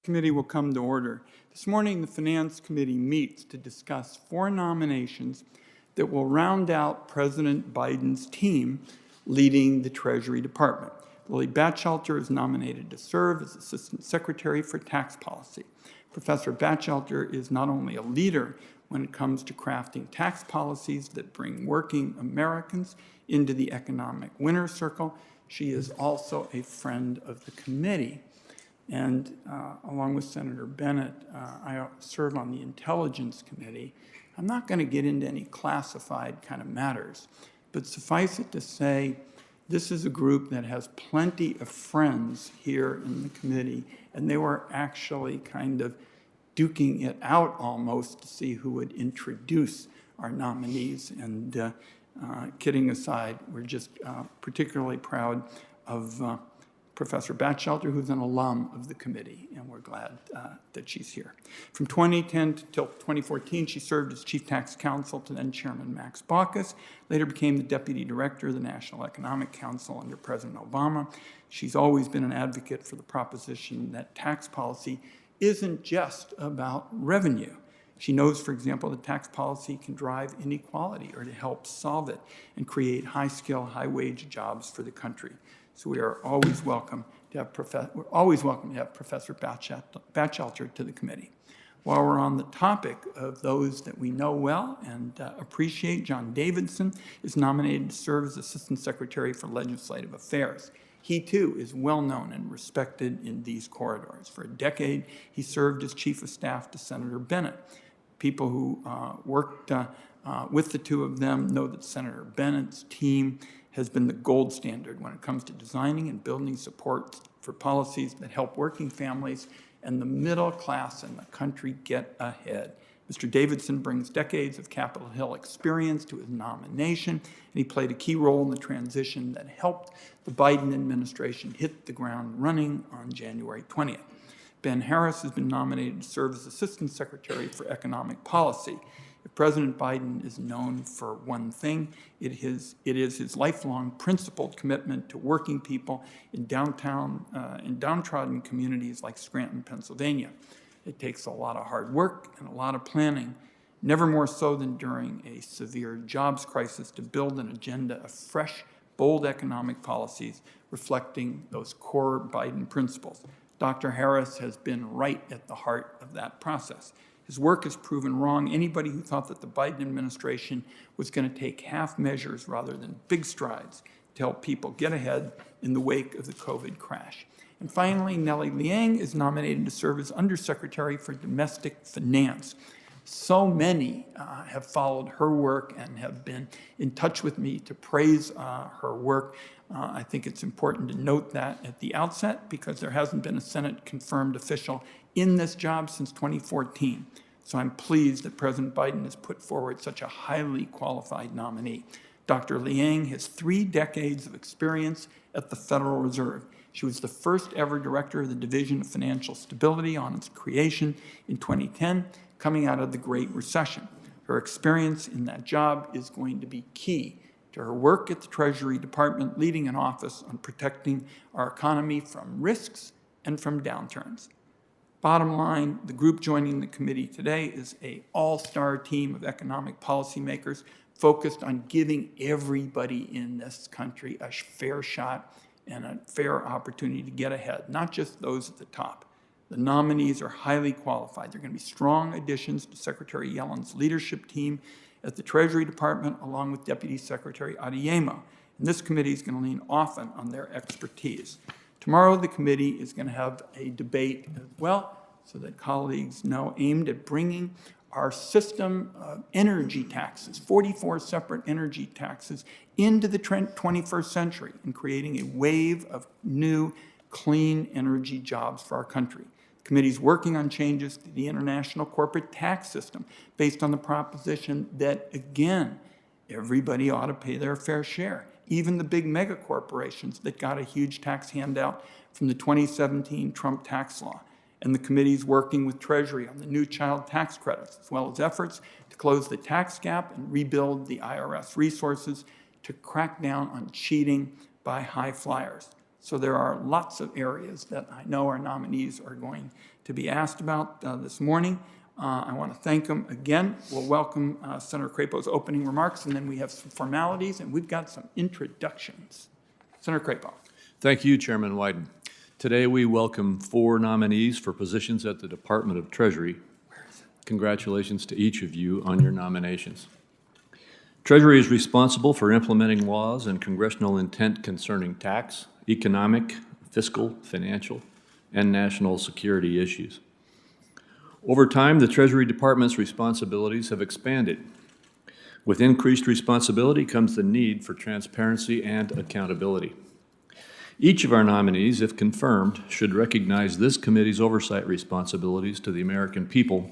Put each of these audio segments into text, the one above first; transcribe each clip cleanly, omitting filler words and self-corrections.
Committee will come to order. This morning, the Finance Committee meets to discuss 4 nominations that will round out President Biden's team leading the Treasury Department. Lily Batchelder is nominated to serve as Assistant Secretary for Tax Policy. Professor Batchelder is not only a leader when it comes to crafting tax policies that bring working Americans into the economic winner's circle, she is also a friend of the committee. And along with Senator Bennett, I serve on the Intelligence Committee. I'm not going to get into any classified kind of matters, but suffice it to say, this is a group that has plenty of friends here in the committee, and they were actually kind of duking it out almost to see who would introduce our nominees. And kidding aside, we're just particularly proud of Professor Batchelder, who's an alum of the committee, and we're glad that she's here. From 2010 till 2014, she served as Chief Tax Counsel to then Chairman Max Baucus, later became the Deputy Director of the National Economic Council under President Obama. She's always been an advocate for the proposition that tax policy isn't just about revenue. She knows, for example, that tax policy can drive inequality or to help solve it and create high-skill, high-wage jobs for the country. So we are always welcome to have Professor Batchelder to the committee. While we're on the topic of those that we know well and appreciate, John Davidson is nominated to serve as Assistant Secretary for Legislative Affairs. He, too, is well known and respected in these corridors. For a decade, he served as Chief of Staff to Senator Bennett. People who worked with the two of them know that Senator Bennett's team has been the gold standard when it comes to designing and building support for policies that help working families and the middle class in the country get ahead. Mr. Davidson brings decades of Capitol Hill experience to his nomination, and he played a key role in the transition that helped the Biden administration hit the ground running on January 20th. Ben Harris has been nominated to serve as Assistant Secretary for Economic Policy. If President Biden is known for one thing, it is his lifelong principled commitment to working people in downtrodden communities like Scranton, Pennsylvania. It takes a lot of hard work and a lot of planning, never more so than during a severe jobs crisis, to build an agenda of fresh, bold economic policies reflecting those core Biden principles. Dr. Harris has been right at the heart of that process. His work has proven wrong anybody who thought that the Biden administration was going to take half measures rather than big strides to help people get ahead in the wake of the COVID crash. And finally, Nellie Liang is nominated to serve as Undersecretary for Domestic Finance. So many have followed her work and have been in touch with me to praise her work. I think it's important to note that at the outset because there hasn't been a Senate-confirmed official in this job since 2014. So I'm pleased that President Biden has put forward such a highly qualified nominee. Dr. Liang has 3 decades of experience at the Federal Reserve. She was the first ever director of the Division of Financial Stability on its creation in 2010, coming out of the Great Recession. Her experience in that job is going to be key to her work at the Treasury Department, leading an office on protecting our economy from risks and from downturns. Bottom line, the group joining the committee today is an all-star team of economic policymakers focused on giving everybody in this country a fair shot and a fair opportunity to get ahead, not just those at the top. The nominees are highly qualified. They're going to be strong additions to Secretary Yellen's leadership team at the Treasury Department, along with Deputy Secretary Adeyemo. And this committee is going to lean often on their expertise. Tomorrow, the committee is going to have a debate as well, so that colleagues know, aimed at bringing our system of energy taxes, 44 separate energy taxes, into the 21st century and creating a wave of new, clean energy jobs for our country. The committee is working on changes to the international corporate tax system based on the proposition that, again, everybody ought to pay their fair share, even the big mega corporations that got a huge tax handout from the 2017 Trump tax law. And the committee is working with Treasury on the new child tax credits, as well as efforts to close the tax gap and rebuild the IRS resources to crack down on cheating by high flyers. So there are lots of areas that I know our nominees are going to be asked about this morning. I want to thank them again. We'll welcome Senator Crapo's opening remarks, and then we have some formalities, and we've got some introductions. Senator Crapo. Thank you, Chairman Wyden. Today we welcome 4 nominees for positions at the Department of Treasury. Congratulations to each of you on your nominations. Treasury is responsible for implementing laws and congressional intent concerning tax, economic, fiscal, financial, and national security issues. Over time, the Treasury Department's responsibilities have expanded. With increased responsibility comes the need for transparency and accountability. Each of our nominees, if confirmed, should recognize this committee's oversight responsibilities to the American people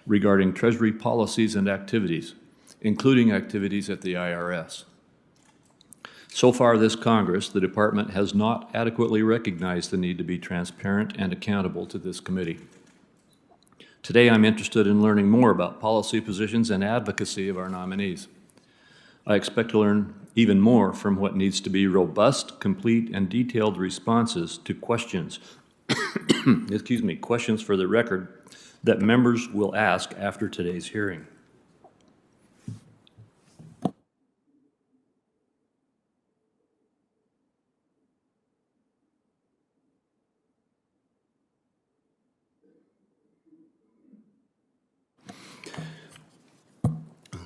regarding Treasury policies and activities, including activities at the IRS. So far this Congress, the Department has not adequately recognized the need to be transparent and accountable to this committee. Today, I'm interested in learning more about policy positions and advocacy of our nominees. I expect to learn even more from what needs to be robust, complete, and detailed responses to questions, questions for the record that members will ask after today's hearing.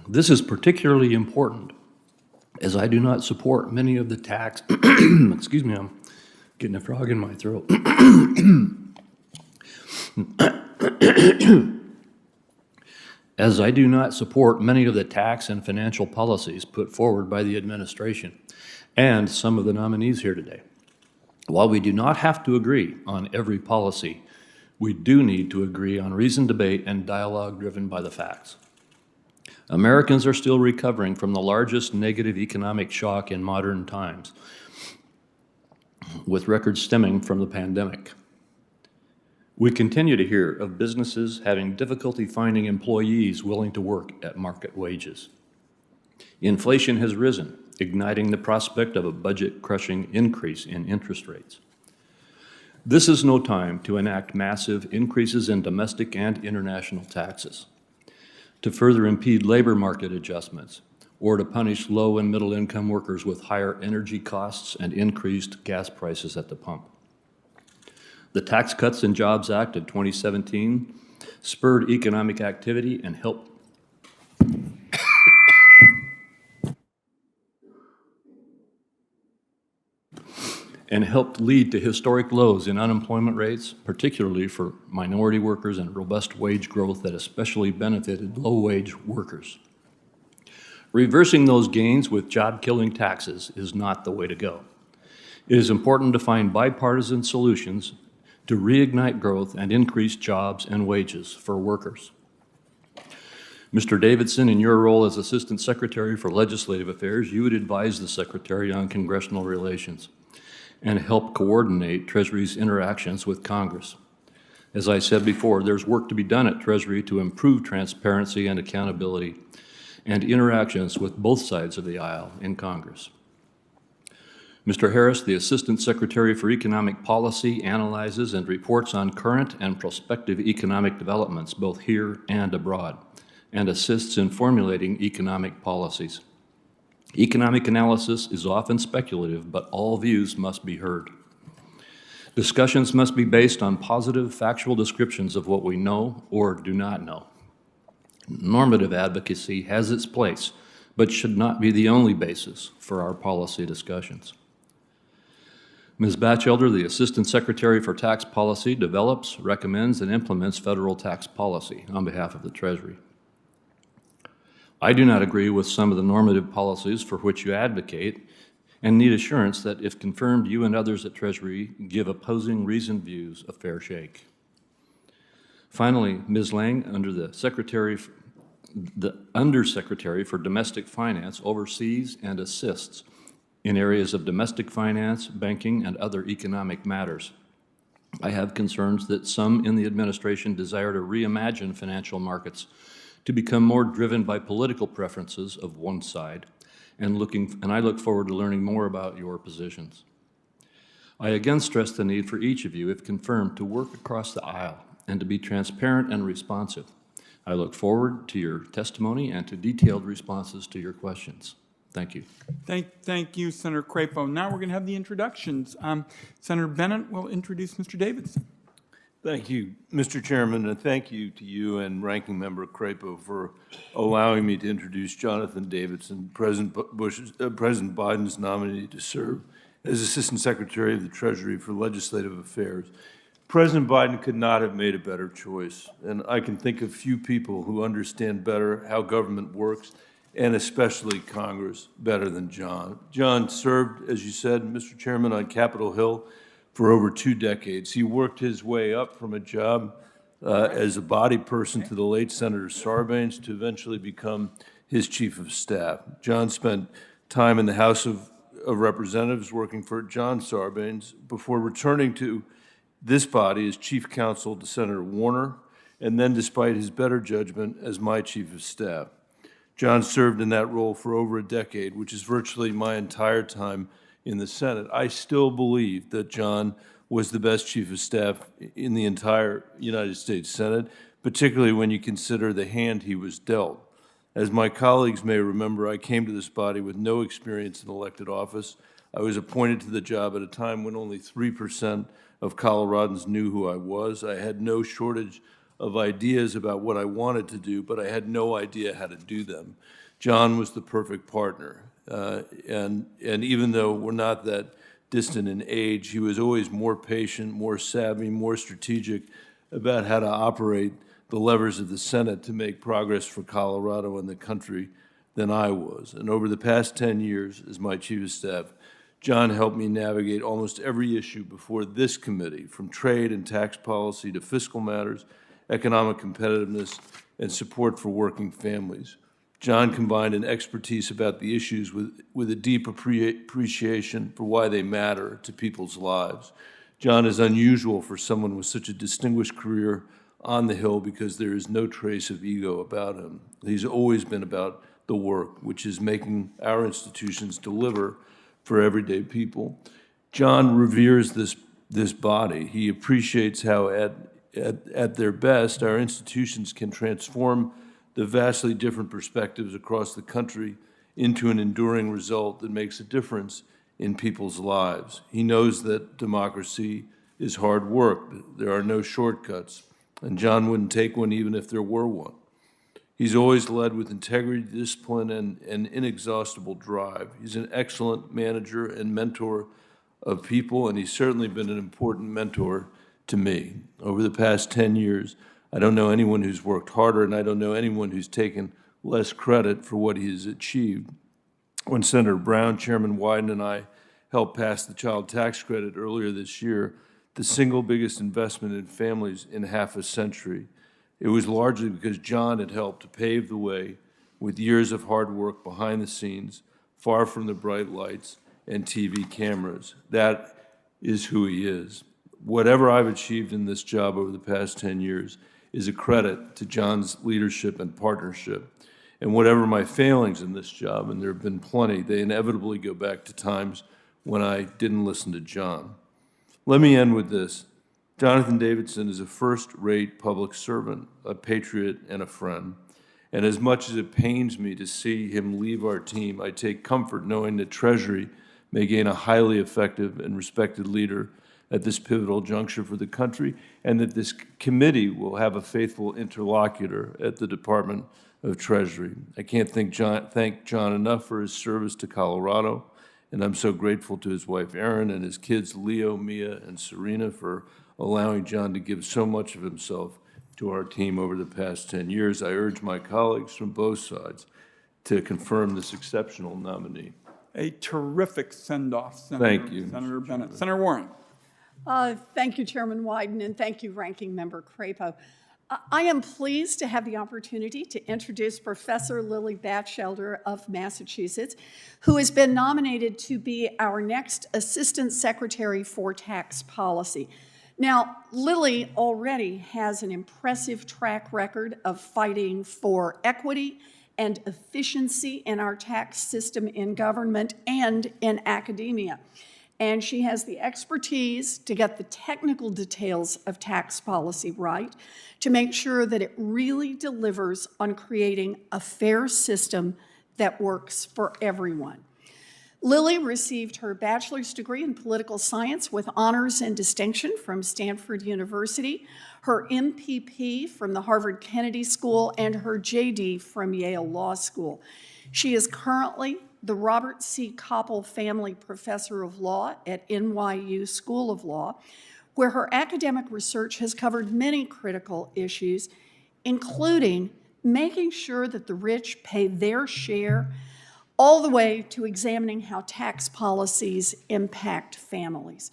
This is particularly important as I do not support many of the tax, excuse me, I'm getting a frog in my throat. As I do not support many of the tax and financial policies put forward by the administration and some of the nominees here today. While we do not have to agree on every policy, we do need to agree on reasoned debate and dialogue driven by the facts. Americans are still recovering from the largest negative economic shock in modern times, with records stemming from the pandemic. We continue to hear of businesses having difficulty finding employees willing to work at market wages. Inflation has risen, igniting the prospect of a budget-crushing increase in interest rates. This is no time to enact massive increases in domestic and international taxes, to further impede labor market adjustments, or to punish low and middle income workers with higher energy costs and increased gas prices at the pump. The Tax Cuts and Jobs Act of 2017 spurred economic activity and helped lead to historic lows in unemployment rates, particularly for minority workers, and robust wage growth that especially benefited low-wage workers. Reversing those gains with job-killing taxes is not the way to go. It is important to find bipartisan solutions to reignite growth and increase jobs and wages for workers. Mr. Davidson, in your role as Assistant Secretary for Legislative Affairs, you would advise the Secretary on congressional relations and help coordinate Treasury's interactions with Congress. As I said before, there's work to be done at Treasury to improve transparency and accountability and interactions with both sides of the aisle in Congress. Mr. Harris, the Assistant Secretary for Economic Policy, analyzes and reports on current and prospective economic developments both here and abroad, and assists in formulating economic policies. Economic analysis is often speculative, but all views must be heard. Discussions must be based on positive, factual descriptions of what we know or do not know. Normative advocacy has its place, but should not be the only basis for our policy discussions. Ms. Batchelder, the Assistant Secretary for Tax Policy, develops, recommends, and implements federal tax policy on behalf of the Treasury. I do not agree with some of the normative policies for which you advocate and need assurance that, if confirmed, you and others at Treasury give opposing reasoned views a fair shake. Finally, Ms. Liang, the Undersecretary for Domestic Finance, oversees and assists in areas of domestic finance, banking, and other economic matters. I have concerns that some in the administration desire to reimagine financial markets to become more driven by political preferences of one side, and I look forward to learning more about your positions. I again stress the need for each of you, if confirmed, to work across the aisle and to be transparent and responsive. I look forward to your testimony and to detailed responses to your questions. Thank you. Thank you, Senator Crapo. Now we're going to have the introductions. Senator Bennett will introduce Mr. Davidson. Thank you, Mr. Chairman, and thank you to you and Ranking Member Crapo for allowing me to introduce Jonathan Davidson, President Biden's nominee to serve as Assistant Secretary of the Treasury for Legislative Affairs. President Biden could not have made a better choice, and I can think of few people who understand better how government works, and especially Congress, better than John. John served, as you said, Mr. Chairman, on Capitol Hill for over 2 decades. He worked his way up from a job as a body person to the late Senator Sarbanes to eventually become his chief of staff. John spent time in the House of Representatives working for John Sarbanes before returning to this body as chief counsel to Senator Warner, and then, despite his better judgment, as my chief of staff. John served in that role for over a decade, which is virtually my entire time in the Senate. I still believe that John was the best chief of staff in the entire United States Senate, particularly when you consider the hand he was dealt. As my colleagues may remember, I came to this body with no experience in elected office. I was appointed to the job at a time when only 3% of Coloradans knew who I was. I had no shortage of ideas about what I wanted to do, but I had no idea how to do them. John was the perfect partner. And even though we're not that distant in age, he was always more patient, more savvy, more strategic about how to operate the levers of the Senate to make progress for Colorado and the country than I was. And over the past 10 years as my chief of staff, John helped me navigate almost every issue before this committee, from trade and tax policy to fiscal matters, economic competitiveness, and support for working families. John combined an expertise about the issues with a deep appreciation for why they matter to people's lives. John is unusual for someone with such a distinguished career on the Hill because there is no trace of ego about him. He's always been about the work, which is making our institutions deliver for everyday people. John reveres this body. He appreciates how at their best, our institutions can transform the vastly different perspectives across the country into an enduring result that makes a difference in people's lives. He knows that democracy is hard work. There are no shortcuts, and John wouldn't take one even if there were one. He's always led with integrity, discipline, and an inexhaustible drive. He's an excellent manager and mentor of people, and he's certainly been an important mentor to me. Over the past 10 years, I don't know anyone who's worked harder, and I don't know anyone who's taken less credit for what he has achieved. When Senator Brown, Chairman Wyden, and I helped pass the child tax credit earlier this year, the single biggest investment in families in half a century, it was largely because John had helped to pave the way with years of hard work behind the scenes, far from the bright lights and TV cameras. That is who he is. Whatever I've achieved in this job over the past 10 years is a credit to John's leadership and partnership. And whatever my failings in this job, and there have been plenty, they inevitably go back to times when I didn't listen to John. Let me end with this. Jonathan Davidson is a first-rate public servant, a patriot, and a friend. And as much as it pains me to see him leave our team, I take comfort knowing that Treasury may gain a highly effective and respected leader at this pivotal juncture for the country, and that this committee will have a faithful interlocutor at the Department of Treasury. I can't thank John enough for his service to Colorado, and I'm so grateful to his wife, Erin, and his kids, Leo, Mia, and Serena, for allowing John to give so much of himself to our team over the past 10 years. I urge my colleagues from both sides to confirm this exceptional nominee. A terrific send-off, Senator. Thank you, Senator Bennett. Senator Warren. Thank you, Chairman Wyden, and thank you, Ranking Member Crapo. I am pleased to have the opportunity to introduce Professor Lily Batchelder of Massachusetts, who has been nominated to be our next Assistant Secretary for Tax Policy. Now, Lily already has an impressive track record of fighting for equity and efficiency in our tax system in government and in academia. and she has the expertise to get the technical details of tax policy right, to make sure that it really delivers on creating a fair system that works for everyone. Lily received her bachelor's degree in political science with honors and distinction from Stanford University, her MPP from the Harvard Kennedy School, and her JD from Yale Law School. She is currently the Robert C. Koppel Family Professor of Law at NYU School of Law, where her academic research has covered many critical issues, including making sure that the rich pay their share, all the way to examining how tax policies impact families.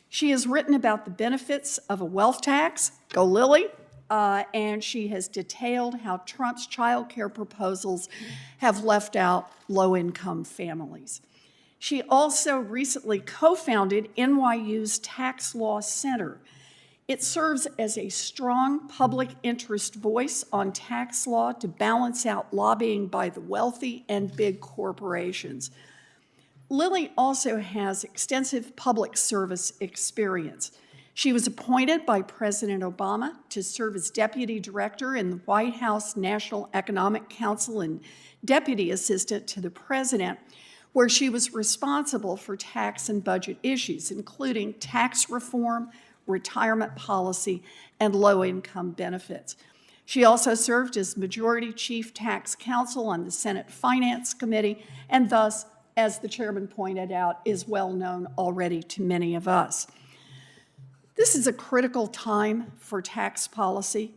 She has written about the benefits of a wealth tax, go Lily, and she has detailed how Trump's child care proposals have left out low-income families. She also recently co-founded NYU's Tax Law Center. It serves as a strong public interest voice on tax law to balance out lobbying by the wealthy and big corporations. Lily also has extensive public service experience. She was appointed by President Obama to serve as deputy director in the White House National Economic Council and deputy assistant to the president, where she was responsible for tax and budget issues, including tax reform, retirement policy, and low-income benefits. She also served as Majority Chief Tax Counsel on the Senate Finance Committee, and thus, as the chairman pointed out, is well known already to many of us. This is a critical time for tax policy.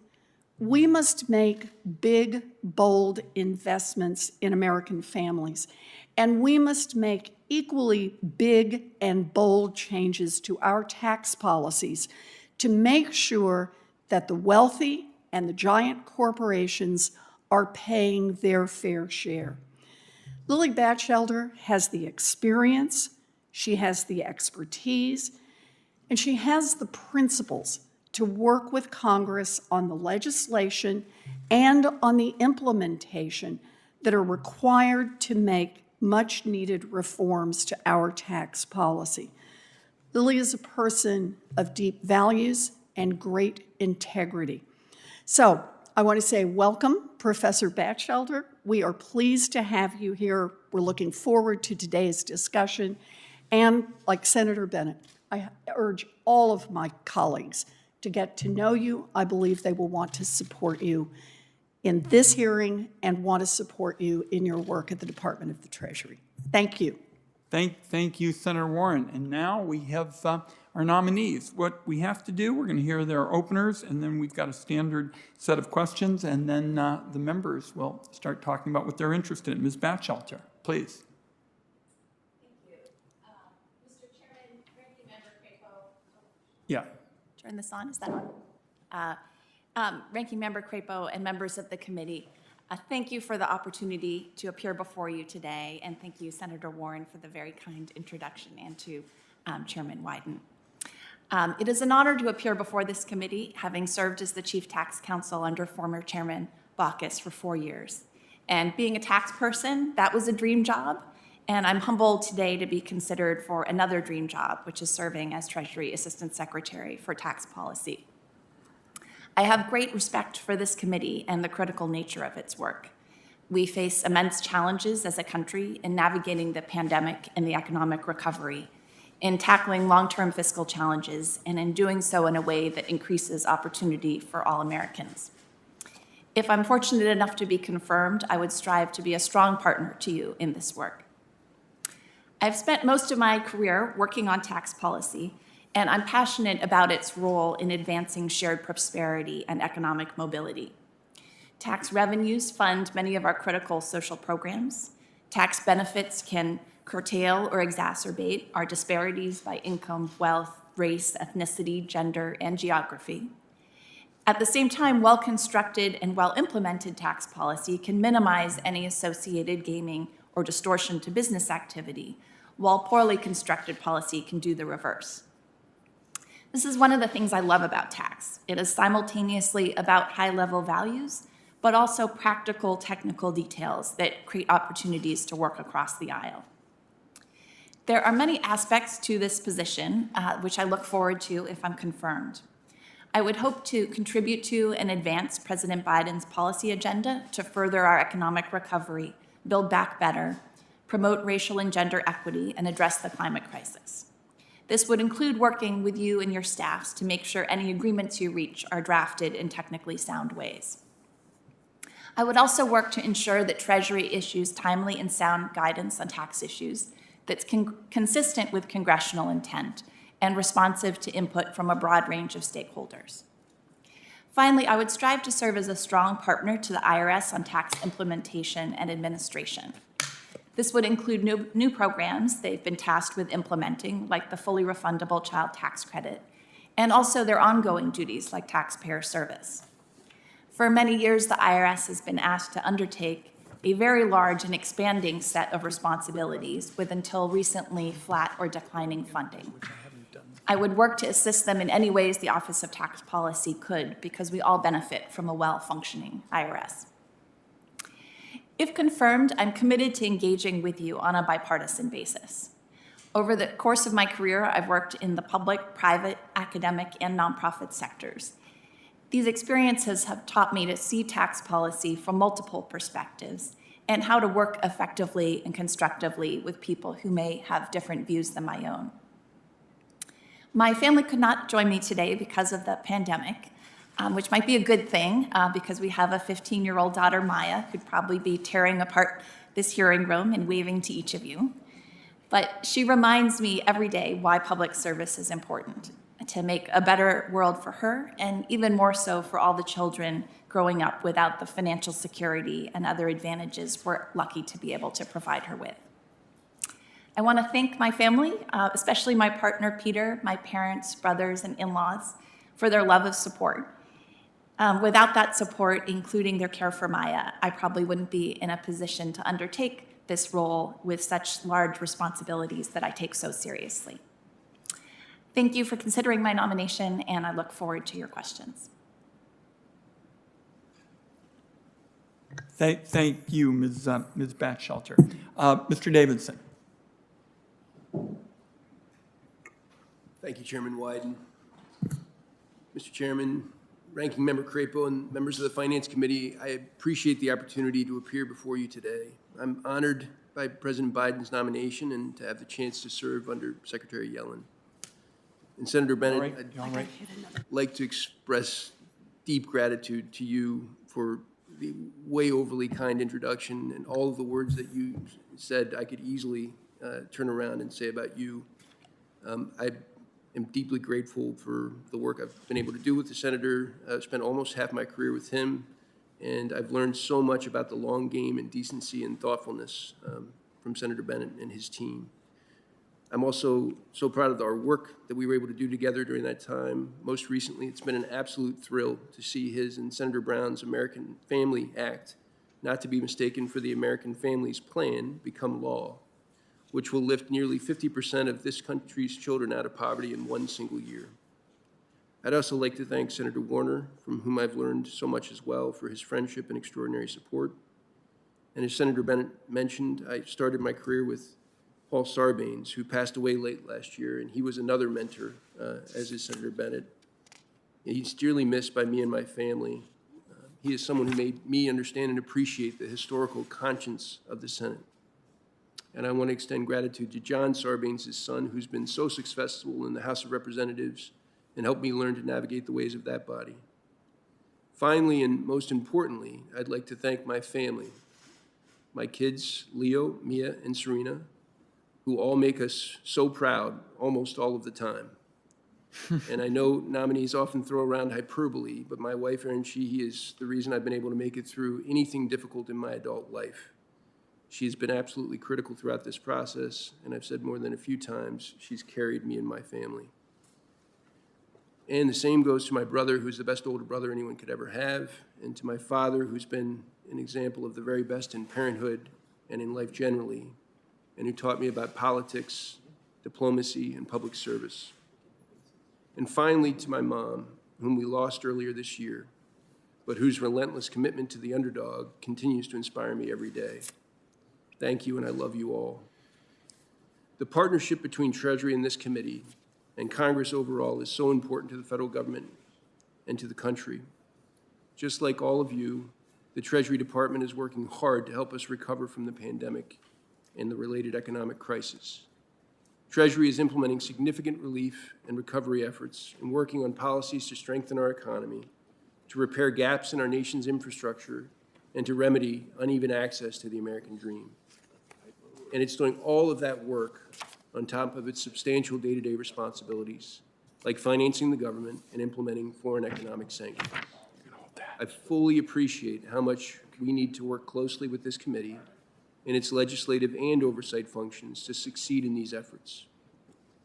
We must make big, bold investments in American families, and we must make equally big and bold changes to our tax policies to make sure that the wealthy and the giant corporations are paying their fair share. Lily Batchelder has the experience, she has the expertise, and she has the principles to work with Congress on the legislation and on the implementation that are required to make much-needed reforms to our tax policy. Lily is a person of deep values and great integrity. So I want to say welcome, Professor Batchelder. We are pleased to have you here. We're looking forward to today's discussion. And like Senator Bennett, I urge all of my colleagues to get to know you. I believe they will want to support you in this hearing and want to support you in your work at the Department of the Treasury. Thank you. Thank you, Senator Warren. And now we have our nominees. What we have to do, we're going to hear their openers, and then we've got a standard set of questions, and then the members will start talking about what they're interested in. Ms. Batchelder, please. Thank you. Mr. Chairman, Ranking Member Crapo. Yeah. Turn this on, is that on? Ranking Member Crapo and members of the committee, thank you for the opportunity to appear before you today, and thank you, Senator Warren, for the very kind introduction, and to Chairman Wyden. It is an honor to appear before this committee, having served as the Chief Tax Counsel under former Chairman Baucus for 4 years. And being a tax person, that was a dream job, and I'm humbled today to be considered for another dream job, which is serving as Treasury Assistant Secretary for Tax Policy. I have great respect for this committee and the critical nature of its work. We face immense challenges as a country in navigating the pandemic and the economic recovery, in tackling long-term fiscal challenges, and in doing so in a way that increases opportunity for all Americans. If I'm fortunate enough to be confirmed, I would strive to be a strong partner to you in this work. I've spent most of my career working on tax policy, and I'm passionate about its role in advancing shared prosperity and economic mobility. Tax revenues fund many of our critical social programs. Tax benefits can curtail or exacerbate our disparities by income, wealth, race, ethnicity, gender, and geography. At the same time, well-constructed and well-implemented tax policy can minimize any associated gaming or distortion to business activity, while poorly constructed policy can do the reverse. This is one of the things I love about tax. It is simultaneously about high-level values, but also practical technical details that create opportunities to work across the aisle. There are many aspects to this position, which I look forward to if I'm confirmed. I would hope to contribute to and advance President Biden's policy agenda to further our economic recovery, build back better, promote racial and gender equity, and address the climate crisis. This would include working with you and your staffs to make sure any agreements you reach are drafted in technically sound ways. I would also work to ensure that Treasury issues timely and sound guidance on tax issues that's consistent with congressional intent and responsive to input from a broad range of stakeholders. Finally, I would strive to serve as a strong partner to the IRS on tax implementation and administration. This would include new programs they've been tasked with implementing, like the fully refundable child tax credit, and also their ongoing duties like taxpayer service. For many years, the IRS has been asked to undertake a very large and expanding set of responsibilities with until recently flat or declining funding. I would work to assist them in any ways the Office of Tax Policy could, because we all benefit from a well-functioning IRS. If confirmed, I'm committed to engaging with you on a bipartisan basis. Over the course of my career, I've worked in the public, private, academic, and nonprofit sectors. These experiences have taught me to see tax policy from multiple perspectives and how to work effectively and constructively with people who may have different views than my own. My family could not join me today because of the pandemic, which might be a good thing because we have a 15-year-old daughter, Maya, who'd probably be tearing apart this hearing room and waving to each of you. But she reminds me every day why public service is important, to make a better world for her, and even more so for all the children growing up without the financial security and other advantages we're lucky to be able to provide her with. I want to thank my family, especially my partner, Peter, my parents, brothers, and in-laws, for their love of support. Without that support, including their care for Maya, I probably wouldn't be in a position to undertake this role with such large responsibilities that I take so seriously. Thank you for considering my nomination, and I look forward to your questions. Thank you, Ms. Batchelder. Mr. Davidson. Thank you, Chairman Wyden. Mr. Chairman, Ranking Member Crapo, and members of the Finance Committee, I appreciate the opportunity to appear before you today. I'm honored by President Biden's nomination and to have the chance to serve under Secretary Yellen. And Senator Bennett, I'd like to express deep gratitude to you for the way overly kind introduction and all of the words that you said I could easily turn around and say about you. I am deeply grateful for the work I've been able to do with the senator. I've spent almost half my career with him, and I've learned so much about the long game and decency and thoughtfulness from Senator Bennett and his team. I'm also so proud of our work that we were able to do together during that time. Most recently, it's been an absolute thrill to see his and Senator Brown's American Family Act, not to be mistaken for the American Families Plan, become law, which will lift nearly 50% of this country's children out of poverty in one single year. I'd also like to thank Senator Warner, from whom I've learned so much as well, for his friendship and extraordinary support. And as Senator Bennett mentioned, I started my career with Paul Sarbanes, who passed away late last year, and he was another mentor, as is Senator Bennett. And he's dearly missed by me and my family. He is someone who made me understand and appreciate the historical conscience of the Senate. And I want to extend gratitude to John Sarbanes, his son, who's been so successful in the House of Representatives and helped me learn to navigate the ways of that body. Finally, and most importantly, I'd like to thank my family, my kids, Leo, Mia, and Serena, who all make us so proud almost all of the time. And I know nominees often throw around hyperbole, but my wife, Erin Sheehy, is the reason I've been able to make it through anything difficult in my adult life. She's been absolutely critical throughout this process, and I've said more than a few times, she's carried me and my family. And the same goes to my brother, who's the best older brother anyone could ever have, and to my father, who's been an example of the very best in parenthood and in life generally, and who taught me about politics, diplomacy, and public service. And finally, to my mom, whom we lost earlier this year, but whose relentless commitment to the underdog continues to inspire me every day. Thank you, and I love you all. The partnership between Treasury and this committee and Congress overall is so important to the federal government and to the country. Just like all of you, the Treasury Department is working hard to help us recover from the pandemic and the related economic crisis. Treasury is implementing significant relief and recovery efforts and working on policies to strengthen our economy, to repair gaps in our nation's infrastructure, and to remedy uneven access to the American dream. And it's doing all of that work on top of its substantial day-to-day responsibilities, like financing the government and implementing foreign economic sanctions. I fully appreciate how much we need to work closely with this committee in its legislative and oversight functions to succeed in these efforts.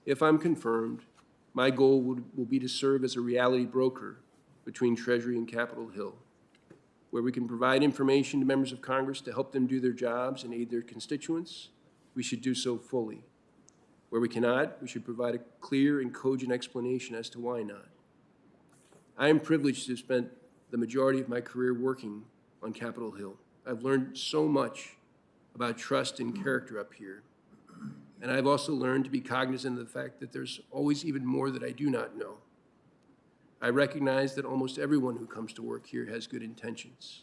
If I'm confirmed, my goal will be to serve as a reality broker between Treasury and Capitol Hill, where we can provide information to members of Congress to help them do their jobs and aid their constituents. We should do so fully. Where we cannot, we should provide a clear and cogent explanation as to why not. I am privileged to have spent the majority of my career working on Capitol Hill. I've learned so much about trust and character up here. And I've also learned to be cognizant of the fact that there's always even more that I do not know. I recognize that almost everyone who comes to work here has good intentions.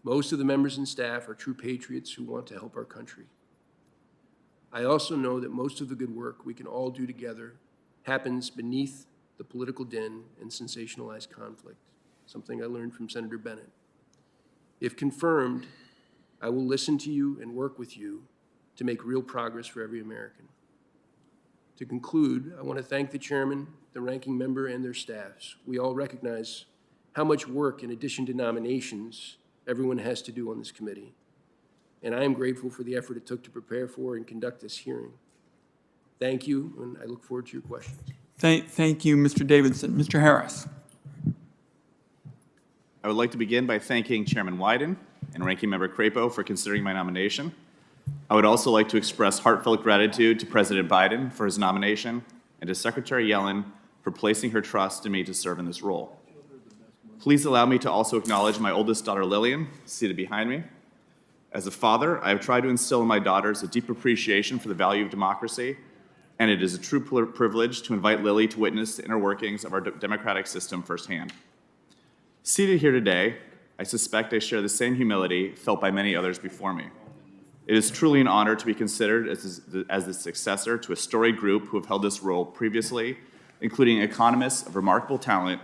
Most of the members and staff are true patriots who want to help our country. I also know that most of the good work we can all do together happens beneath the political din and sensationalized conflict, something I learned from Senator Bennett. If confirmed, I will listen to you and work with you to make real progress for every American. To conclude, I want to thank the chairman, the ranking member, and their staffs. We all recognize how much work, in addition to nominations, everyone has to do on this committee. And I am grateful for the effort it took to prepare for and conduct this hearing. Thank you, and I look forward to your questions. Thank you, Mr. Davidson. Mr. Harris. I would like to begin by thanking Chairman Wyden and Ranking Member Crapo for considering my nomination. I would also like to express heartfelt gratitude to President Biden for his nomination and to Secretary Yellen for placing her trust in me to serve in this role. Please allow me to also acknowledge my oldest daughter, Lillian, seated behind me. As a father, I have tried to instill in my daughters a deep appreciation for the value of democracy, and it is a true privilege to invite Lily to witness the inner workings of our democratic system firsthand. Seated here today, I suspect I share the same humility felt by many others before me. It is truly an honor to be considered as the successor to a storied group who have held this role previously, including economists of remarkable talent,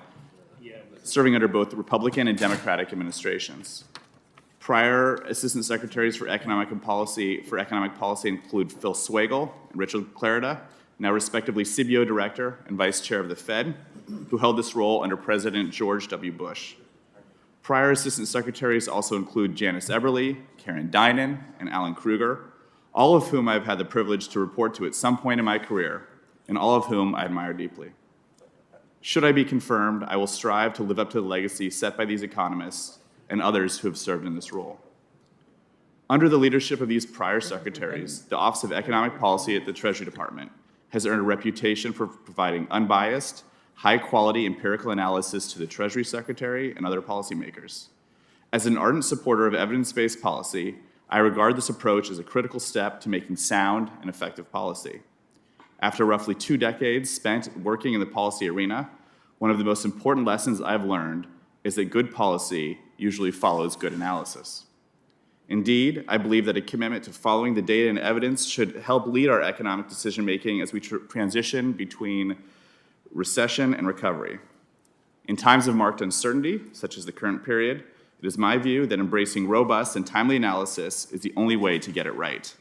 serving under both Republican and Democratic administrations. Prior Assistant Secretaries for Economic Policy include Phil Swagel and Richard Clarida, now respectively CBO Director and Vice Chair of the Fed, who held this role under President George W. Bush. Prior Assistant Secretaries also include Janice Eberly, Karen Dinan, and Alan Kruger, all of whom I've had the privilege to report to at some point in my career, and all of whom I admire deeply. Should I be confirmed, I will strive to live up to the legacy set by these economists and others who have served in this role. Under the leadership of these prior secretaries, the Office of Economic Policy at the Treasury Department has earned a reputation for providing unbiased, high-quality empirical analysis to the Treasury Secretary and other policymakers. As an ardent supporter of evidence-based policy, I regard this approach as a critical step to making sound and effective policy. After roughly 2 decades spent working in the policy arena, one of the most important lessons I've learned is that good policy usually follows good analysis. Indeed, I believe that a commitment to following the data and evidence should help lead our economic decision-making as we transition between recession and recovery. In times of marked uncertainty, such as the current period, it is my view that embracing robust and timely analysis is the only way to get it right.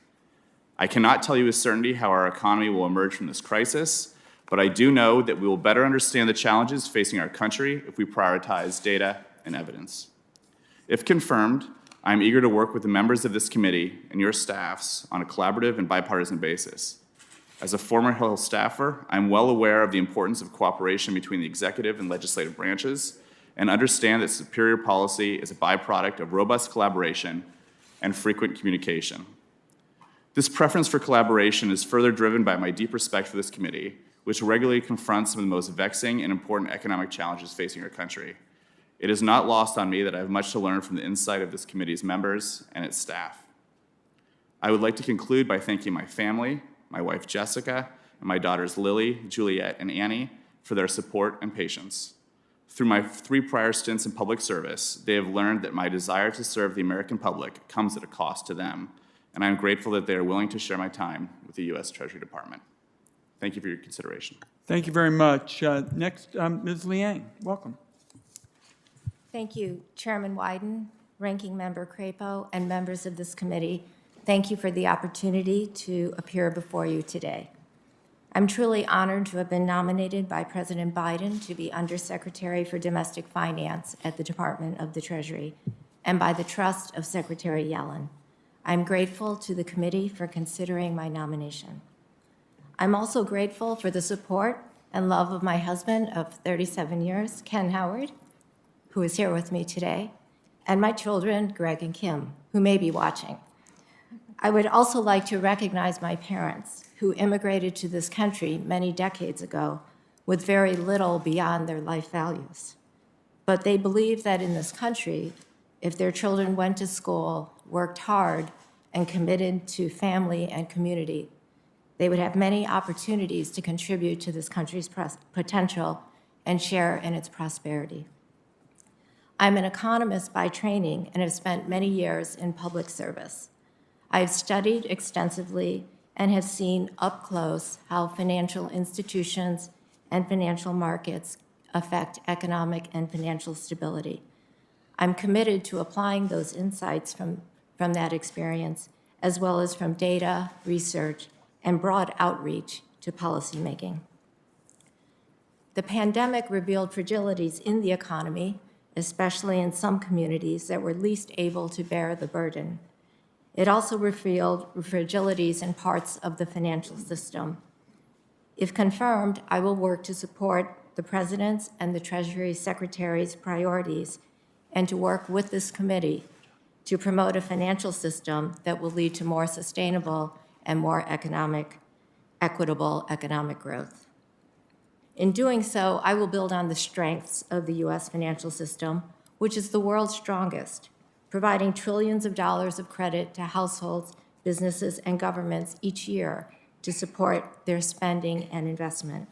I cannot tell you with certainty how our economy will emerge from this crisis, but I do know that we will better understand the challenges facing our country if we prioritize data and evidence. If confirmed, I am eager to work with the members of this committee and your staffs on a collaborative and bipartisan basis. As a former Hill staffer, I'm well aware of the importance of cooperation between the executive and legislative branches and understand that superior policy is a byproduct of robust collaboration and frequent communication. This preference for collaboration is further driven by my deep respect for this committee, which regularly confronts some of the most vexing and important economic challenges facing our country. It is not lost on me that I have much to learn from the insight of this committee's members and its staff. I would like to conclude by thanking my family, my wife Jessica, and my daughters Lily, Juliet, and Annie for their support and patience. Through my 3 prior stints in public service, they have learned that my desire to serve the American public comes at a cost to them, and I am grateful that they are willing to share my time with the U.S. Treasury Department. Thank you for your consideration. Thank you very much. Next, Ms. Liang, welcome. Thank you, Chairman Wyden, Ranking Member Crapo, and members of this committee. Thank you for the opportunity to appear before you today. I'm truly honored to have been nominated by President Biden to be Undersecretary for Domestic Finance at the Department of the Treasury and by the trust of Secretary Yellen. I'm grateful to the committee for considering my nomination. I'm also grateful for the support and love of my husband of 37 years, Ken Howard, who is here with me today, and my children, Greg and Kim, who may be watching. I would also like to recognize my parents, who immigrated to this country many decades ago with very little beyond their life values. But they believed that in this country, if their children went to school, worked hard, and committed to family and community, they would have many opportunities to contribute to this country's potential and share in its prosperity. I'm an economist by training and have spent many years in public service. I have studied extensively and have seen up close how financial institutions and financial markets affect economic and financial stability. I'm committed to applying those insights from that experience, as well as from data, research, and broad outreach to policymaking. The pandemic revealed fragilities in the economy, especially in some communities that were least able to bear the burden. It also revealed fragilities in parts of the financial system. If confirmed, I will work to support the President's and the Treasury Secretary's priorities and to work with this committee to promote a financial system that will lead to more sustainable and more equitable economic growth. In doing so, I will build on the strengths of the U.S. financial system, which is the world's strongest, providing trillions of dollars of credit to households, businesses, and governments each year to support their spending and investment.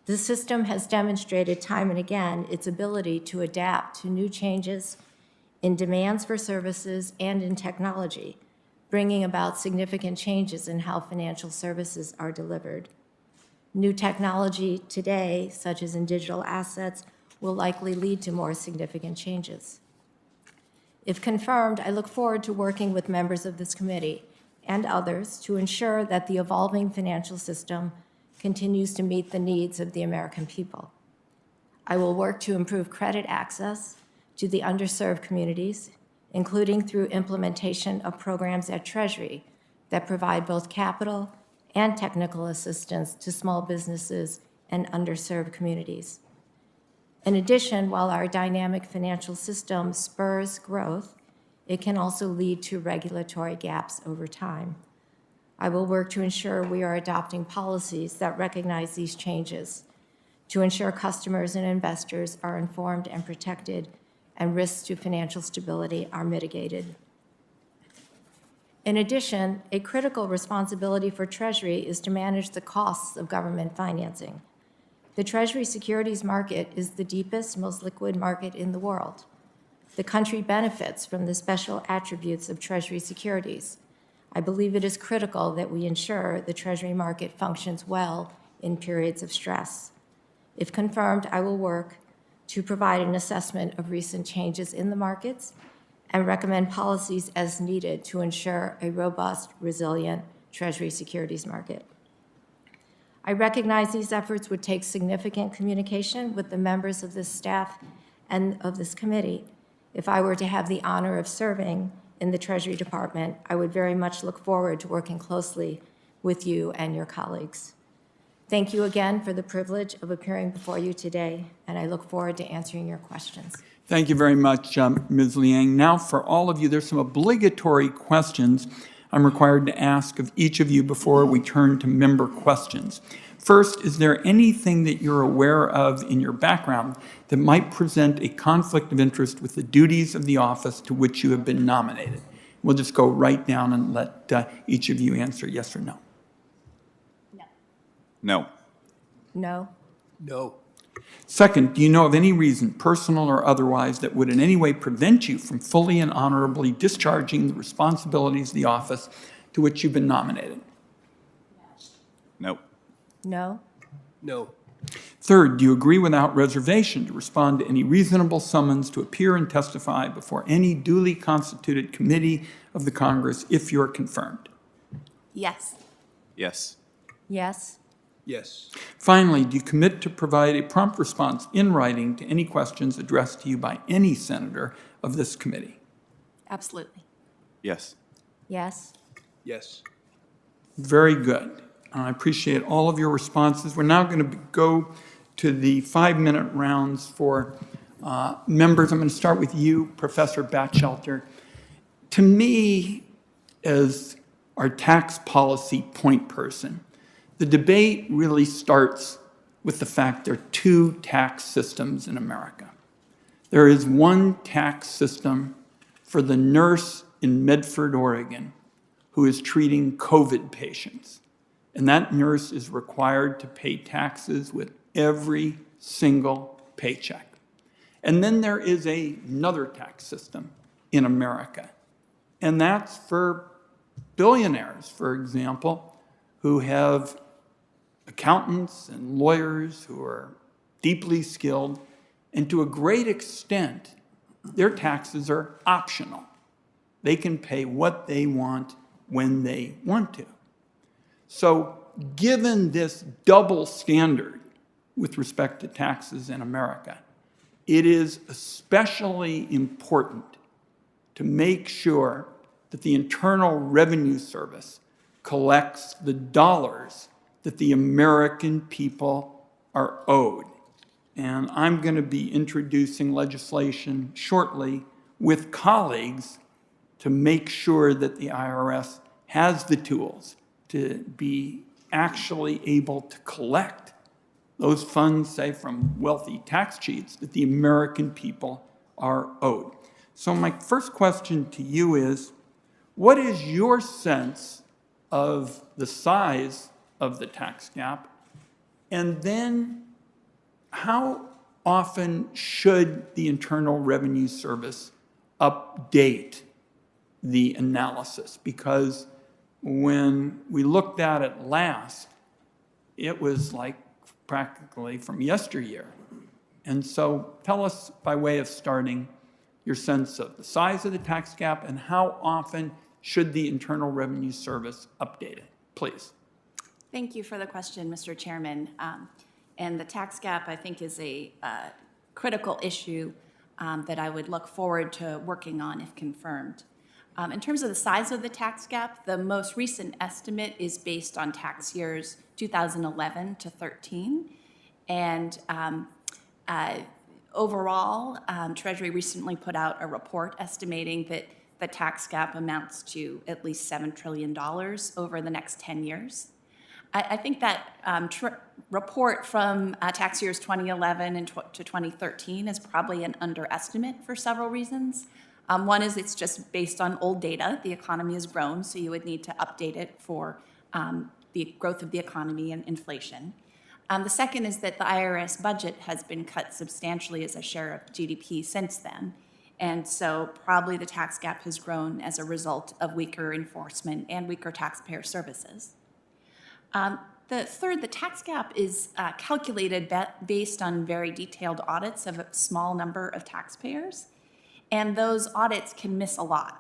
The system has demonstrated time and again its ability to adapt to new changes in demands for services and in technology, bringing about significant changes in how financial services are delivered. New technology today, such as in digital assets, will likely lead to more significant changes. If confirmed, I look forward to working with members of this committee and others to ensure that the evolving financial system continues to meet the needs of the American people. I will work to improve credit access to the underserved communities, including through implementation of programs at Treasury that provide both capital and technical assistance to small businesses and underserved communities. In addition, while our dynamic financial system spurs growth, it can also lead to regulatory gaps over time. I will work to ensure we are adopting policies that recognize these changes, to ensure customers and investors are informed and protected, and risks to financial stability are mitigated. In addition, a critical responsibility for Treasury is to manage the costs of government financing. The Treasury securities market is the deepest, most liquid market in the world. The country benefits from the special attributes of Treasury securities. I believe it is critical that we ensure the Treasury market functions well in periods of stress. If confirmed, I will work to provide an assessment of recent changes in the markets and recommend policies as needed to ensure a robust, resilient Treasury securities market. I recognize these efforts would take significant communication with the members of this staff and of this committee. If I were to have the honor of serving in the Treasury Department, I would very much look forward to working closely with you and your colleagues. Thank you again for the privilege of appearing before you today, and I look forward to answering your questions. Thank you very much, Ms. Liang. Now, for all of you, there's some obligatory questions I'm required to ask of each of you before we turn to member questions. First, is there anything that you're aware of in your background that might present a conflict of interest with the duties of the office to which you have been nominated? We'll just go right down and let each of you answer yes or no. No. No. No. Second, do you know of any reason, personal or otherwise, that would in any way prevent you from fully and honorably discharging the responsibilities of the office to which you've been nominated? No. No. No. Third, do you agree without reservation to respond to any reasonable summons to appear and testify before any duly constituted committee of the Congress if you're confirmed? Yes. Yes. Yes. Yes. Finally, do you commit to provide a prompt response in writing to any questions addressed to you by any senator of this committee? Absolutely. Yes. Yes. Yes. Very good. I appreciate all of your responses. We're now going to go to the 5-minute rounds for members. I'm going to start with you, Professor Batchelder. To me, as our tax policy point person, the debate really starts with the fact there are two tax systems in America. There is one tax system for the nurse in Medford, Oregon, who is treating COVID patients. And that nurse is required to pay taxes with every single paycheck. And then there is another tax system in America. And that's for billionaires, for example, who have accountants and lawyers who are deeply skilled. And to a great extent, their taxes are optional. They can pay what they want when they want to. So given this double standard with respect to taxes in America, it is especially important to make sure that the Internal Revenue Service collects the dollars that the American people are owed. And I'm going to be introducing legislation shortly with colleagues to make sure that the IRS has the tools to be actually able to collect those funds, say, from wealthy tax cheats that the American people are owed. So my first question to you is, what is your sense of the size of the tax gap? And then how often should the Internal Revenue Service update the analysis? Because when we looked at it last, it was like practically from yesteryear. And so tell us, by way of starting, your sense of the size of the tax gap and how often should the Internal Revenue Service update it, please. Thank you for the question, Mr. Chairman. And the tax gap, I think, is a critical issue that I would look forward to working on if confirmed. In terms of the size of the tax gap, the most recent estimate is based on tax years 2011 to 13. And overall, Treasury recently put out a report estimating that the tax gap amounts to at least $7 trillion over the next 10 years. I think that report from tax years 2011 to 2013 is probably an underestimate for several reasons. One is it's just based on old data. The economy has grown, so you would need to update it for the growth of the economy and inflation. The second is that the IRS budget has been cut substantially as a share of GDP since then. And so probably the tax gap has grown as a result of weaker enforcement and weaker taxpayer services. The third, the tax gap is calculated based on very detailed audits of a small number of taxpayers. And those audits can miss a lot.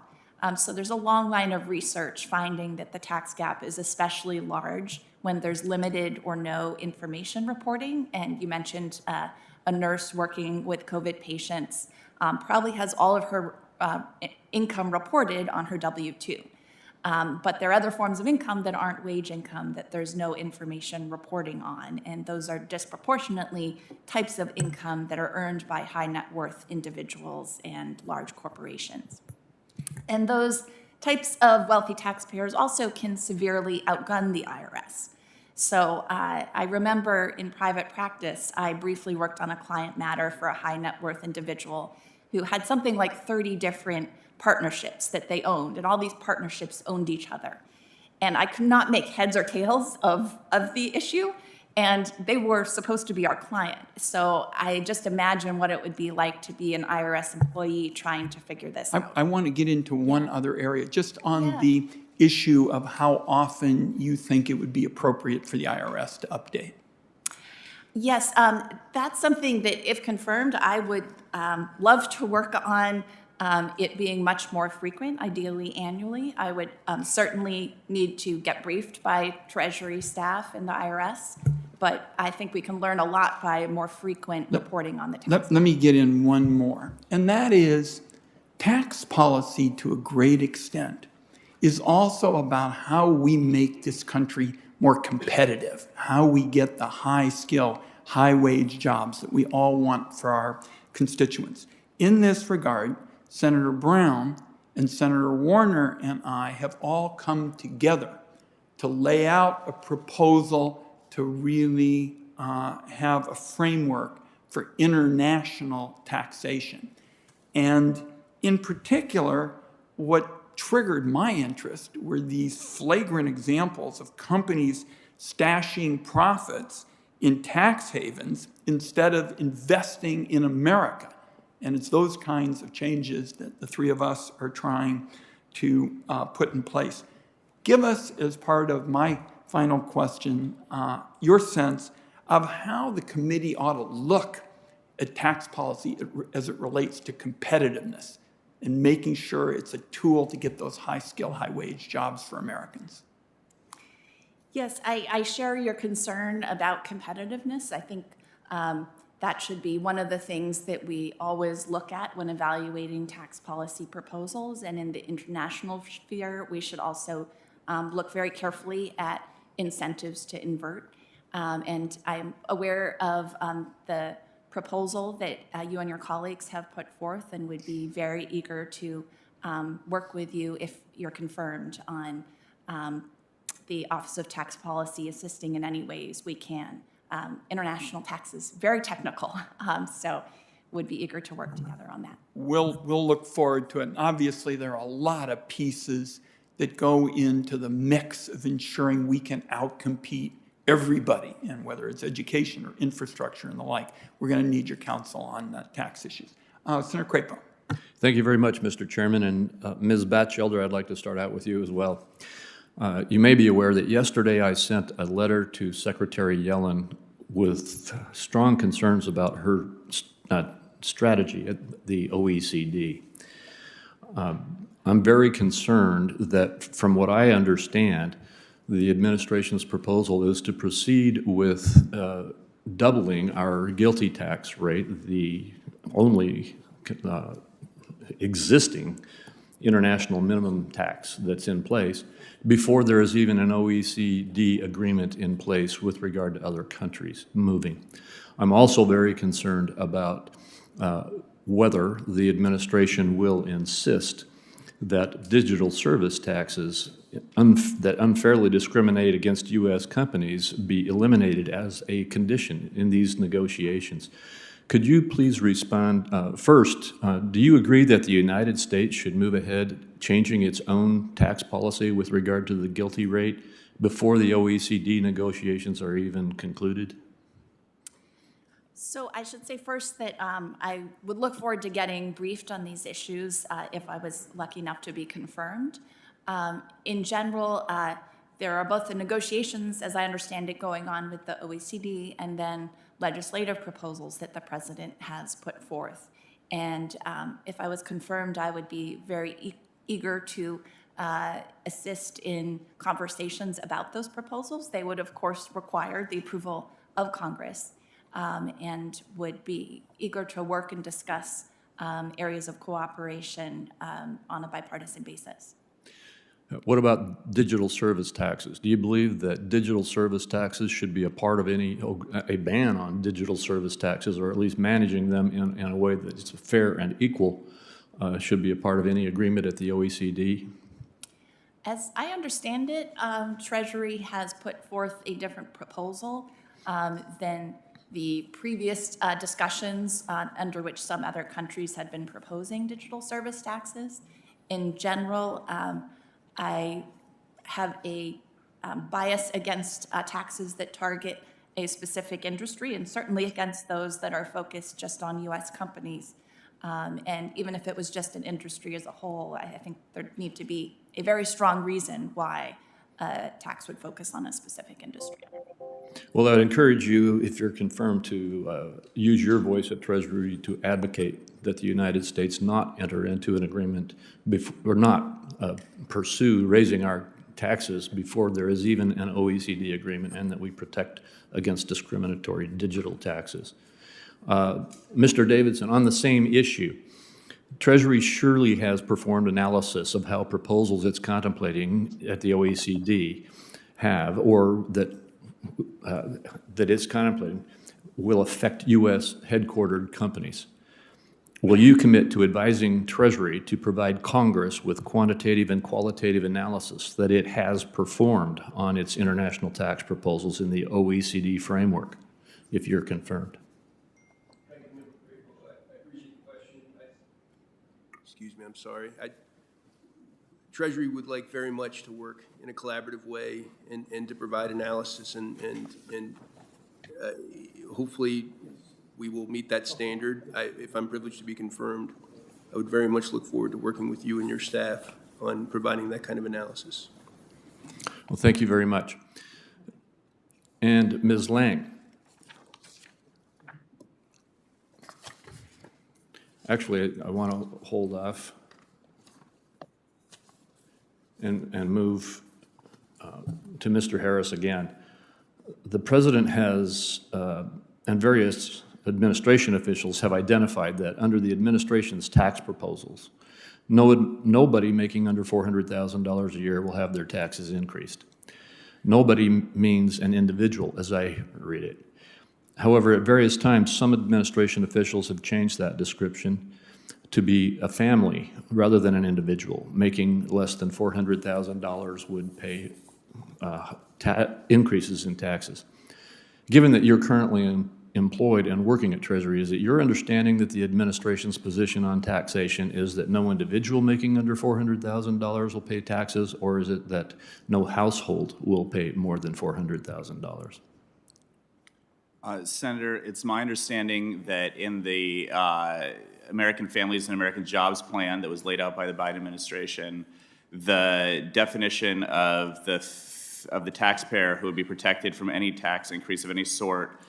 So there's a long line of research finding that the tax gap is especially large when there's limited or no information reporting. And you mentioned a nurse working with COVID patients probably has all of her income reported on her W-2. But there are other forms of income that aren't wage income that there's no information reporting on, and those are disproportionately types of income that are earned by high net worth individuals and large corporations. And those types of wealthy taxpayers also can severely outgun the IRS. So I remember in private practice, I briefly worked on a client matter for a high net worth individual who had something like 30 different partnerships that they owned, and all these partnerships owned each other. And I could not make heads or tails of the issue, and they were supposed to be our client. So I just imagine what it would be like to be an IRS employee trying to figure this out. I want to get into one other area, just on the issue of how often you think it would be appropriate for the IRS to update. Yes, that's something that, if confirmed, I would love to work on it being much more frequent, ideally annually. I would certainly need to get briefed by Treasury staff and the IRS, but I think we can learn a lot by more frequent reporting on the tax. Let me get in one more, and that is tax policy to a great extent is also about how we make this country more competitive, how we get the high-skill, high-wage jobs that we all want for our constituents. In this regard, Senator Brown and Senator Warner and I have all come together to lay out a proposal to really have a framework for international taxation. And in particular, what triggered my interest were these flagrant examples of companies stashing profits in tax havens instead of investing in America. And it's those kinds of changes that the three of us are trying to put in place. Give us, as part of my final question, your sense of how the committee ought to look at tax policy as it relates to competitiveness and making sure it's a tool to get those high-skill, high-wage jobs for Americans. Yes, I share your concern about competitiveness. I think that should be one of the things that we always look at when evaluating tax policy proposals. And in the international sphere, we should also look very carefully at incentives to invert. And I'm aware of the proposal that you and your colleagues have put forth, and would be very eager to work with you if you're confirmed on the Office of Tax Policy assisting in any ways we can. International tax is very technical, so would be eager to work together on that. We'll look forward to it. And obviously, there are a lot of pieces that go into the mix of ensuring we can outcompete everybody, and whether it's education or infrastructure and the like. We're going to need your counsel on tax issues. Senator Crapo. Thank you very much, Mr. Chairman. And Ms. Batchelder, I'd like to start out with you as well. You may be aware that yesterday I sent a letter to Secretary Yellen with strong concerns about her strategy at the OECD. I'm very concerned that, from what I understand, the administration's proposal is to proceed with doubling our GILTI tax rate, the only existing international minimum tax that's in place, before there is even an OECD agreement in place with regard to other countries moving. I'm also very concerned about whether the administration will insist that digital service taxes that unfairly discriminate against U.S. companies be eliminated as a condition in these negotiations. Could you please respond? First, do you agree that the United States should move ahead changing its own tax policy with regard to the GILTI rate before the OECD negotiations are even concluded? So I should say first that I would look forward to getting briefed on these issues if I was lucky enough to be confirmed. In general, there are both the negotiations, as I understand it, going on with the OECD, and then legislative proposals that the president has put forth. And if I was confirmed, I would be very eager to assist in conversations about those proposals. They would, of course, require the approval of Congress, and would be eager to work and discuss areas of cooperation on a bipartisan basis. What about digital service taxes? Do you believe that digital service taxes should be a part of a ban on digital service taxes, or at least managing them in a way that is fair and equal, should be a part of any agreement at the OECD? As I understand it, Treasury has put forth a different proposal than the previous discussions under which some other countries had been proposing digital service taxes. in general, I have a bias against taxes that target a specific industry, and certainly against those that are focused just on U.S. companies. And even if it was just an industry as a whole, I think there'd need to be a very strong reason why tax would focus on a specific industry. Well, I'd encourage you, if you're confirmed, to use your voice at Treasury to advocate that the United States not enter into an agreement or not pursue raising our taxes before there is even an OECD agreement, and that we protect against discriminatory digital taxes. Mr. Davidson, on the same issue, Treasury surely has performed analysis of how proposals it's contemplating at the OECD have, or that it's contemplating, will affect U.S. headquartered companies. Will you commit to advising Treasury to provide Congress with quantitative and qualitative analysis that it has performed on its international tax proposals in the OECD framework, if you're confirmed? I appreciate the question. Excuse me, I'm sorry. Treasury would like very much to work in a collaborative way and to provide analysis and hopefully we will meet that standard. If I'm privileged to be confirmed, I would very much look forward to working with you and your staff on providing that kind of analysis. Well, thank you very much. And Ms. Liang. Actually, I want to hold off and move to Mr. Harris again. The President has, and various administration officials have identified that under the administration's tax proposals, nobody making under $400,000 a year will have their taxes increased. Nobody means an individual, as I read it. However, at various times, some administration officials have changed that description to be a family rather than an individual. Making less than $400,000 would pay increases in taxes. Given that you're currently employed and working at Treasury, is it your understanding that the administration's position on taxation is that no individual making under $400,000 will pay taxes, or is it that no household will pay more than $400,000? Senator, it's my understanding that in the American Families and American Jobs Plan that was laid out by the Biden administration, the definition of the taxpayer who would be protected from any tax increase of any sort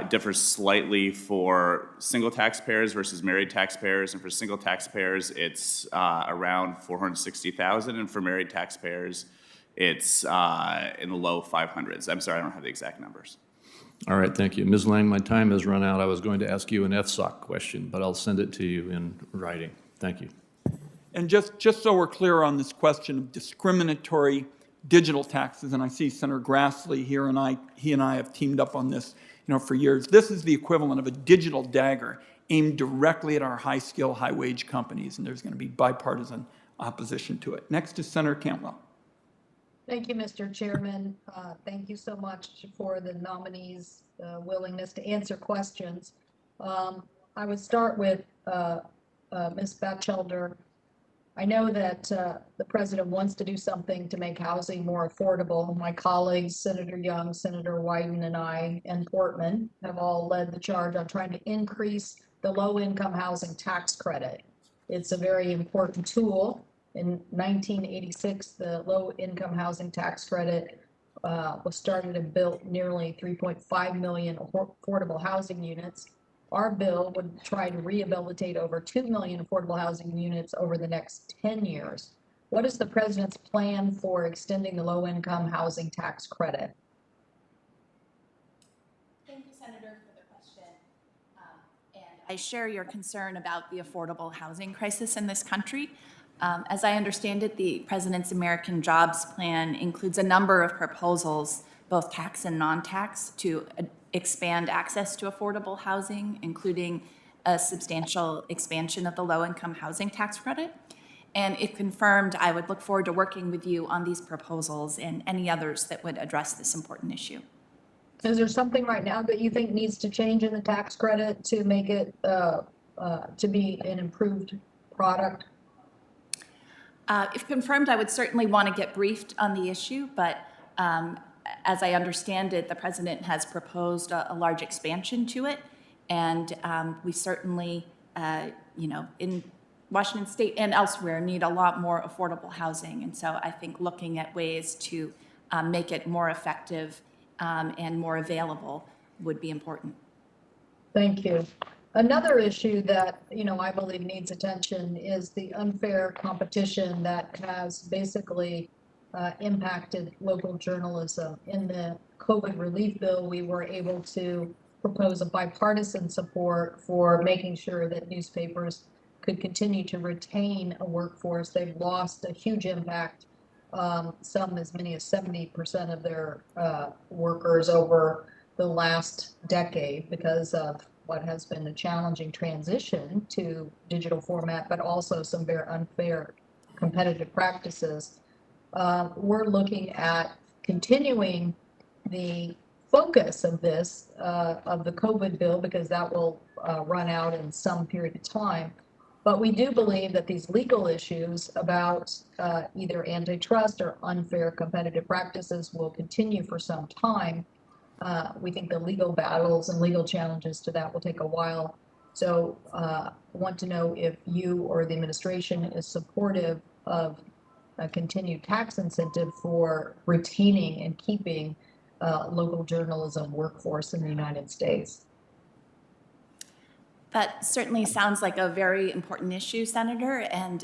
differs slightly for single taxpayers versus married taxpayers. And for single taxpayers, it's around $460,000, and for married taxpayers, it's in the low 500s. I'm sorry, I don't have the exact numbers. All right, thank you. Ms. Liang, my time has run out. I was going to ask you an FSOC question, but I'll send it to you in writing. Thank you. And just so we're clear on this question of discriminatory digital taxes, and I see Senator Grassley here, and he and I have teamed up on this, for years. This is the equivalent of a digital dagger aimed directly at our high-skill, high-wage companies, and there's going to be bipartisan opposition to it. Next is Senator Cantwell. Thank you, Mr. Chairman. Thank you so much for the nominees' willingness to answer questions. I would start with Ms. Batchelder. I know that the President wants to do something to make housing more affordable. My colleagues, Senator Young, Senator Wyden, and I, and Portman, have all led the charge on trying to increase the low-income housing tax credit. It's a very important tool. In 1986, the low-income housing tax credit was started and built nearly 3.5 million affordable housing units. Our bill would try to rehabilitate over 2 million affordable housing units over the next 10 years. What is the President's plan for extending the low-income housing tax credit? Thank you, Senator, for the question. And I share your concern about the affordable housing crisis in this country. As I understand it, the President's American Jobs Plan includes a number of proposals, both tax and non-tax, to expand access to affordable housing, including a substantial expansion of the low-income housing tax credit. And if confirmed, I would look forward to working with you on these proposals and any others that would address this important issue. Is there something right now that you think needs to change in the tax credit to make it to be an improved product? If confirmed, I would certainly want to get briefed on the issue, but as I understand it, the president has proposed a large expansion to it, and we certainly, in Washington State and elsewhere, need a lot more affordable housing. And so I think looking at ways to make it more effective and more available would be important. Thank you. Another issue that, I believe needs attention is the unfair competition that has basically impacted local journalism. In the COVID relief bill, we were able to propose a bipartisan support for making sure that newspapers could continue to retain a workforce. They've lost a huge impact, some as many as 70% of their workers over the last decade because of what has been a challenging transition to digital format, but also some very unfair competitive practices. We're looking at continuing the focus of this, of the COVID bill, because that will run out in some period of time. But we do believe that these legal issues about either antitrust or unfair competitive practices will continue for some time. We think the legal battles and legal challenges to that will take a while. So I want to know if you or the administration is supportive of a continued tax incentive for retaining and keeping local journalism workforce in the United States. That certainly sounds like a very important issue, Senator, and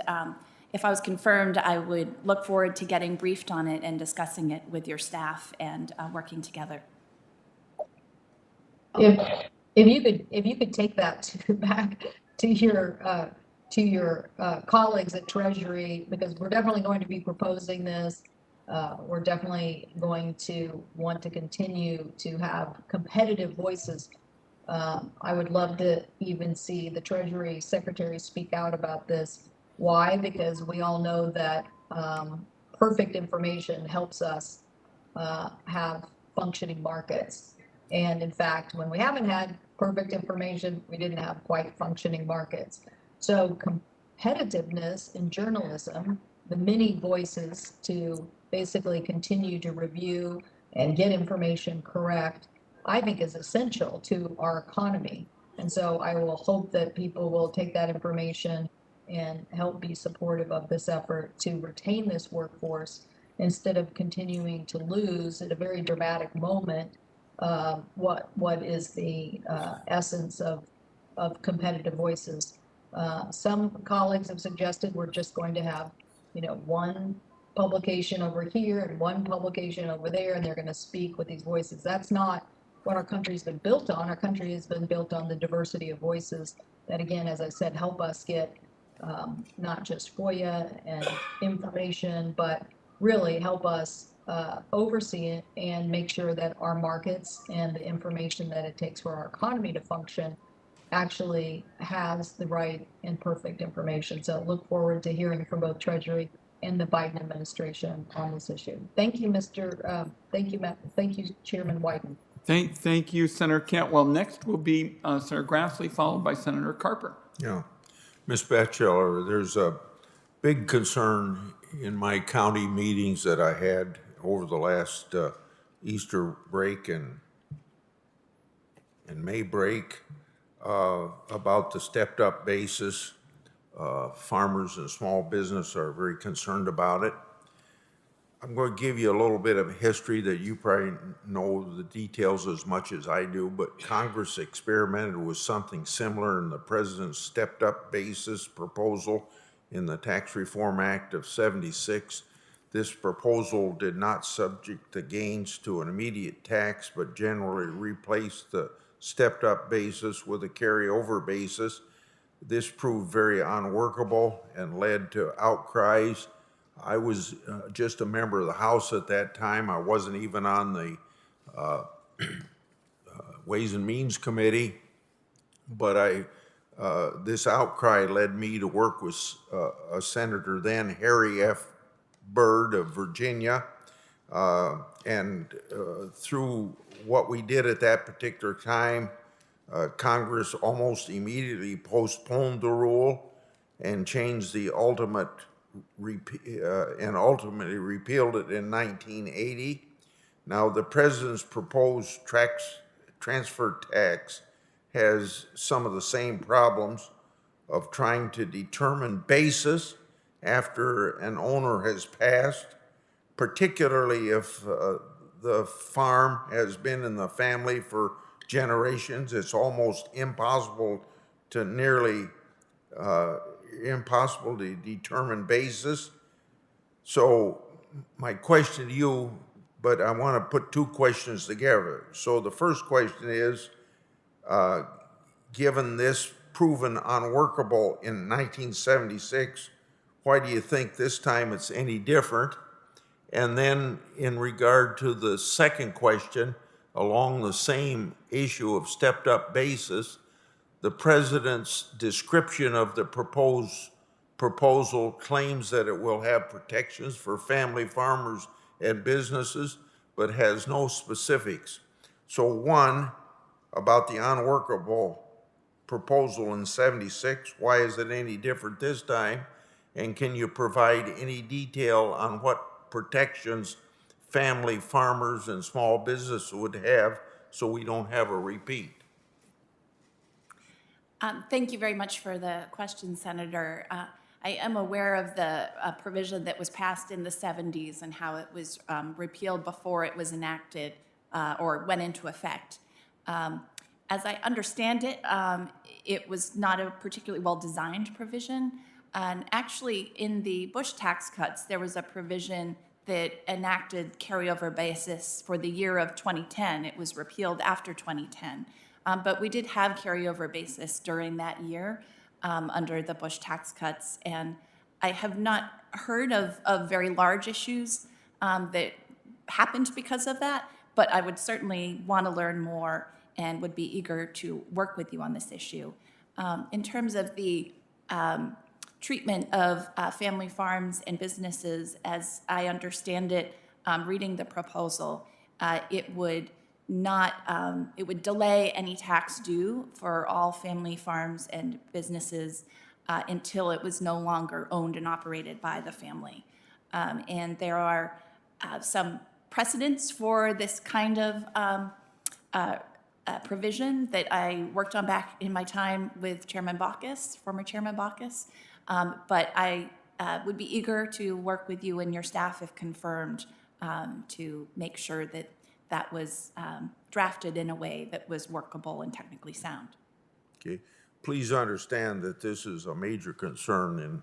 if I was confirmed, I would look forward to getting briefed on it and discussing it with your staff and working together. If you could take that back to your colleagues at Treasury, because we're definitely going to be proposing this. We're definitely going to want to continue to have competitive voices. I would love to even see the Treasury Secretary speak out about this. Why? Because we all know that perfect information helps us have functioning markets. And in fact, when we haven't had perfect information, we didn't have quite functioning markets. So competitiveness in journalism, the many voices to basically continue to review and get information correct, I think is essential to our economy. And so I will hope that people will take that information and help be supportive of this effort to retain this workforce instead of continuing to lose at a very dramatic moment what is the essence of competitive voices. Some colleagues have suggested we're just going to have, one publication over here and one publication over there, and they're going to speak with these voices. That's not what our country's been built on. Our country has been built on the diversity of voices that, again, as I said, help us get not just FOIA and information, but really help us oversee it and make sure that our markets and the information that it takes for our economy to function actually has the right and perfect information. So look forward to hearing from both Treasury and the Biden administration on this issue. Thank you, thank you, Chairman Wyden. Thank you, Senator Cantwell. Next will be Senator Grassley, followed by Senator Carper. Yeah. Ms. Batchelor, there's a big concern in my county meetings that I had over the last Easter break and May break about the stepped up basis. Farmers and small business are very concerned about it. I'm going to give you a little bit of history that you probably know the details as much as I do, but Congress experimented with something similar in the president's stepped up basis proposal in the Tax Reform Act of '76. This proposal did not subject the gains to an immediate tax, but generally replaced the stepped up basis with a carryover basis. This proved very unworkable and led to outcries. I was just a member of the House at that time. I wasn't even on the Ways and Means Committee, but this outcry led me to work with a senator then, Harry F. Byrd of Virginia, and through what we did at that particular time, Congress almost immediately postponed the rule and changed the ultimate and ultimately repealed it in 1980. Now, the president's proposed transfer tax has some of the same problems of trying to determine basis after an owner has passed, particularly if the farm has been in the family for generations. It's almost impossible to impossible to determine basis. So my question to you, but I want to put two questions together. So the first question is, given this proven unworkable in 1976, why do you think this time it's any different? And then in regard to the second question, along the same issue of stepped up basis, the president's description of the proposal claims that it will have protections for family farmers and businesses, but has no specifics. So one, about the unworkable proposal in 76, why is it any different this time? And can you provide any detail on what protections family farmers and small business would have so we don't have a repeat? Thank you very much for the question, Senator. I am aware of the provision that was passed in the 70s and how it was repealed before it was enacted or went into effect. As I understand it, it was not a particularly well-designed provision. And actually, in the Bush tax cuts, there was a provision that enacted carryover basis for the year of 2010. It was repealed after 2010. But we did have carryover basis during that year under the Bush tax cuts. And I have not heard of very large issues that happened because of that, but I would certainly want to learn more and would be eager to work with you on this issue. In terms of the treatment of family farms and businesses, as I understand it, reading the proposal, it would delay any tax due for all family farms and businesses until it was no longer owned and operated by the family. And there are some precedents for this kind of provision that I worked on back in my time with Chairman Baucus, former Chairman Baucus. But I would be eager to work with you and your staff, if confirmed, to make sure that that was drafted in a way that was workable and technically sound. Okay. Please understand that this is a major concern,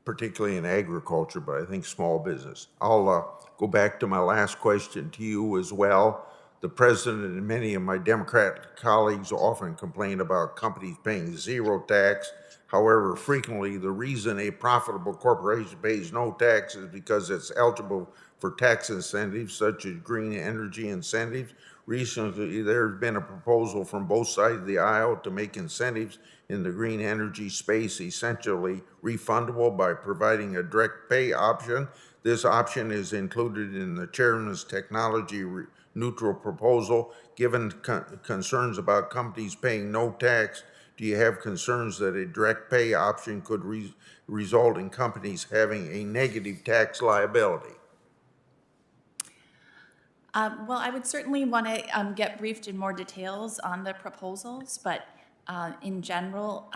particularly in agriculture, but I think small business. I'll go back to my last question to you as well. The president and many of my Democrat colleagues often complain about companies paying zero tax. However, frequently the reason a profitable corporation pays no tax is because it's eligible for tax incentives such as green energy incentives. Recently, there's been a proposal from both sides of the aisle to make incentives in the green energy space essentially refundable by providing a direct pay option. This option is included in the chairman's technology neutral proposal. Given concerns about companies paying no tax, do you have concerns that a direct pay option could result in companies having a negative tax liability? Well, I would certainly want to get briefed in more details on the proposals, but in general,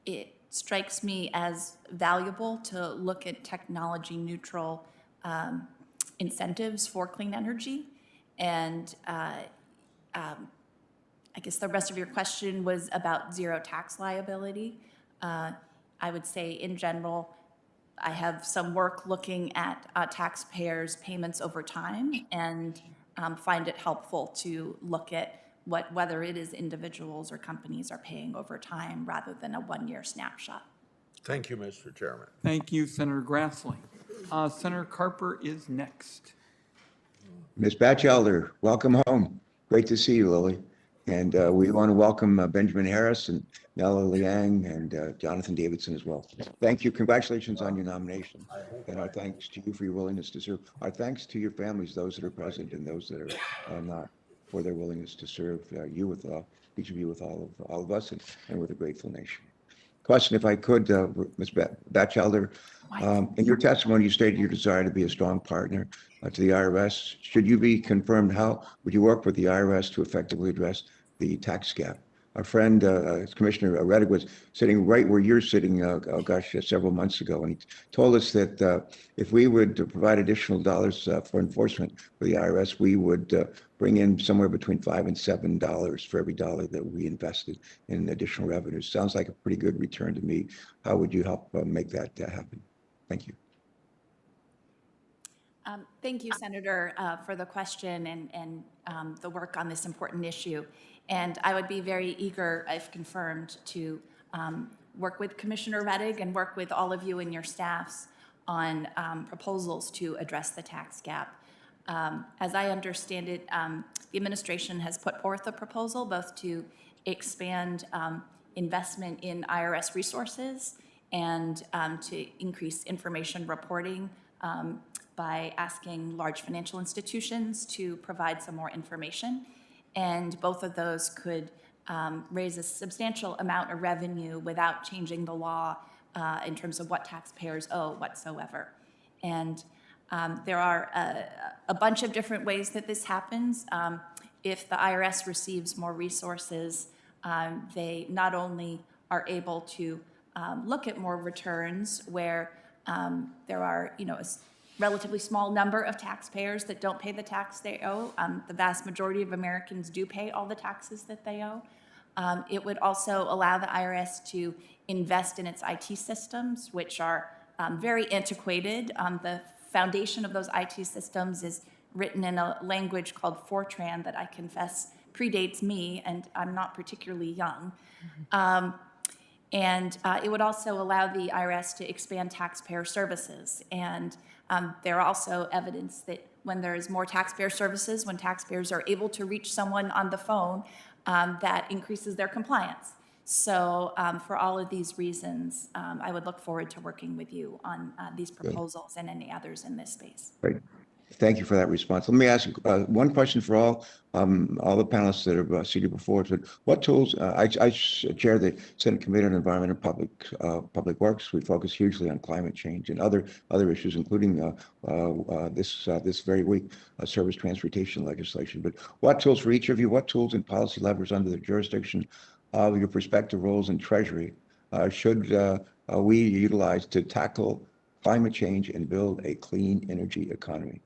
it strikes me as valuable to look at technology neutral incentives for clean energy. And I guess the rest of your question was about zero tax liability. I would say in general, I have some work looking at taxpayers' payments over time and find it helpful to look at whether it is individuals or companies are paying over time rather than a one-year snapshot. Thank you, Mr. Chairman. Thank you, Senator Grassley. Senator Carper is next. Ms. Batchelder, welcome home. Great to see you, Lily. And we want to welcome Benjamin Harris and Nellie, Liang, and Jonathan Davidson as well. Thank you. Congratulations on your nomination. And our thanks to you for your willingness to serve. Our thanks to your families, those that are present and those that are not, for their willingness to serve each of you with all of us and with a grateful nation. question, if I could, Ms. Batchelder. In your testimony, you stated your desire to be a strong partner to the IRS. Should you be confirmed, how would you work with the IRS to effectively address the tax gap? Our friend, Commissioner Reddick, was sitting right where you're sitting, several months ago, and he told us that if we would provide additional dollars for enforcement for the IRS, we would bring in somewhere between $5 and $7 for every dollar that we invested in additional revenues. Sounds like a pretty good return to me. How would you help make that happen? Thank you. Thank you, Senator, for the question and the work on this important issue. And I would be very eager, if confirmed, to work with Commissioner Reddick and work with all of you and your staffs on proposals to address the tax gap. As I understand it, the administration has put forth a proposal both to expand investment in IRS resources and to increase information reporting by asking large financial institutions to provide some more information. And both of those could raise a substantial amount of revenue without changing the law in terms of what taxpayers owe whatsoever. And there are a bunch of different ways that this happens. If the IRS receives more resources, they not only are able to look at more returns where there are, a relatively small number of taxpayers that don't pay the tax they owe. The vast majority of Americans do pay all the taxes that they owe. It would also allow the IRS to invest in its IT systems, which are very antiquated. The foundation of those IT systems is written in a language called Fortran that I confess predates me, and I'm not particularly young. And it would also allow the IRS to expand taxpayer services. And there are also evidence that when there's more taxpayer services, when taxpayers are able to reach someone on the phone, that increases their compliance. So for all of these reasons, I would look forward to working with you on these proposals and any others in this space. Great. Thank you for that response. Let me ask one question for all the panelists that are seated before us. What tools, I chair the Senate Committee on Environment and Public Works. We focus hugely on climate change and other issues, including this very week, service transportation legislation. But what tools for each of you, what tools and policy levers under the jurisdiction of your respective roles in Treasury should we utilize to tackle climate change and build a clean energy economy?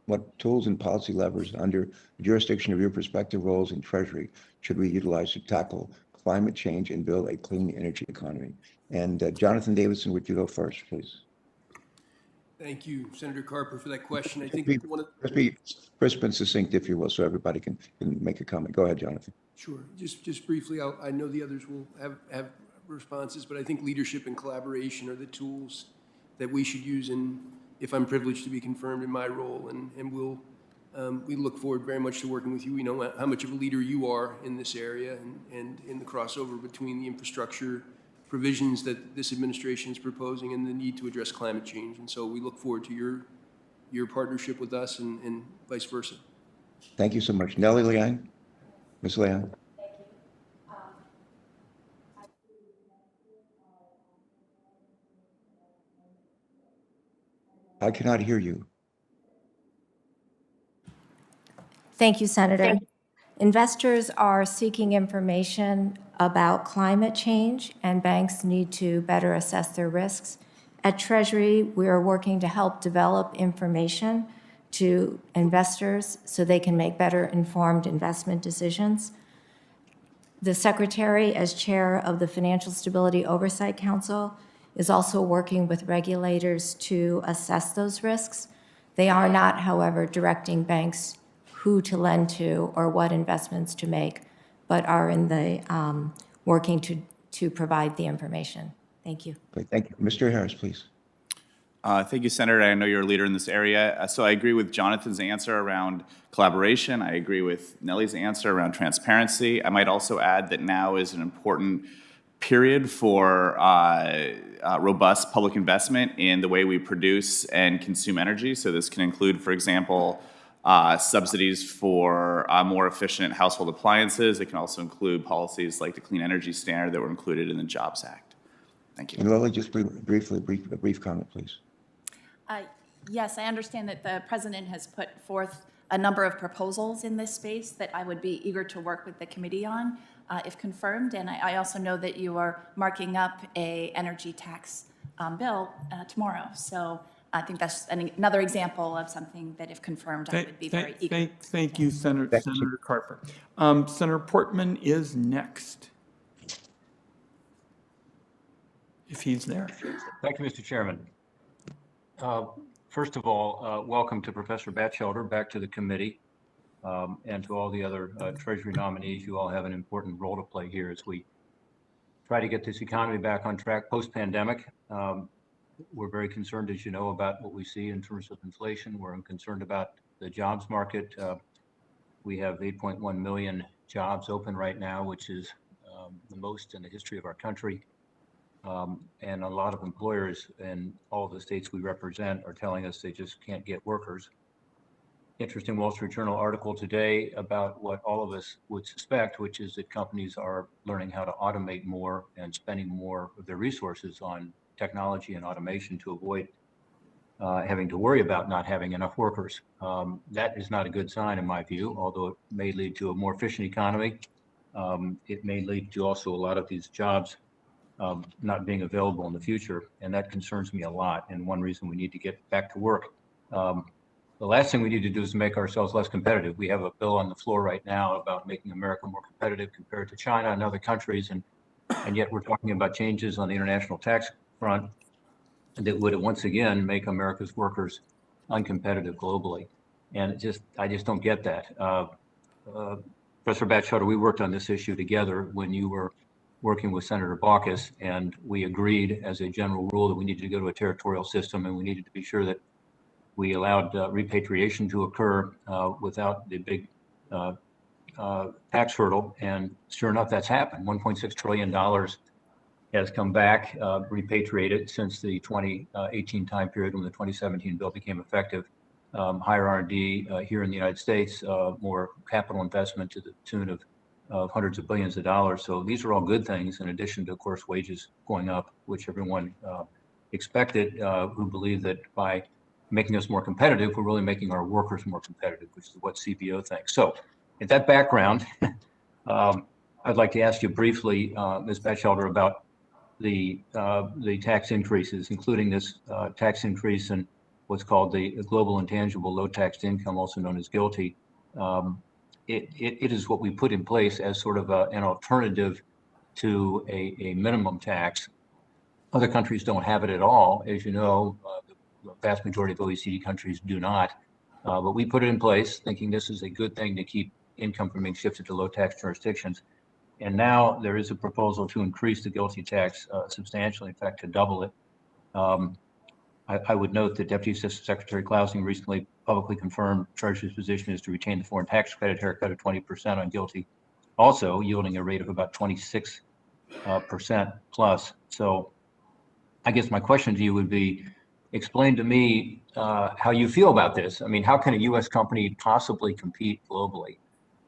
What tools and policy levers under the jurisdiction of your respective roles in Treasury should we utilize to tackle climate change and build a clean energy economy? And Jonathan Davidson, would you go first, please? Thank you, Senator Carper, for that question. I think Just be crisp and succinct, if you will, so everybody can make a comment. Go ahead, Jonathan. Sure. Just briefly, I know the others will have responses, but I think leadership and collaboration are the tools that we should use if I'm privileged to be confirmed in my role, and we look forward very much to working with you. We know how much of a leader you are in this area and in the crossover between the infrastructure provisions that this administration is proposing and the need to address climate change. And so we look forward to your partnership with us and vice versa. Thank you so much. Nellie Liang? Ms. Liang? I cannot hear you. Thank you, Senator. Investors are seeking information about climate change, and banks need to better assess their risks. At Treasury, we are working to help develop information to investors so they can make better informed investment decisions. The Secretary, as chair of the Financial Stability Oversight Council, is also working with regulators to assess those risks. They are not, however, directing banks who to lend to or what investments to make, but are in the working to provide the information. Thank you. Great, thank you. Mr. Harris, please. Thank you, Senator. I know you're a leader in this area. So I agree with Jonathan's answer around collaboration. I agree with Nellie's answer around transparency. I might also add that now is an important period for robust public investment in the way we produce and consume energy. So this can include, for example, subsidies for more efficient household appliances. It can also include policies like the Clean Energy Standard that were included in the Jobs Act. Thank you. And Lily, just briefly, a brief comment, please. Yes, I understand that the president has put forth a number of proposals in this space that I would be eager to work with the committee on, if confirmed. And I also know that you are marking up a energy tax bill tomorrow. So I think that's another example of something that, if confirmed, I would be very eager. Thank you, Senator Carper. Senator Portman is next, if he's there. Thank you, Mr. Chairman. First of all, welcome to Professor Batchelder, back to the committee, and to all the other Treasury nominees. You all have an important role to play here as we try to get this economy back on track post-pandemic. We're very concerned, as you know, about what we see in terms of inflation. We're concerned about the jobs market. We have 8.1 million jobs open right now, which is the most in the history of our country. And a lot of employers in all of the states we represent are telling us they just can't get workers. Interesting Wall Street Journal article today about what all of us would suspect, which is that companies are learning how to automate more and spending more of their resources on technology and automation to avoid having to worry about not having enough workers. That is not a good sign in my view, although it may lead to a more efficient economy. It may lead to also a lot of these jobs not being available in the future, and that concerns me a lot, and one reason we need to get back to work. The last thing we need to do is make ourselves less competitive. We have a bill on the floor right now about making America more competitive compared to China and other countries, and yet we're talking about changes on the international tax front that would once again make America's workers uncompetitive globally. And I just don't get that. Professor Batchelder, we worked on this issue together when you were working with Senator Baucus, and we agreed as a general rule that we needed to go to a territorial system, and we needed to be sure that we allowed repatriation to occur without the big tax hurdle. And sure enough, that's happened. $1.6 trillion has come back, repatriated since the 2018 time period when the 2017 bill became effective. Higher R&D here in the United States, more capital investment to the tune of hundreds of billions of dollars. So these are all good things, in addition to, of course, wages going up, which everyone expected, who believe that by making us more competitive, we're really making our workers more competitive, which is what CBO thinks. So in that background, I'd like to ask you briefly, Ms. Batchelder, about the tax increases, including this tax increase in what's called the Global Intangible Low Taxed Income, also known as GILTI. It is what we put in place as sort of an alternative to a minimum tax. Other countries don't have it at all. As you know, the vast majority of OECD countries do not. But we put it in place thinking this is a good thing to keep income from being shifted to low tax jurisdictions. And now there is a proposal to increase the GILTI tax substantially, in fact, to double it. I would note that Deputy Assistant Secretary Klausing recently publicly confirmed Treasury's position is to retain the foreign tax credit haircut of 20% on GILTI, also yielding a rate of about 26% plus. So I guess my question to you would be, explain to me how you feel about this. I mean, how can a U.S. company possibly compete globally?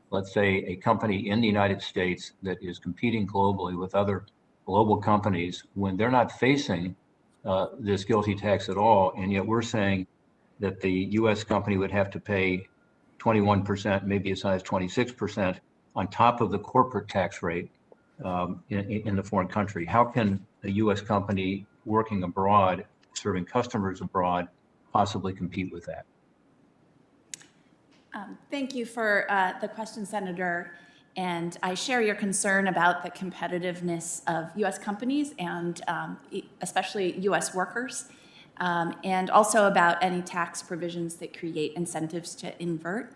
Let's say a company in the United States that is competing globally with other global companies when they're not facing this GILTI tax at all, and yet we're saying that the U.S. company would have to pay 21%, maybe as high as 26% on top of the corporate tax rate in the foreign country. How can a U.S. company working abroad, serving customers abroad, possibly compete with that? Thank you for the question, Senator. And I share your concern about the competitiveness of U.S. companies and especially U.S. workers, and also about any tax provisions that create incentives to invert.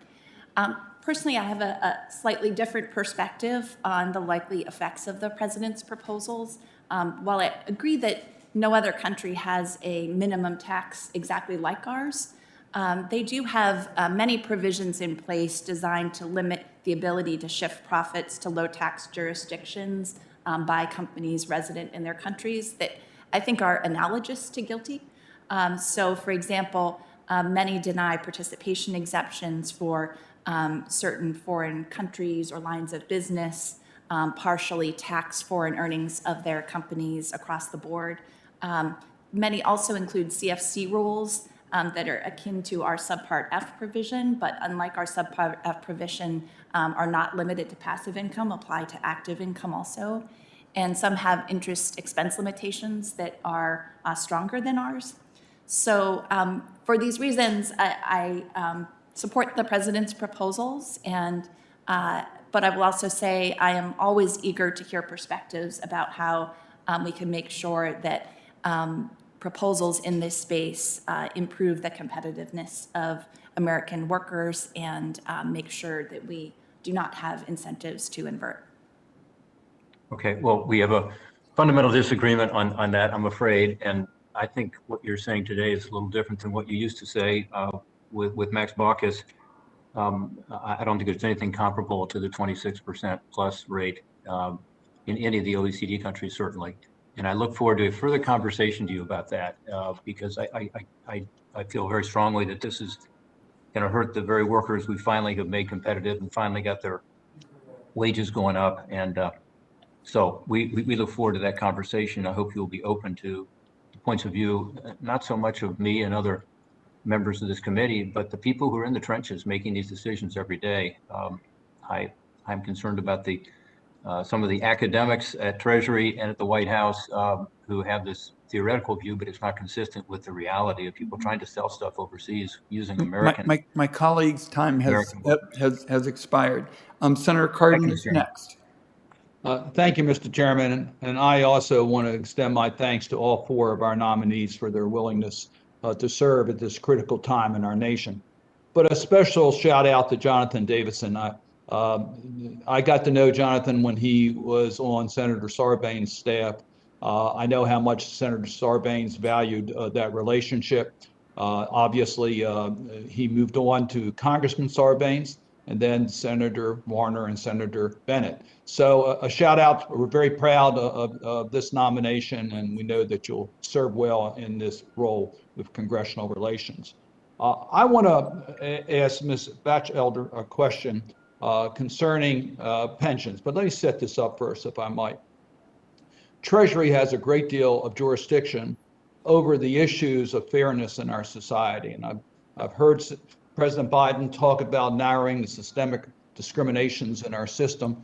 Personally, I have a slightly different perspective on the likely effects of the president's proposals. While I agree that no other country has a minimum tax exactly like ours, they do have many provisions in place designed to limit the ability to shift profits to low tax jurisdictions by companies resident in their countries that I think are analogous to GILTI. So, for example, many deny participation exemptions for certain foreign countries or lines of business. partially tax foreign earnings of their companies across the board. Many also include CFC rules that are akin to our Subpart F provision, but unlike our Subpart F provision, are not limited to passive income, apply to active income also. And some have interest expense limitations that are stronger than ours. So for these reasons, I support the president's proposals, but I will also say I am always eager to hear perspectives about how we can make sure that proposals in this space improve the competitiveness of American workers and make sure that we do not have incentives to invert. Okay, well, we have a fundamental disagreement on that, I'm afraid. And I think what you're saying today is a little different than what you used to say with Max Baucus. I don't think there's anything comparable to the 26% plus rate in any of the OECD countries, certainly. And I look forward to a further conversation to you about that because I feel very strongly that this is going to hurt the very workers we finally have made competitive and finally got their wages going up. And so we look forward to that conversation. I hope you'll be open to the points of view, not so much of me and other members of this committee, but the people who are in the trenches making these decisions every day. I'm concerned about some of the academics at Treasury and at the White House who have this theoretical view, but it's not consistent with the reality of people trying to sell stuff overseas using American. My colleague's time has expired. Senator Cardin is next. Thank you, Mr. Chairman. And I also want to extend my thanks to all four of our nominees for their willingness to serve at this critical time in our nation. But a special shout out to Jonathan Davidson. I got to know Jonathan when he was on Senator Sarbanes' staff. I know how much Senator Sarbanes valued that relationship. Obviously, he moved on to Congressman Sarbanes, and then Senator Warner and Senator Bennett. So a shout out, we're very proud of this nomination, and we know that you'll serve well in this role with congressional relations. I want to ask Ms. Batchelder a question concerning pensions, but let me set this up first, if I might. Treasury has a great deal of jurisdiction over the issues of fairness in our society, and I've heard President Biden talk about narrowing the systemic discriminations in our system.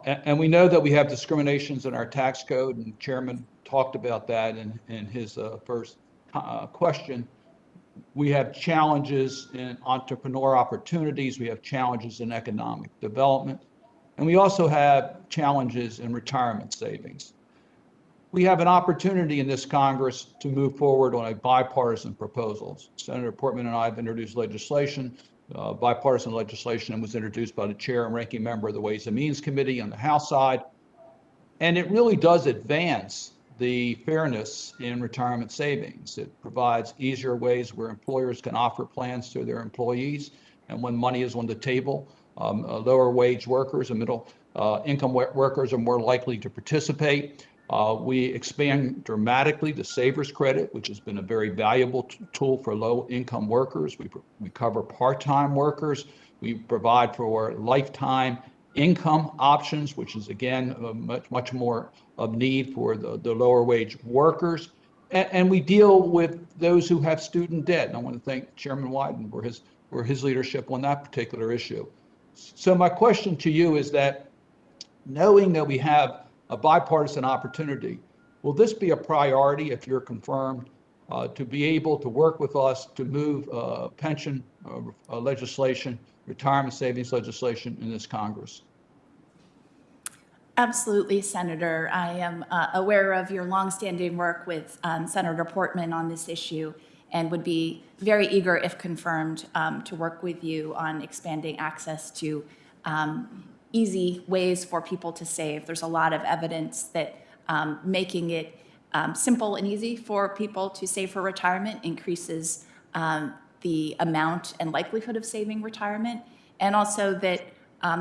And we know that we have discriminations in our tax code, and the chairman talked about that in his first question. We have challenges in entrepreneur opportunities. We have challenges in economic development. And we also have challenges in retirement savings. We have an opportunity in this Congress to move forward on a bipartisan proposal. Senator Portman and I have introduced legislation, bipartisan legislation, and was introduced by the chair and ranking member of the Ways and Means Committee on the House side. And it really does advance the fairness in retirement savings. It provides easier ways where employers can offer plans to their employees. And when money is on the table, lower wage workers and middle income workers are more likely to participate. We expand dramatically the Savers Credit, which has been a very valuable tool for low-income workers. We cover part-time workers. We provide for lifetime income options, which is, again, much more of need for the lower-wage workers. And we deal with those who have student debt. And I want to thank Chairman Wyden for his leadership on that particular issue. So my question to you is that, knowing that we have a bipartisan opportunity, will this be a priority if you're confirmed to be able to work with us to move pension legislation, retirement savings legislation in this Congress? Absolutely, Senator. I am aware of your longstanding work with Senator Portman on this issue and would be very eager, if confirmed, to work with you on expanding access to easy ways for people to save. There's a lot of evidence that making it simple and easy for people to save for retirement increases the amount and likelihood of saving retirement, and also that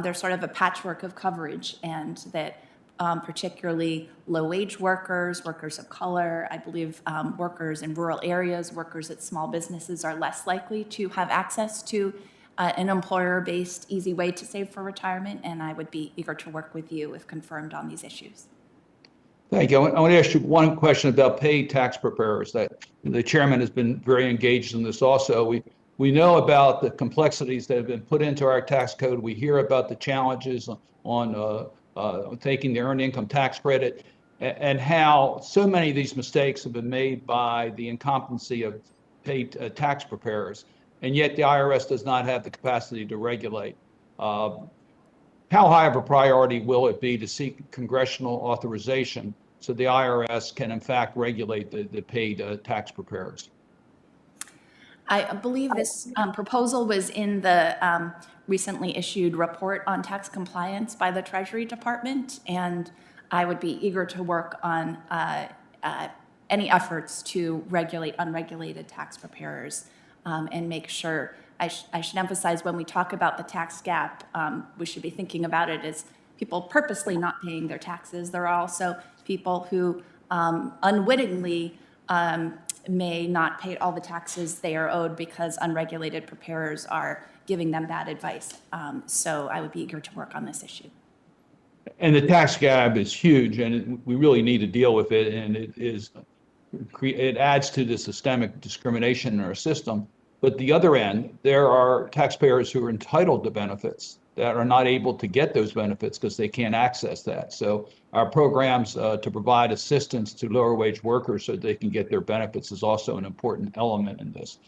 there's sort of a patchwork of coverage, and that particularly low-wage workers, workers of color, I believe workers in rural areas, workers at small businesses are less likely to have access to an employer-based, easy way to save for retirement, and I would be eager to work with you if confirmed on these issues. Thank you. I want to ask you one question about paid tax preparers. That the chairman has been very engaged in this also. We know about the complexities that have been put into our tax code. We hear about the challenges on taking the earned income tax credit and how so many of these mistakes have been made by the incompetency of paid tax preparers. And yet the IRS does not have the capacity to regulate. How high of a priority will it be to seek congressional authorization so the IRS can in fact regulate the paid tax preparers? I believe this proposal was in the recently issued report on tax compliance by the Treasury Department, and I would be eager to work on any efforts to regulate unregulated tax preparers and make sure. I should emphasize when we talk about the tax gap, we should be thinking about it as people purposely not paying their taxes. There are also people who unwittingly may not pay all the taxes they are owed because unregulated preparers are giving them bad advice. So I would be eager to work on this issue. And the tax gap is huge, and we really need to deal with it. And it adds to the systemic discrimination in our system. But the other end, there are taxpayers who are entitled to benefits that are not able to get those benefits because they can't access that. So our programs to provide assistance to lower wage workers so they can get their benefits is also an important element in this.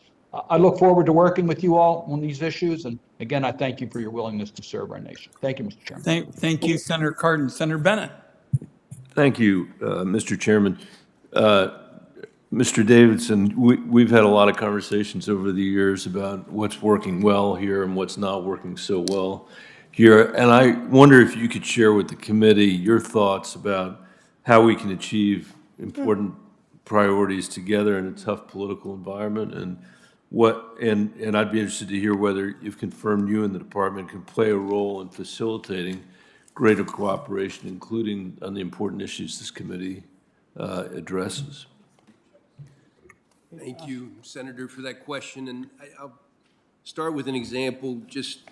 I look forward to working with you all on these issues. And again, I thank you for your willingness to serve our nation. Thank you, Mr. Chairman. Thank you, Senator Cardin. Senator Bennett. Thank you, Mr. Chairman. Mr. Davidson, we've had a lot of conversations over the years about what's working well here and what's not working so well here. And I wonder if you could share with the committee your thoughts about how we can achieve important priorities together in a tough political environment, and and I'd be interested to hear whether you've confirmed you and the department can play a role in facilitating greater cooperation, including on the important issues this committee addresses. Thank you, Senator, for that question. And I'll start with an example just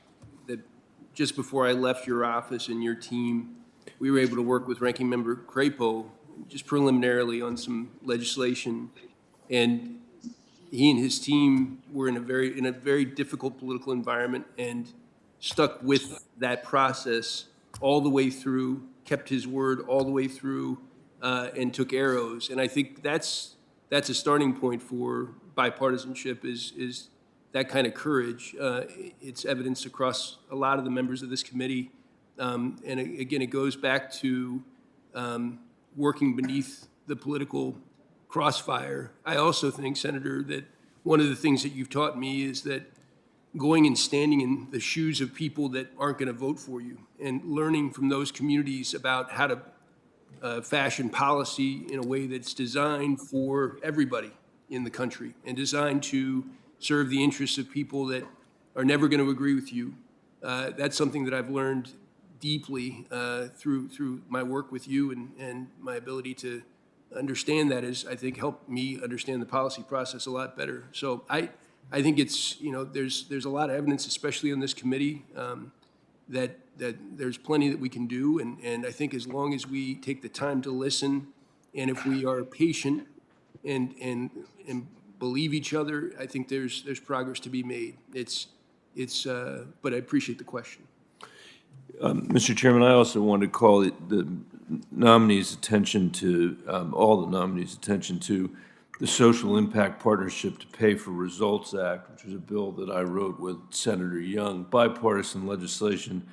before I left your office and your team, we were able to work with Ranking Member Crapo just preliminarily on some legislation. And he and his team were in a very difficult political environment and stuck with that process all the way through, kept his word all the way through, and took arrows. And I think that's a starting point for bipartisanship is that kind of courage. It's evidenced across a lot of the members of this committee. And again, it goes back to working beneath the political crossfire. I also think, Senator, that one of the things that you've taught me is that going and standing in the shoes of people that aren't going to vote for you and learning from those communities about how to fashion policy in a way that's designed for everybody in the country and designed to serve the interests of people that are never going to agree with you. That's something that I've learned deeply through my work with you, and my ability to understand that has, I think, helped me understand the policy process a lot better. So I think it's, there's a lot of evidence, especially on this committee, that there's plenty that we can do. And I think as long as we take the time to listen, and if we are patient and believe each other, I think there's progress to be made. But I appreciate the question. Mr. Chairman, I also wanted to call the nominees' attention to, all the nominees' attention to the Social Impact Partnership to Pay for Results Act, which was a bill that I wrote with Senator Young, bipartisan legislation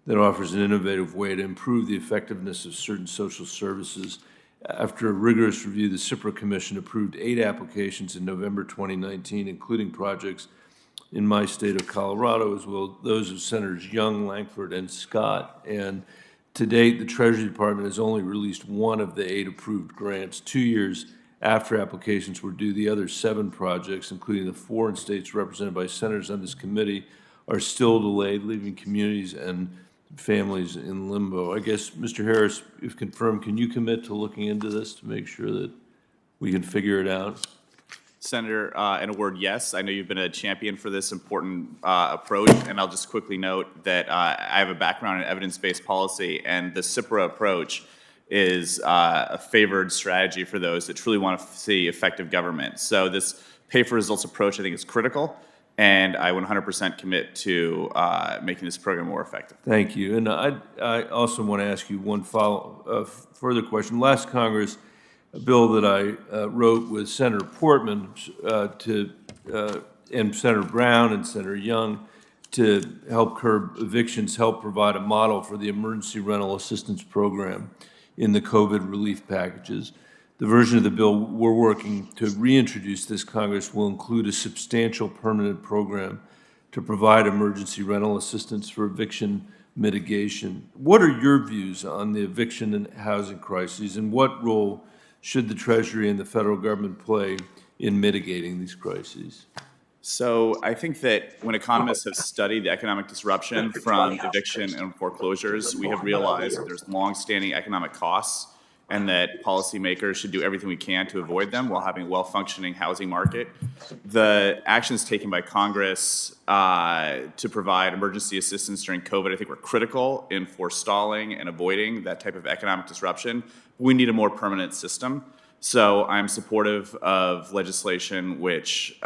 that offers an innovative way to improve the effectiveness of certain social services. After a rigorous review, the CIPRA Commission approved 8 applications in November 2019, including projects in my state of Colorado, as well as those of Senators Young, Langford, and Scott. And to date, the Treasury Department has only released 1 of the 8 approved grants. 2 years after applications were due, the other 7 projects, including the 4 in states represented by senators on this committee, are still delayed, leaving communities and families in limbo. I guess, Mr. Harris, if confirmed, can you commit to looking into this to make sure that we can figure it out? Senator, in a word, yes. I know you've been a champion for this important approach, and I'll just quickly note that I have a background in evidence-based policy, and the CIPRA approach is a favored strategy for those that truly want to see effective government. So this pay-for-results approach, I think, is critical, and I 100% commit to making this program more effective. Thank you. And I also want to ask you one further question. Last Congress, a bill that I wrote with Senator Portman and Senator Brown and Senator Young to help curb evictions, help provide a model for the emergency rental assistance program in the COVID relief packages. The version of the bill we're working to reintroduce this Congress will include a substantial permanent program to provide emergency rental assistance for eviction mitigation. What are your views on the eviction and housing crises, and what role should the Treasury and the federal government play in mitigating these crises? So I think that when economists have studied the economic disruption from eviction and foreclosures, we have realized that there's longstanding economic costs and that policymakers should do everything we can to avoid them while having a well-functioning housing market. The actions taken by Congress to provide emergency assistance during COVID, I think, were critical in forestalling and avoiding that type of economic disruption. We need a more permanent system. So I'm supportive of legislation which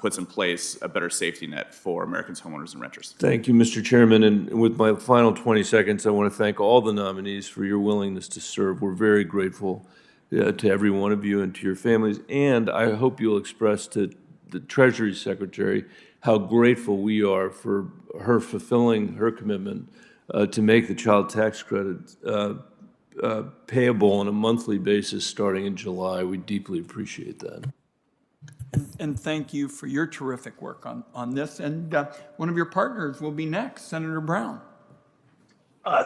puts in place a better safety net for Americans, homeowners, and renters. Thank you, Mr. Chairman. And with my final 20 seconds, I want to thank all the nominees for your willingness to serve. We're very grateful to every one of you and to your families. And I hope you'll express to the Treasury Secretary how grateful we are for her fulfilling her commitment to make the child tax credit payable on a monthly basis starting in July. We deeply appreciate that. And thank you for your terrific work on this. And one of your partners will be next, Senator Brown.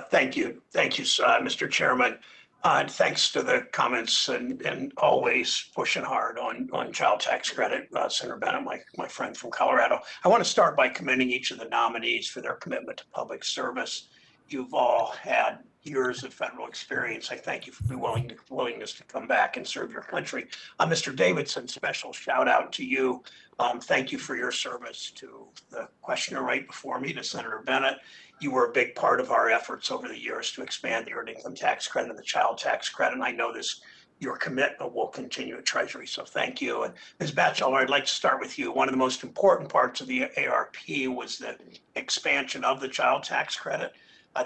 Thank you. Thank you, Mr. Chairman. And thanks to the comments and always pushing hard on child tax credit, Senator Bennett, my friend from Colorado. I want to start by commending each of the nominees for their commitment to public service. You've all had years of federal experience. I thank you for the willingness to come back and serve your country. Mr. Davidson, special shout out to you. Thank you for your service to the questioner right before me, to Senator Bennett. You were a big part of our efforts over the years to expand the earned income tax credit and the child tax credit. And I know your commitment will continue at Treasury, so thank you. And Ms. Batchelder, I'd like to start with you. One of the most important parts of the ARP was the expansion of the child tax credit.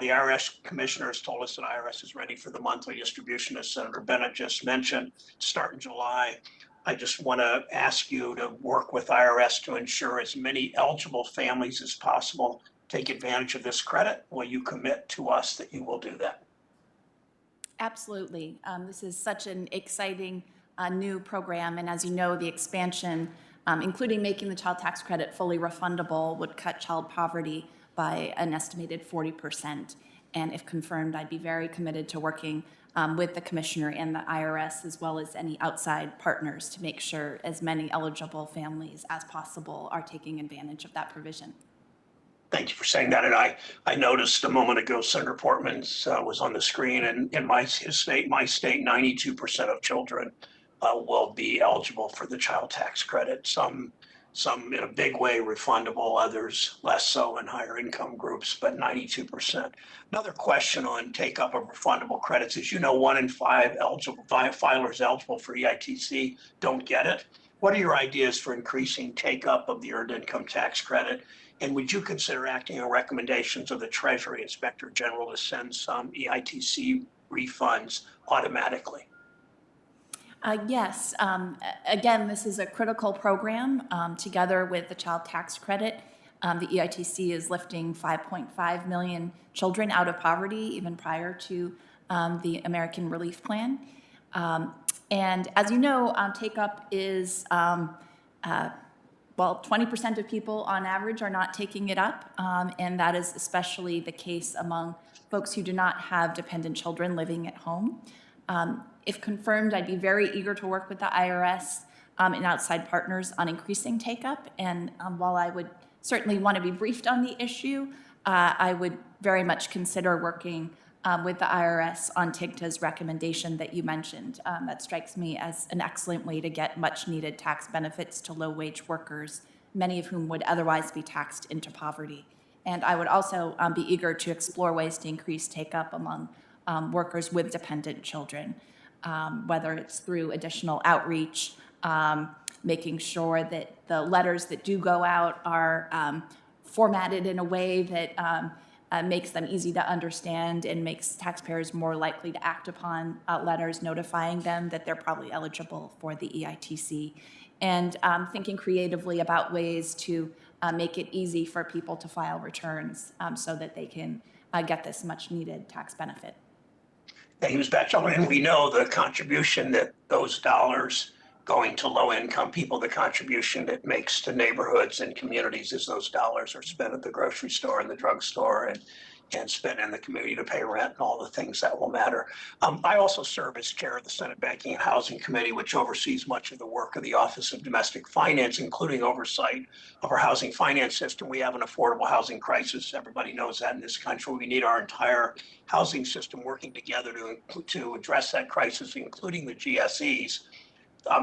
The IRS commissioners told us that IRS is ready for the monthly distribution, as Senator Bennett just mentioned, to start in July. I just want to ask you to work with IRS to ensure as many eligible families as possible take advantage of this credit. Will you commit to us that you will do that? Absolutely. This is such an exciting new program, and as you know, the expansion, including making the child tax credit fully refundable, would cut child poverty by an estimated 40%. And if confirmed, I'd be very committed to working with the commissioner and the IRS, as well as any outside partners, to make sure as many eligible families as possible are taking advantage of that provision. Thank you for saying that. And I noticed a moment ago, Senator Portman's was on the screen, and in his state, 92% of children will be eligible for the child tax credit. Some in a big way refundable, others less so in higher income groups, but 92%. Another question on take up of refundable credits is, 1 in 5 filers eligible for EITC don't get it. What are your ideas for increasing take up of the earned income tax credit? And would you consider acting on recommendations of the Treasury Inspector General to send some EITC refunds automatically? Yes. Again, this is a critical program. Together with the child tax credit, the EITC is lifting 5.5 million children out of poverty even prior to the American Relief Plan. And as you know, take-up is, 20% of people on average are not taking it up, and that is especially the case among folks who do not have dependent children living at home. If confirmed, I'd be very eager to work with the IRS and outside partners on increasing take-up. And while I would certainly want to be briefed on the issue, I would very much consider working with the IRS on TIGTA's recommendation that you mentioned. That strikes me as an excellent way to get much-needed tax benefits to low-wage workers, many of whom would otherwise be taxed into poverty. And I would also be eager to explore ways to increase take-up among workers with dependent children, whether it's through additional outreach, making sure that the letters that do go out are formatted in a way that makes them easy to understand and makes taxpayers more likely to act upon letters notifying them that they're probably eligible for the EITC. And thinking creatively about ways to make it easy for people to file returns so that they can get this much needed tax benefit. Thank you, Ms. Batchelder. And we know the contribution that those dollars going to low-income people, the contribution it makes to neighborhoods and communities as those dollars are spent at the grocery store and the drugstore and spent in the community to pay rent and all the things that will matter. I also serve as chair of the Senate Banking and Housing Committee, which oversees much of the work of the Office of Domestic Finance, including oversight of our housing finance system. We have an affordable housing crisis. Everybody knows that in this country. We need our entire housing system working together to address that crisis, including the GSEs.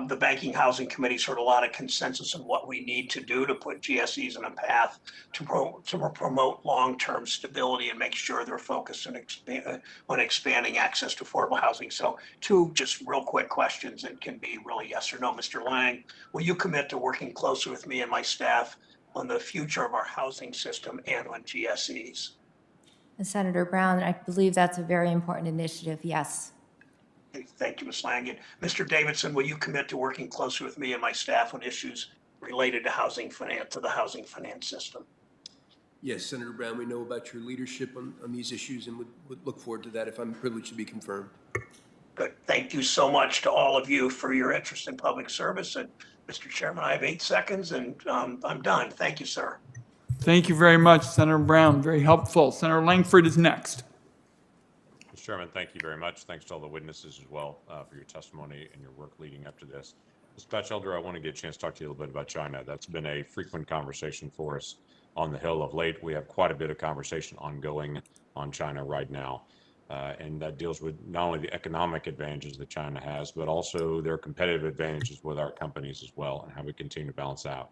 The Banking Housing Committee heard a lot of consensus on what we need to do to put GSEs on a path to promote long-term stability and make sure they're focused on expanding access to affordable housing. So 2 just real quick questions that can be really yes or no. Mr. Liang, will you commit to working closely with me and my staff on the future of our housing system and on GSEs? And Senator Brown, I believe that's a very important initiative, yes. Thank you, Ms. Liang. And Mr. Davidson, will you commit to working closely with me and my staff on issues related to housing finance, to the housing finance system? Yes, Senator Brown, we know about your leadership on these issues and would look forward to that if I'm privileged to be confirmed. Good. Thank you so much to all of you for your interest in public service. And Mr. Chairman, I have 8 seconds and I'm done. Thank you, sir. Thank you very much, Senator Brown. Very helpful. Senator Langford is next. Mr. Chairman, thank you very much. Thanks to all the witnesses as well for your testimony and your work leading up to this. Ms. Batchelder, I want to get a chance to talk to you a little bit about China. That's been a frequent conversation for us on the Hill of late. We have quite a bit of conversation ongoing on China right now. And that deals with not only the economic advantages that China has, but also their competitive advantages with our companies as well and how we continue to balance out.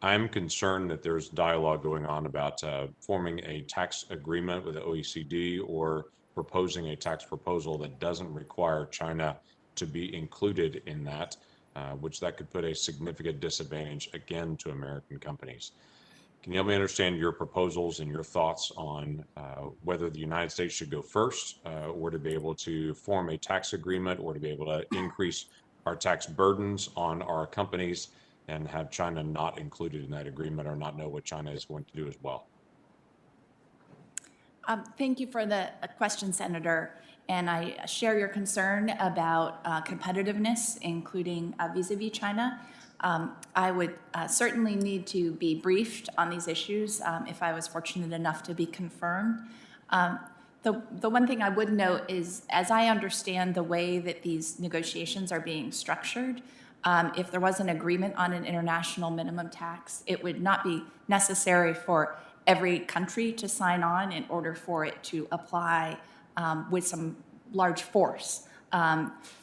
I'm concerned that there's dialogue going on about forming a tax agreement with the OECD or proposing a tax proposal that doesn't require China to be included in that, which that could put a significant disadvantage again to American companies. Can you help me understand your proposals and your thoughts on whether the United States should go first or to be able to form a tax agreement or to be able to increase our tax burdens on our companies and have China not included in that agreement or not know what China is going to do as well? Thank you for the question, Senator. And I share your concern about competitiveness, including vis-a-vis China. I would certainly need to be briefed on these issues if I was fortunate enough to be confirmed. The one thing I would note is, as I understand the way that these negotiations are being structured, if there was an agreement on an international minimum tax, it would not be necessary for every country to sign on in order for it to apply with some large force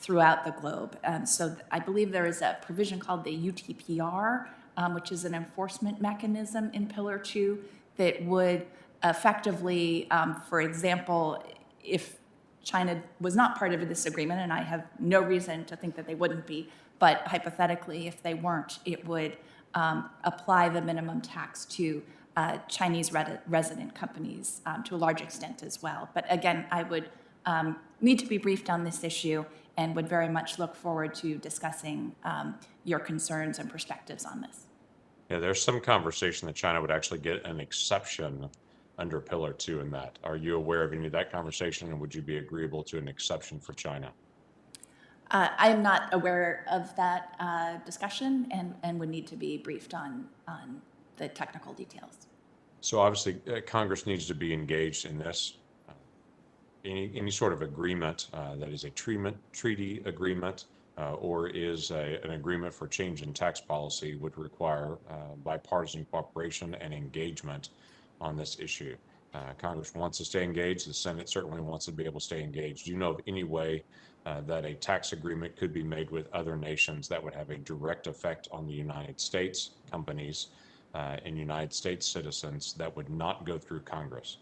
throughout the globe. So I believe there is a provision called the UTPR, which is an enforcement mechanism in Pillar 2 that would effectively, for example, if China was not part of this agreement, and I have no reason to think that they wouldn't be, but hypothetically, if they weren't, it would apply the minimum tax to Chinese resident companies to a large extent as well. But again, I would need to be briefed on this issue and would very much look forward to discussing your concerns and perspectives on this. Yeah, there's some conversation that China would actually get an exception under Pillar 2 in that. Are you aware of any of that conversation, and would you be agreeable to an exception for China? I am not aware of that discussion and would need to be briefed on the technical details. So obviously, Congress needs to be engaged in this. Any sort of agreement that is a treaty agreement or is an agreement for change in tax policy would require bipartisan cooperation and engagement on this issue. Congress wants to stay engaged. The Senate certainly wants to be able to stay engaged. Do you know of any way that a tax agreement could be made with other nations that would have a direct effect on the United States companies and United States citizens that would not go through Congress?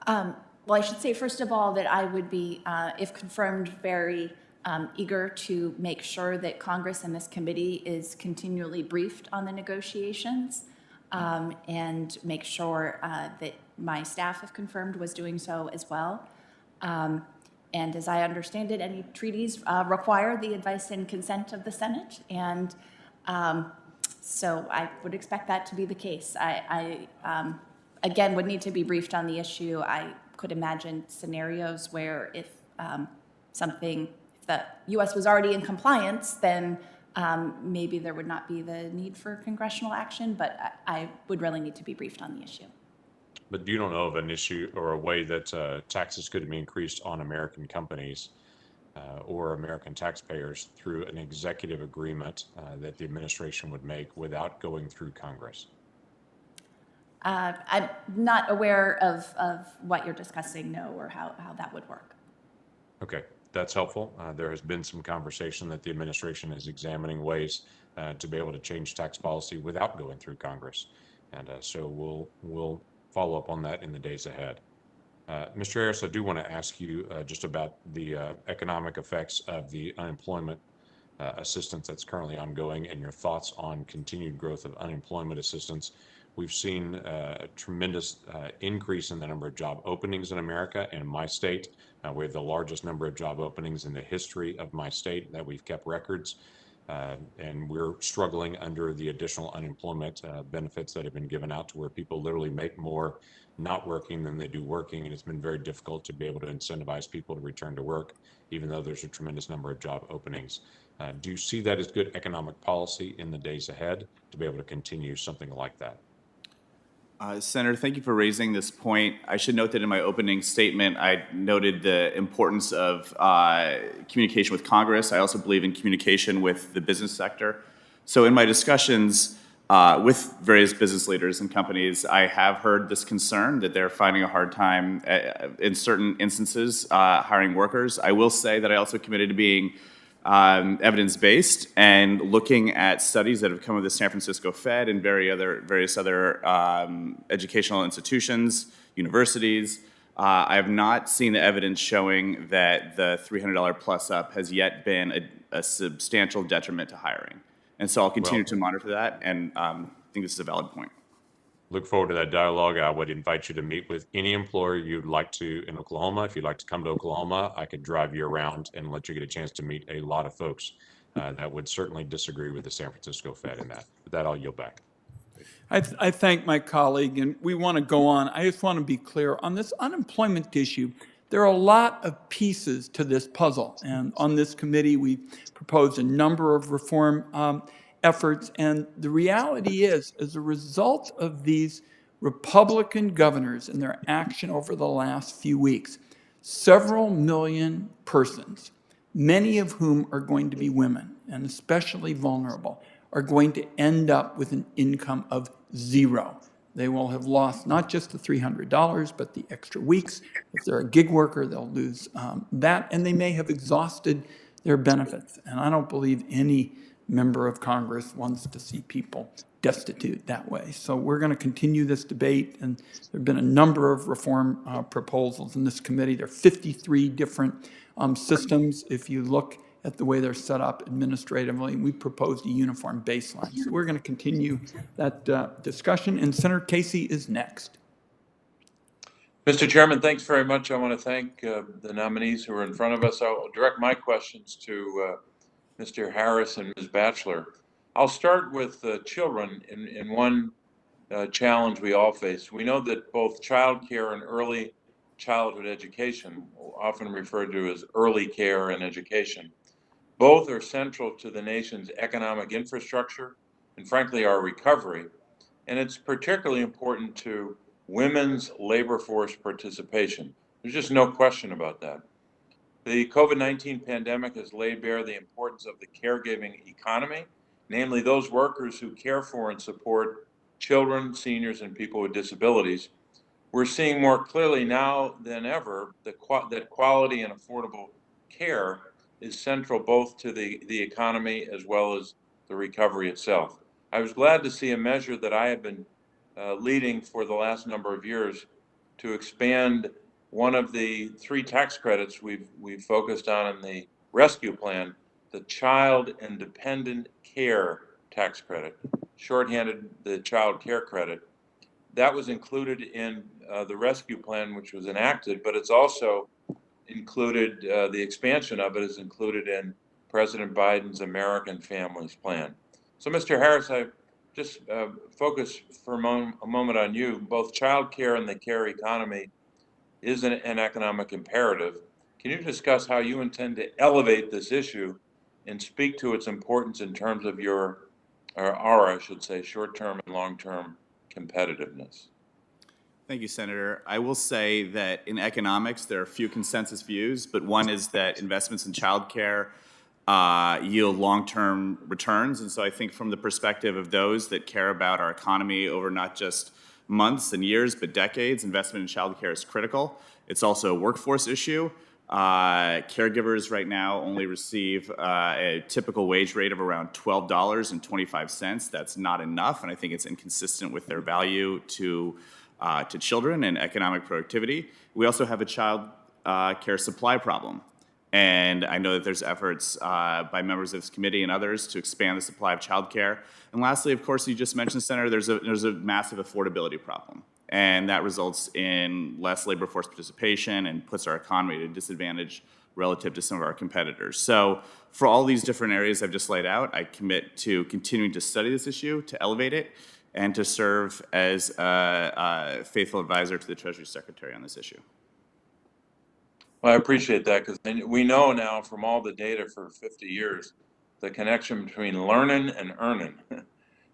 Well, I should say, first of all, that I would be, if confirmed, very eager to make sure that Congress and this committee is continually briefed on the negotiations, and make sure that my staff, if confirmed, was doing so as well. And as I understand it, any treaties require the advice and consent of the Senate, and so I would expect that to be the case. I again, would need to be briefed on the issue. I could imagine scenarios where if the U.S. was already in compliance, then maybe there would not be the need for congressional action, but I would really need to be briefed on the issue. But you don't know of an issue or a way that taxes could be increased on American companies or American taxpayers through an executive agreement that the administration would make without going through Congress? I'm not aware of what you're discussing, no, or how that would work. Okay, that's helpful. There has been some conversation that the administration is examining ways to be able to change tax policy without going through Congress. And so we'll follow up on that in the days ahead. Mr. Harris, I do want to ask you just about the economic effects of the unemployment assistance that's currently ongoing and your thoughts on continued growth of unemployment assistance. We've seen a tremendous increase in the number of job openings in America. In my state, we have the largest number of job openings in the history of my state that we've kept records. And we're struggling under the additional unemployment benefits that have been given out to where people literally make more not working than they do working. And it's been very difficult to be able to incentivize people to return to work, even though there's a tremendous number of job openings. Do you see that as good economic policy in the days ahead to be able to continue something like that? Senator, thank you for raising this point. I should note that in my opening statement, I noted the importance of communication with Congress. I also believe in communication with the business sector. So in my discussions with various business leaders and companies, I have heard this concern that they're finding a hard time in certain instances hiring workers. I will say that I also committed to being evidence-based and looking at studies that have come with the San Francisco Fed and various other educational institutions, universities. I have not seen the evidence showing that the $300 plus up has yet been a substantial detriment to hiring. And so I'll continue to monitor that, and I think this is a valid point. Look forward to that dialogue. I would invite you to meet with any employer you'd like to in Oklahoma. If you'd like to come to Oklahoma, I could drive you around and let you get a chance to meet a lot of folks that would certainly disagree with the San Francisco Fed in that. With that, I'll yield back. I thank my colleague, and we want to go on. I just want to be clear on this unemployment issue. There are a lot of pieces to this puzzle, and on this committee, we proposed a number of reform efforts, and the reality is, as a result of these Republican governors and their action over the last few weeks, several million persons, many of whom are going to be women, and especially vulnerable, are going to end up with an income of zero. They will have lost not just the $300, but the extra weeks. If they're a gig worker, they'll lose that, and they may have exhausted their benefits. And I don't believe any member of Congress wants to see people destitute that way. So we're going to continue this debate, and there have been a number of reform proposals in this committee. There are 53 different systems. If you look at the way they're set up administratively, we proposed a uniform baseline. So we're going to continue that discussion, and Senator Casey is next. Mr. Chairman, thanks very much. I want to thank the nominees who are in front of us. I'll direct my questions to Mr. Harris and Ms. Batchelor. I'll start with children in one challenge we all face. We know that both child care and early childhood education, often referred to as early care and education, both are central to the nation's economic infrastructure and, frankly, our recovery. And it's particularly important to women's labor force participation. There's just no question about that. The COVID-19 pandemic has laid bare the importance of the caregiving economy, namely those workers who care for and support children, seniors, and people with disabilities. We're seeing more clearly now than ever that quality and affordable care is central both to the economy as well as the recovery itself. I was glad to see a measure that I have been leading for the last number of years to expand one of the 3 tax credits we've focused on in the rescue plan, the Child and Dependent Care Tax Credit, shorthanded the Child Care Credit. That was included in the rescue plan, which was enacted, but it's also included, the expansion of it is included in President Biden's American Families Plan. So, Mr. Harris, I just focus for a moment on you. Both child care and the care economy is an economic imperative. Can you discuss how you intend to elevate this issue and speak to its importance in terms of your, or our, I should say, short-term and long-term competitiveness? Thank you, Senator. I will say that in economics, there are a few consensus views, but one is that investments in childcare yield long-term returns. And so I think from the perspective of those that care about our economy over not just months and years, but decades, investment in childcare is critical. It's also a workforce issue. Caregivers right now only receive a typical wage rate of around $12.25. That's not enough, and I think it's inconsistent with their value to children and economic productivity. We also have a child care supply problem. And I know that there's efforts by members of this committee and others to expand the supply of child care. And lastly, of course, you just mentioned, Senator, there's a massive affordability problem. And that results in less labor force participation and puts our economy at a disadvantage relative to some of our competitors. So for all these different areas I've just laid out, I commit to continuing to study this issue, to elevate it, and to serve as a faithful advisor to the Treasury Secretary on this issue. Well, I appreciate that, because we know now from all the data for 50 years, the connection between learning and earning.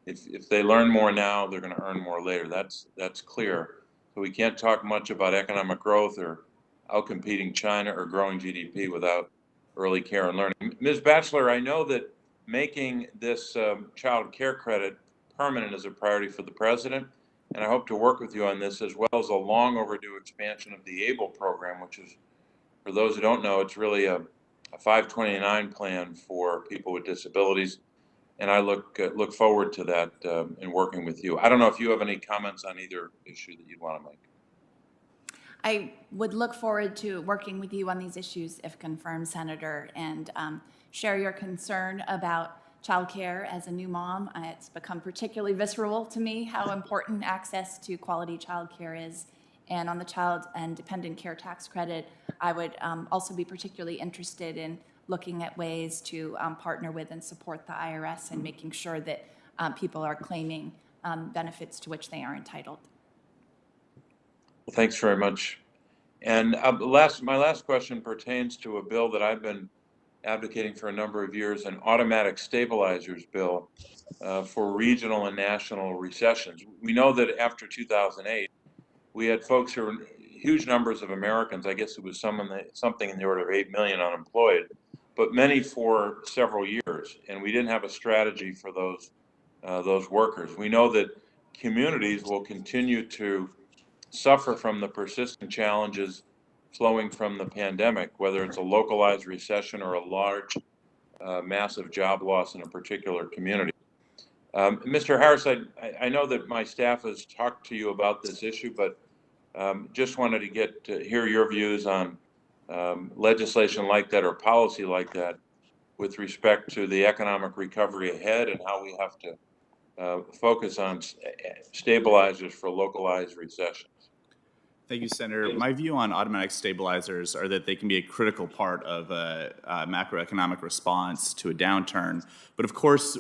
If they learn more now, they're going to earn more later. That's clear. So we can't talk much about economic growth or outcompeting China or growing GDP without early care and learning. Ms. Batchelor, I know that making this child care credit permanent is a priority for the president, and I hope to work with you on this, as well as a long overdue expansion of the ABLE program, which is, for those who don't know, it's really a 529 plan for people with disabilities, and I look forward to that in working with you. I don't know if you have any comments on either issue that you'd want to make. I would look forward to working with you on these issues if confirmed, Senator, and share your concern about childcare. As a new mom, it's become particularly visceral to me how important access to quality childcare is. And on the Child and Dependent Care Tax Credit, I would also be particularly interested in looking at ways to partner with and support the IRS and making sure that people are claiming benefits to which they are entitled. Well, thanks very much. And my last question pertains to a bill that I've been advocating for a number of years, an automatic stabilizers bill for regional and national recessions. We know that after 2008, we had folks who were huge numbers of Americans. I guess it was something in the order of 8 million unemployed, but many for several years, and we didn't have a strategy for those workers. We know that communities will continue to suffer from the persistent challenges flowing from the pandemic, whether it's a localized recession or a large, massive job loss in a particular community. Mr. Harris, I know that my staff has talked to you about this issue, but just wanted to hear your views on legislation like that or policy like that with respect to the economic recovery ahead and how we have to focus on stabilizers for localized recessions. Thank you, Senator. My view on automatic stabilizers are that they can be a critical part of a macroeconomic response to a downturn. But of course,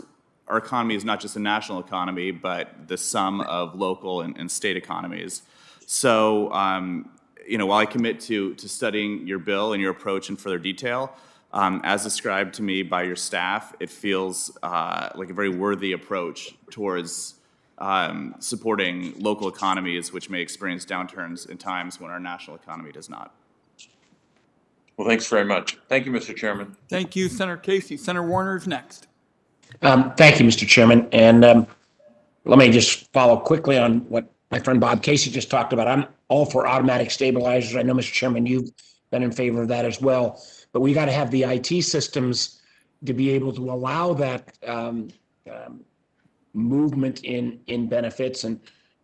our economy is not just a national economy, but the sum of local and state economies. So, while I commit to studying your bill and your approach in further detail, as described to me by your staff, it feels like a very worthy approach towards supporting local economies, which may experience downturns in times when our national economy does not. Well, thanks very much. Thank you, Mr. Chairman. Thank you, Senator Casey. Senator Warner is next. Thank you, Mr. Chairman. And let me just follow quickly on what my friend Bob Casey just talked about. I'm all for automatic stabilizers. I know, Mr. Chairman, you've been in favor of that as well. But we got to have the IT systems to be able to allow that movement in benefits, and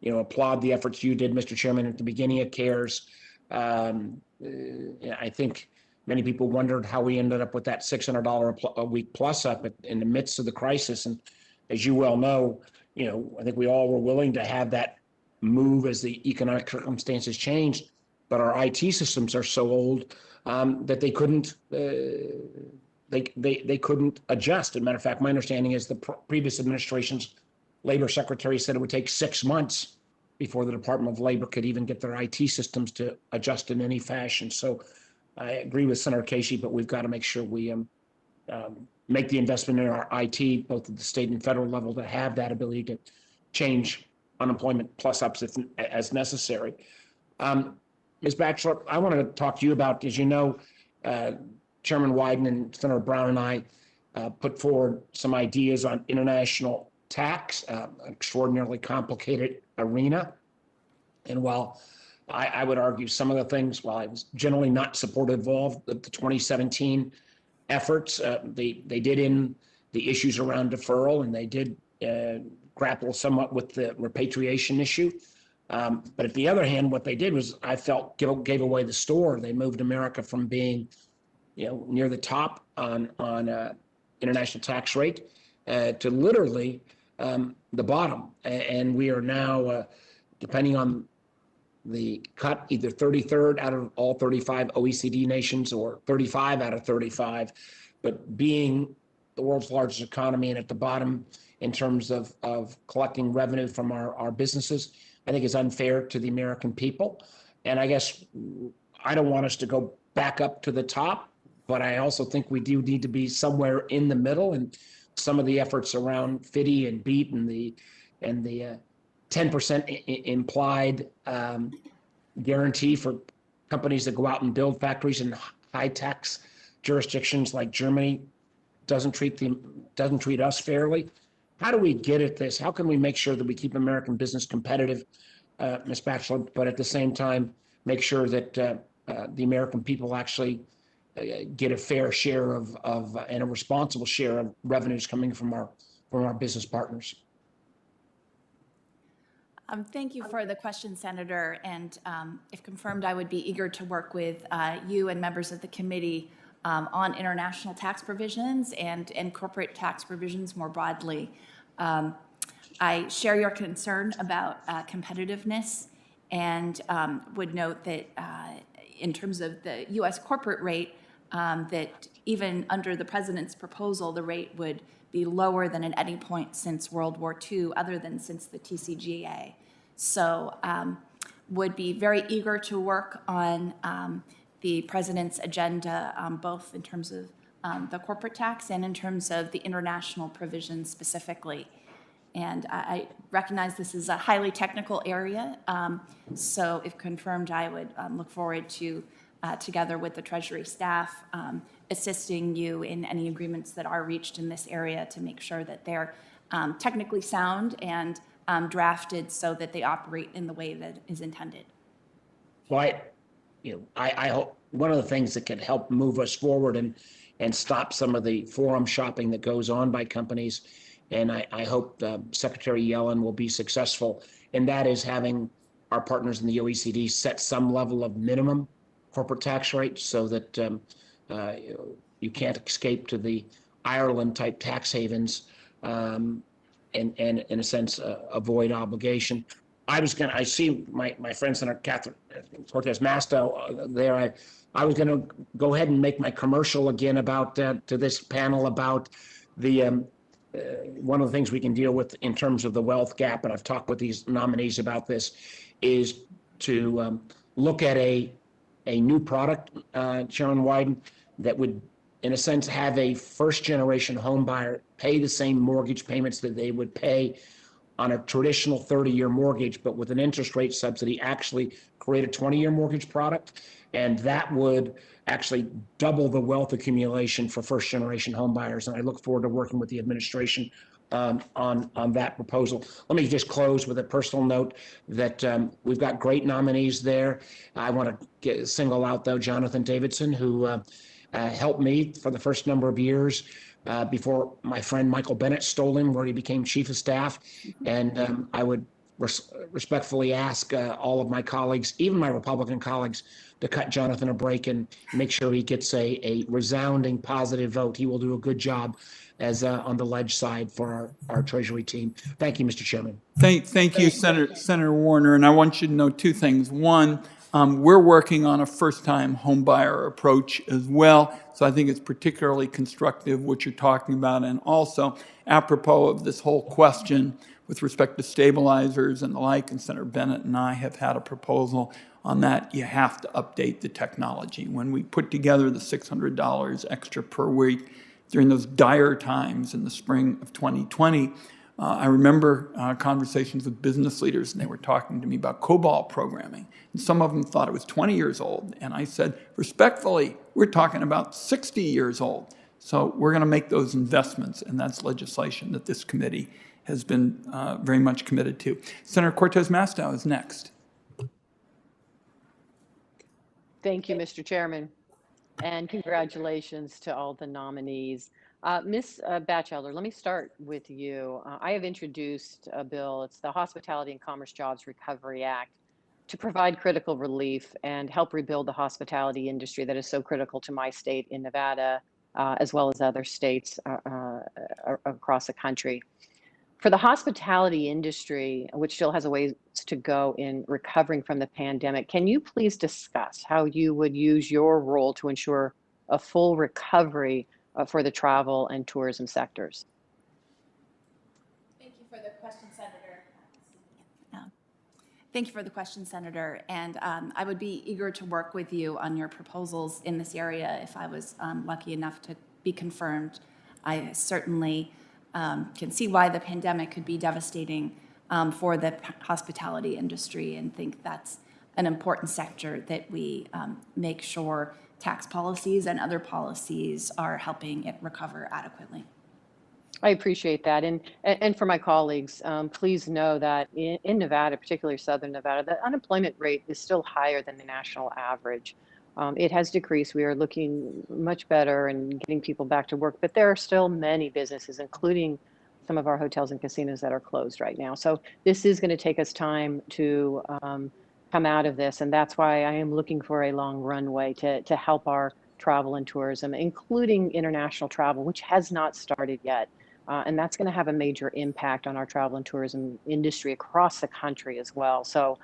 applaud the efforts you did, Mr. Chairman, at the beginning of CARES. I think many people wondered how we ended up with that $600 a week plus up in the midst of the crisis. And as you well know, I think we all were willing to have that move as the economic circumstances changed. But our IT systems are so old that they couldn't they couldn't adjust. As a matter of fact, my understanding is the previous administration's labor secretary said it would take 6 months before the Department of Labor could even get their IT systems to adjust in any fashion. So I agree with Senator Casey, but we've got to make sure we make the investment in our IT, both at the state and federal level, to have that ability to change unemployment plus ups as necessary. Ms. Batchelor, I want to talk to you about, as you know, Chairman Wyden and Senator Brown and I put forward some ideas on international tax, an extraordinarily complicated arena. And while I would argue some of the things, while I was generally not supportive of the 2017 efforts, they did in the issues around deferral, and they did grapple somewhat with the repatriation issue. But at the other hand, what they did was, I felt, gave away the store. They moved America from being, near the top on international tax rate to literally the bottom. And we are now, depending on the cut, either 33rd out of all 35 OECD nations or 35 out of 35, but being the world's largest economy and at the bottom in terms of collecting revenue from our businesses, I think is unfair to the American people. And I guess I don't want us to go back up to the top, but I also think we do need to be somewhere in the middle. And some of the efforts around FDII and BEAT and the 10% implied guarantee for companies that go out and build factories in high tax jurisdictions like Germany doesn't treat us fairly. How do we get at this? How can we make sure that we keep American business competitive, Ms. Batchelor, but at the same time make sure that the American people actually get a fair share of and a responsible share of revenues coming from our business partners? Thank you for the question, Senator. And if confirmed, I would be eager to work with you and members of the committee on international tax provisions and corporate tax provisions more broadly. I share your concern about competitiveness, and would note that in terms of the U.S. corporate rate, that even under the president's proposal, the rate would be lower than at any point since World War II, other than since the TCJA. So would be very eager to work on the president's agenda, both in terms of the corporate tax and in terms of the international provisions specifically. And I recognize this is a highly technical area, so if confirmed, I would look forward to, together with the Treasury staff, assisting you in any agreements that are reached in this area to make sure that they're technically sound and drafted so that they operate in the way that is intended. Well, I hope one of the things that could help move us forward and stop some of the forum shopping that goes on by companies, and I hope Secretary Yellen will be successful, and that is having our partners in the OECD set some level of minimum corporate tax rate so that you can't escape to the Ireland-type tax havens and in a sense, avoid obligation. I see my friend Senator Cortez Mastow there. I was going to go ahead and make my commercial again about to this panel about the one of the things we can deal with in terms of the wealth gap, and I've talked with these nominees about this, is to look at a new product, Chairman Wyden, that would, in a sense, have a first-generation home buyer pay the same mortgage payments that they would pay on a traditional 30-year mortgage, but with an interest rate subsidy, actually create a 20-year mortgage product. And that would actually double the wealth accumulation for first-generation home buyers. And I look forward to working with the administration on that proposal. Let me just close with a personal note that we've got great nominees there. I want to single out, though, Jonathan Davidson, who helped me for the first number of years before my friend Michael Bennett stole him, where he became chief of staff. And I would respectfully ask all of my colleagues, even my Republican colleagues, to cut Jonathan a break and make sure he gets a resounding positive vote. He will do a good job as on the ledge side for our Treasury team. Thank you, Mr. Chairman. Thank you, Senator Warner. And I want you to know two things. One, we're working on a first-time homebuyer approach as well. So I think it's particularly constructive what you're talking about. And also, apropos of this whole question with respect to stabilizers and the like, and Senator Bennett and I have had a proposal on that. You have to update the technology. When we put together the $600 extra per week during those dire times in the spring of 2020, I remember conversations with business leaders, and they were talking to me about COBOL programming. And some of them thought it was 20 years old. And I said, respectfully, we're talking about 60 years old. So we're going to make those investments, and that's legislation that this committee has been very much committed to. Senator Cortez Mastow is next. Thank you, Mr. Chairman, and congratulations to all the nominees. Ms. Batchelder, let me start with you. I have introduced a bill, it's the Hospitality and Commerce Jobs Recovery Act, to provide critical relief and help rebuild the hospitality industry that is so critical to my state in Nevada, as well as other states across the country. For the hospitality industry, which still has a ways to go in recovering from the pandemic, can you please discuss how you would use your role to ensure a full recovery for the travel and tourism sectors? Thank you for the question, Senator. Thank you for the question, Senator. And I would be eager to work with you on your proposals in this area if I was lucky enough to be confirmed. I certainly can see why the pandemic could be devastating for the hospitality industry, and think that's an important sector that we make sure tax policies and other policies are helping it recover adequately. I appreciate that. And for my colleagues, please know that in Nevada, particularly Southern Nevada, the unemployment rate is still higher than the national average. It has decreased. We are looking much better and getting people back to work, but there are still many businesses, including some of our hotels and casinos, that are closed right now. So this is going to take us time to come out of this, and that's why I am looking for a long runway to help our travel and tourism, including international travel, which has not started yet. And that's going to have a major impact on our travel and tourism industry across the country as well. So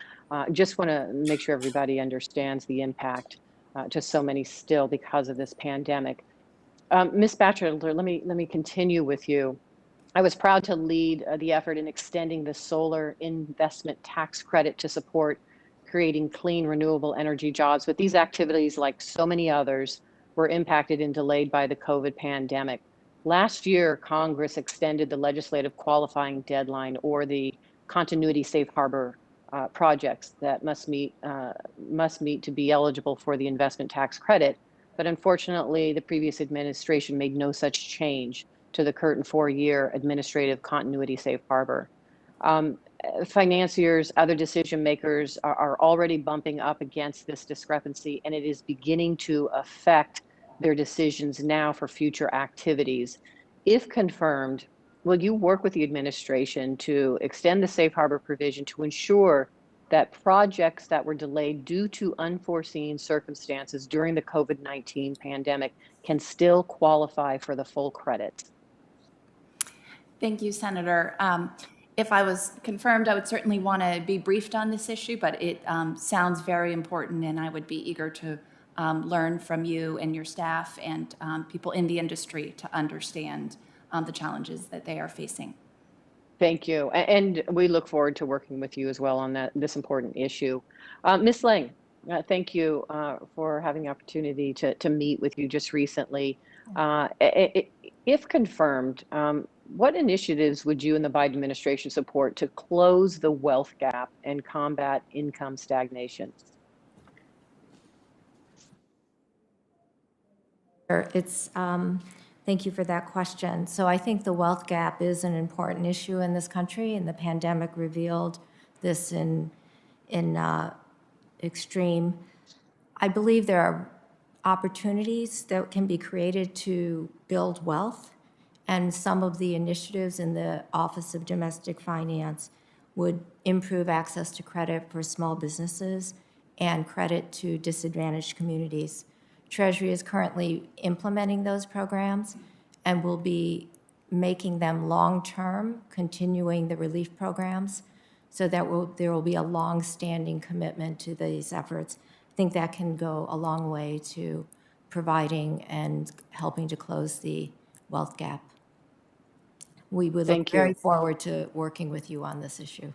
just want to make sure everybody understands the impact to so many still because of this pandemic. Ms. Batchelder, let me continue with you. I was proud to lead the effort in extending the solar investment tax credit to support creating clean, renewable energy jobs. But these activities, like so many others, were impacted and delayed by the COVID pandemic. Last year, Congress extended the legislative qualifying deadline, or the continuity safe harbor projects that must meet to be eligible for the investment tax credit. But unfortunately, the previous administration made no such change to the current 4-year administrative continuity safe harbor. Financiers, other decision makers are already bumping up against this discrepancy, and it is beginning to affect their decisions now for future activities. If confirmed, will you work with the administration to extend the safe harbor provision to ensure that projects that were delayed due to unforeseen circumstances during the COVID-19 pandemic can still qualify for the full credit? Thank you, Senator. If I was confirmed, I would certainly want to be briefed on this issue, but it sounds very important, and I would be eager to learn from you and your staff and people in the industry to understand the challenges that they are facing. Thank you. And we look forward to working with you as well on this important issue. Ms. Liang, thank you for having the opportunity to meet with you just recently. If confirmed, what initiatives would you and the Biden administration support to close the wealth gap and combat income stagnation? Thank Thank you for that question. So I think the wealth gap is an important issue in this country, and the pandemic revealed this in extreme. I believe there are opportunities that can be created to build wealth, and some of the initiatives in the Office of Domestic Finance would improve access to credit for small businesses and credit to disadvantaged communities. Treasury is currently implementing those programs and will be making them long-term, continuing the relief programs, so that there will be a long-standing commitment to these efforts. I think that can go a long way to providing and helping to close the wealth gap. We would look very forward to working with you on this issue.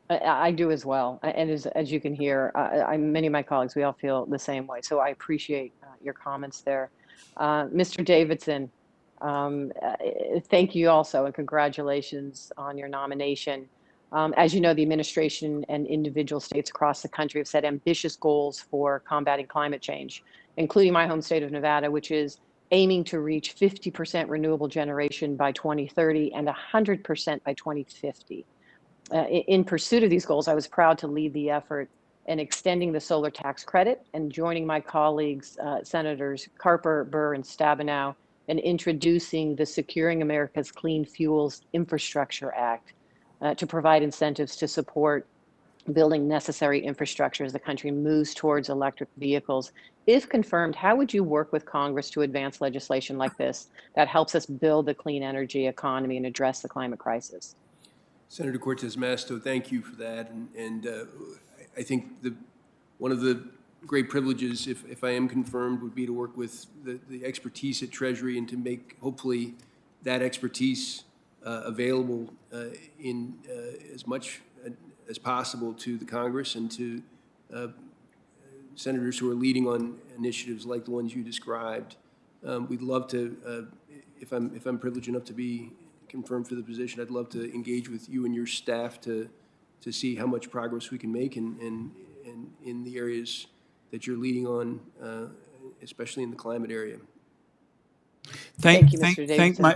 I do as well. And as you can hear, many of my colleagues, we all feel the same way. So I appreciate your comments there. Mr. Davidson, thank you also, and congratulations on your nomination. As you know, the administration and individual states across the country have set ambitious goals for combating climate change, including my home state of Nevada, which is aiming to reach 50% renewable generation by 2030 and 100% by 2050. In pursuit of these goals, I was proud to lead the effort in extending the solar tax credit and joining my colleagues, Senators Carper, Burr, and Stabenow, in introducing the Securing America's Clean Fuels Infrastructure Act to provide incentives to support building necessary infrastructure as the country moves towards electric vehicles. If confirmed, how would you work with Congress to advance legislation like this that helps us build a clean energy economy and address the climate crisis? Senator Cortez Mastow, thank you for that. And I think one of the great privileges, if I am confirmed, would be to work with the expertise at Treasury and to make, hopefully, that expertise available in as much as possible to the Congress and to senators who are leading on initiatives like the ones you described. We'd love to, if I'm privileged enough to be confirmed for the position, I'd love to engage with you and your staff to see how much progress we can make in the areas that you're leading on, especially in the climate area. Thank you, Mr. Davidson.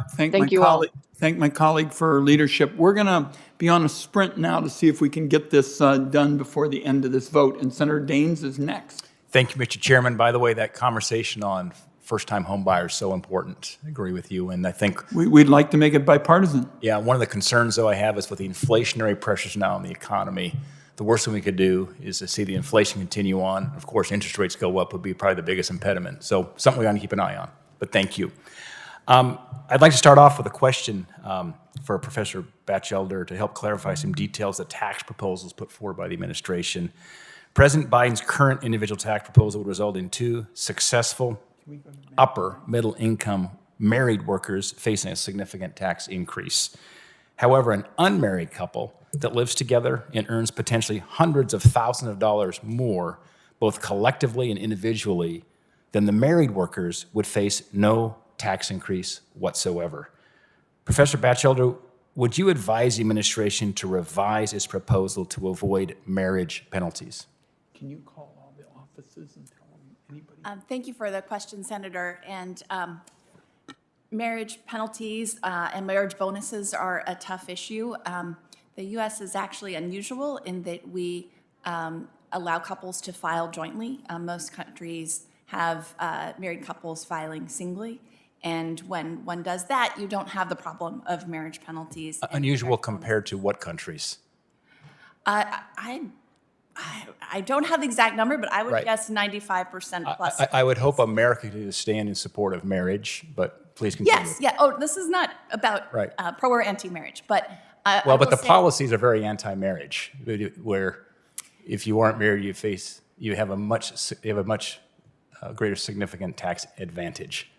Thank my colleague for her leadership. We're going to be on a sprint now to see if we can get this done before the end of this vote. And Senator Daines is next. Thank you, Mr. Chairman. By the way, that conversation on first-time home buyers is so important. I agree with you. And I think we'd like to make it bipartisan. Yeah, one of the concerns, though, I have is with the inflationary pressures now on the economy. The worst thing we could do is to see the inflation continue on. Of course, interest rates go up would be probably the biggest impediment. So something we want to keep an eye on. But thank you. I'd like to start off with a question for Professor Batchelder to help clarify some details of tax proposals put forward by the administration. President Biden's current individual tax proposal would result in 2 successful upper middle income married workers facing a significant tax increase. However, an unmarried couple that lives together and earns potentially hundreds of thousands of dollars more, both collectively and individually, than the married workers would face no tax increase whatsoever. Professor Batchelder, would you advise the administration to revise its proposal to avoid marriage penalties? Can you call all the offices and tell them anybody? Thank you for the question, Senator. And marriage penalties and marriage bonuses are a tough issue. The U.S. is actually unusual in that we allow couples to file jointly. Most countries have married couples filing singly. And when one does that, you don't have the problem of marriage penalties. Unusual compared to what countries? I don't have the exact number, but I would guess 95% plus. I would hope America could stand in support of marriage, but please continue. Yes, yeah. Oh, this is not about pro or anti-marriage, but but the policies are very anti-marriage, where if you aren't married, you have a much greater significant tax advantage.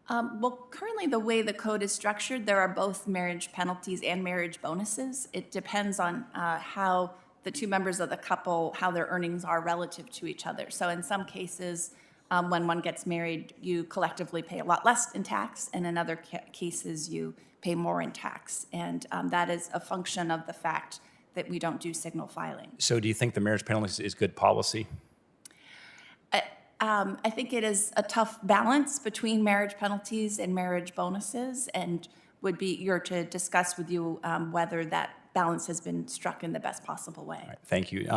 Well, currently the way the code is structured, there are both marriage penalties and marriage bonuses. It depends on how the 2 members of the couple, how their earnings are relative to each other. So in some cases, when one gets married, you collectively pay a lot less in tax, and in other cases, you pay more in tax. And that is a function of the fact that we don't do signal filing. So do you think the marriage penalty is good policy? I think it is a tough balance between marriage penalties and marriage bonuses, and would be eager to discuss with you whether that balance has been struck in the best possible way. Thank you.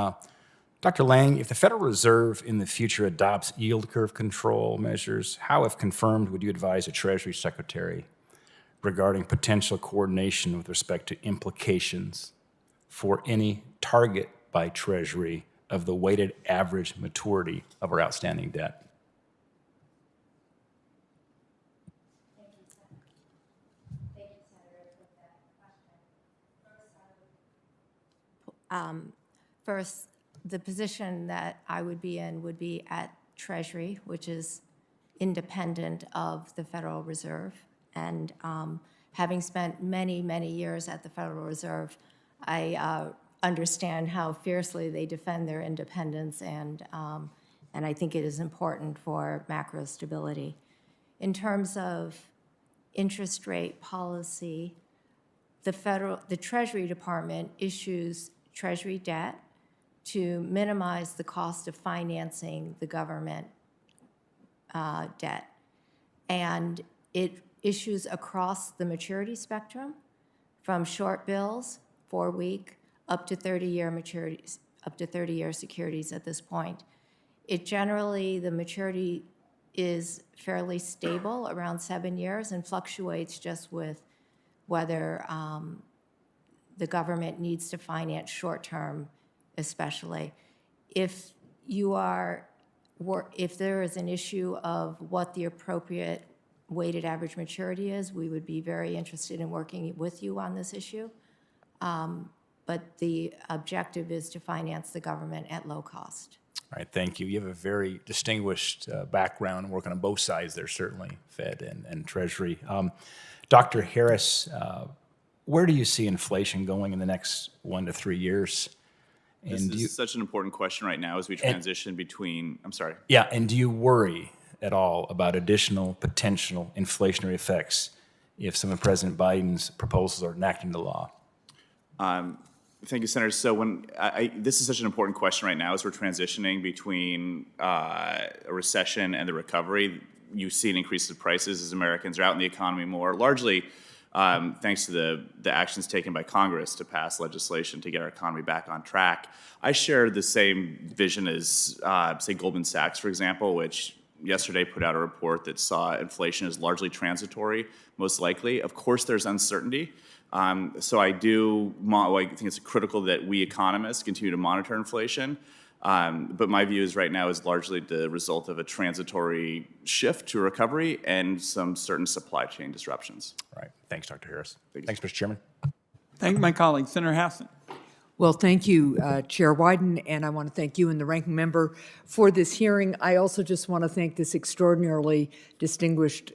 Dr. Liang, if the Federal Reserve in the future adopts yield curve control measures, how, if confirmed, would you advise a Treasury Secretary regarding potential coordination with respect to implications for any target by Treasury of the weighted average maturity of our outstanding debt? First, the position that I would be in would be at Treasury, which is independent of the Federal Reserve. And having spent many, many years at the Federal Reserve, I understand how fiercely they defend their independence, and I think it is important for macro stability. In terms of interest rate policy, the Treasury Department issues Treasury debt to minimize the cost of financing the government debt. And it issues across the maturity spectrum, from short bills, 4-week, up to 30-year maturities, up to 30-year securities at this point. It generally, the maturity is fairly stable, around 7 years, and fluctuates just with whether the government needs to finance short-term, especially. If there is an issue of what the appropriate weighted average maturity is, we would be very interested in working with you on this issue. But the objective is to finance the government at low cost. All right, thank you. You have a very distinguished background working on both sides there, certainly Fed and Treasury. Dr. Harris, where do you see inflation going in the next 1 to 3 years? This is such an important question right now as we transition between, I'm sorry. Yeah, and do you worry at all about additional potential inflationary effects if some of President Biden's proposals are enacted into law? Thank you, Senator. So this is such an important question right now as we're transitioning between a recession and the recovery. You see an increase in prices as Americans are out in the economy more, largely thanks to the actions taken by Congress to pass legislation to get our economy back on track. I share the same vision as, say, Goldman Sachs, for example, which yesterday put out a report that saw inflation as largely transitory, most likely. Of course, there's uncertainty. So I think it's critical that we economists continue to monitor inflation. But my view is right now is largely the result of a transitory shift to recovery and some certain supply chain disruptions. All right. Thanks, Dr. Harris. Thanks, Mr. Chairman. Thank my colleague, Senator Hassan. Well, thank you, Chair Wyden, and I want to thank you and the ranking member for this hearing. I also just want to thank this extraordinarily distinguished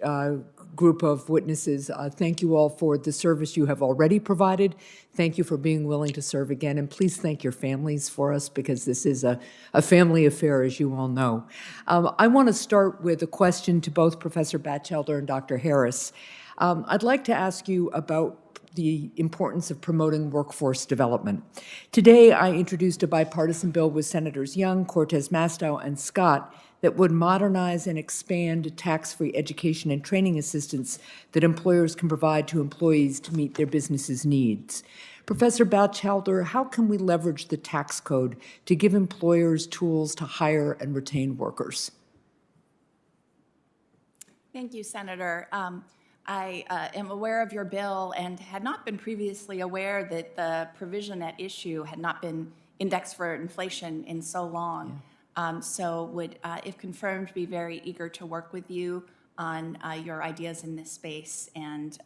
group of witnesses. Thank you all for the service you have already provided. Thank you for being willing to serve again, and please thank your families for us, because this is a family affair, as you all know. I want to start with a question to both Professor Batchelder and Dr. Harris. I'd like to ask you about the importance of promoting workforce development. Today, I introduced a bipartisan bill with Senators Young, Cortez, Mastow, and Scott that would modernize and expand tax-free education and training assistance that employers can provide to employees to meet their business's needs. Professor Batchelder, how can we leverage the tax code to give employers tools to hire and retain workers? Thank you, Senator. I am aware of your bill and had not been previously aware that the provision at issue had not been indexed for inflation in so long. So would, if confirmed, be very eager to work with you on your ideas in this space and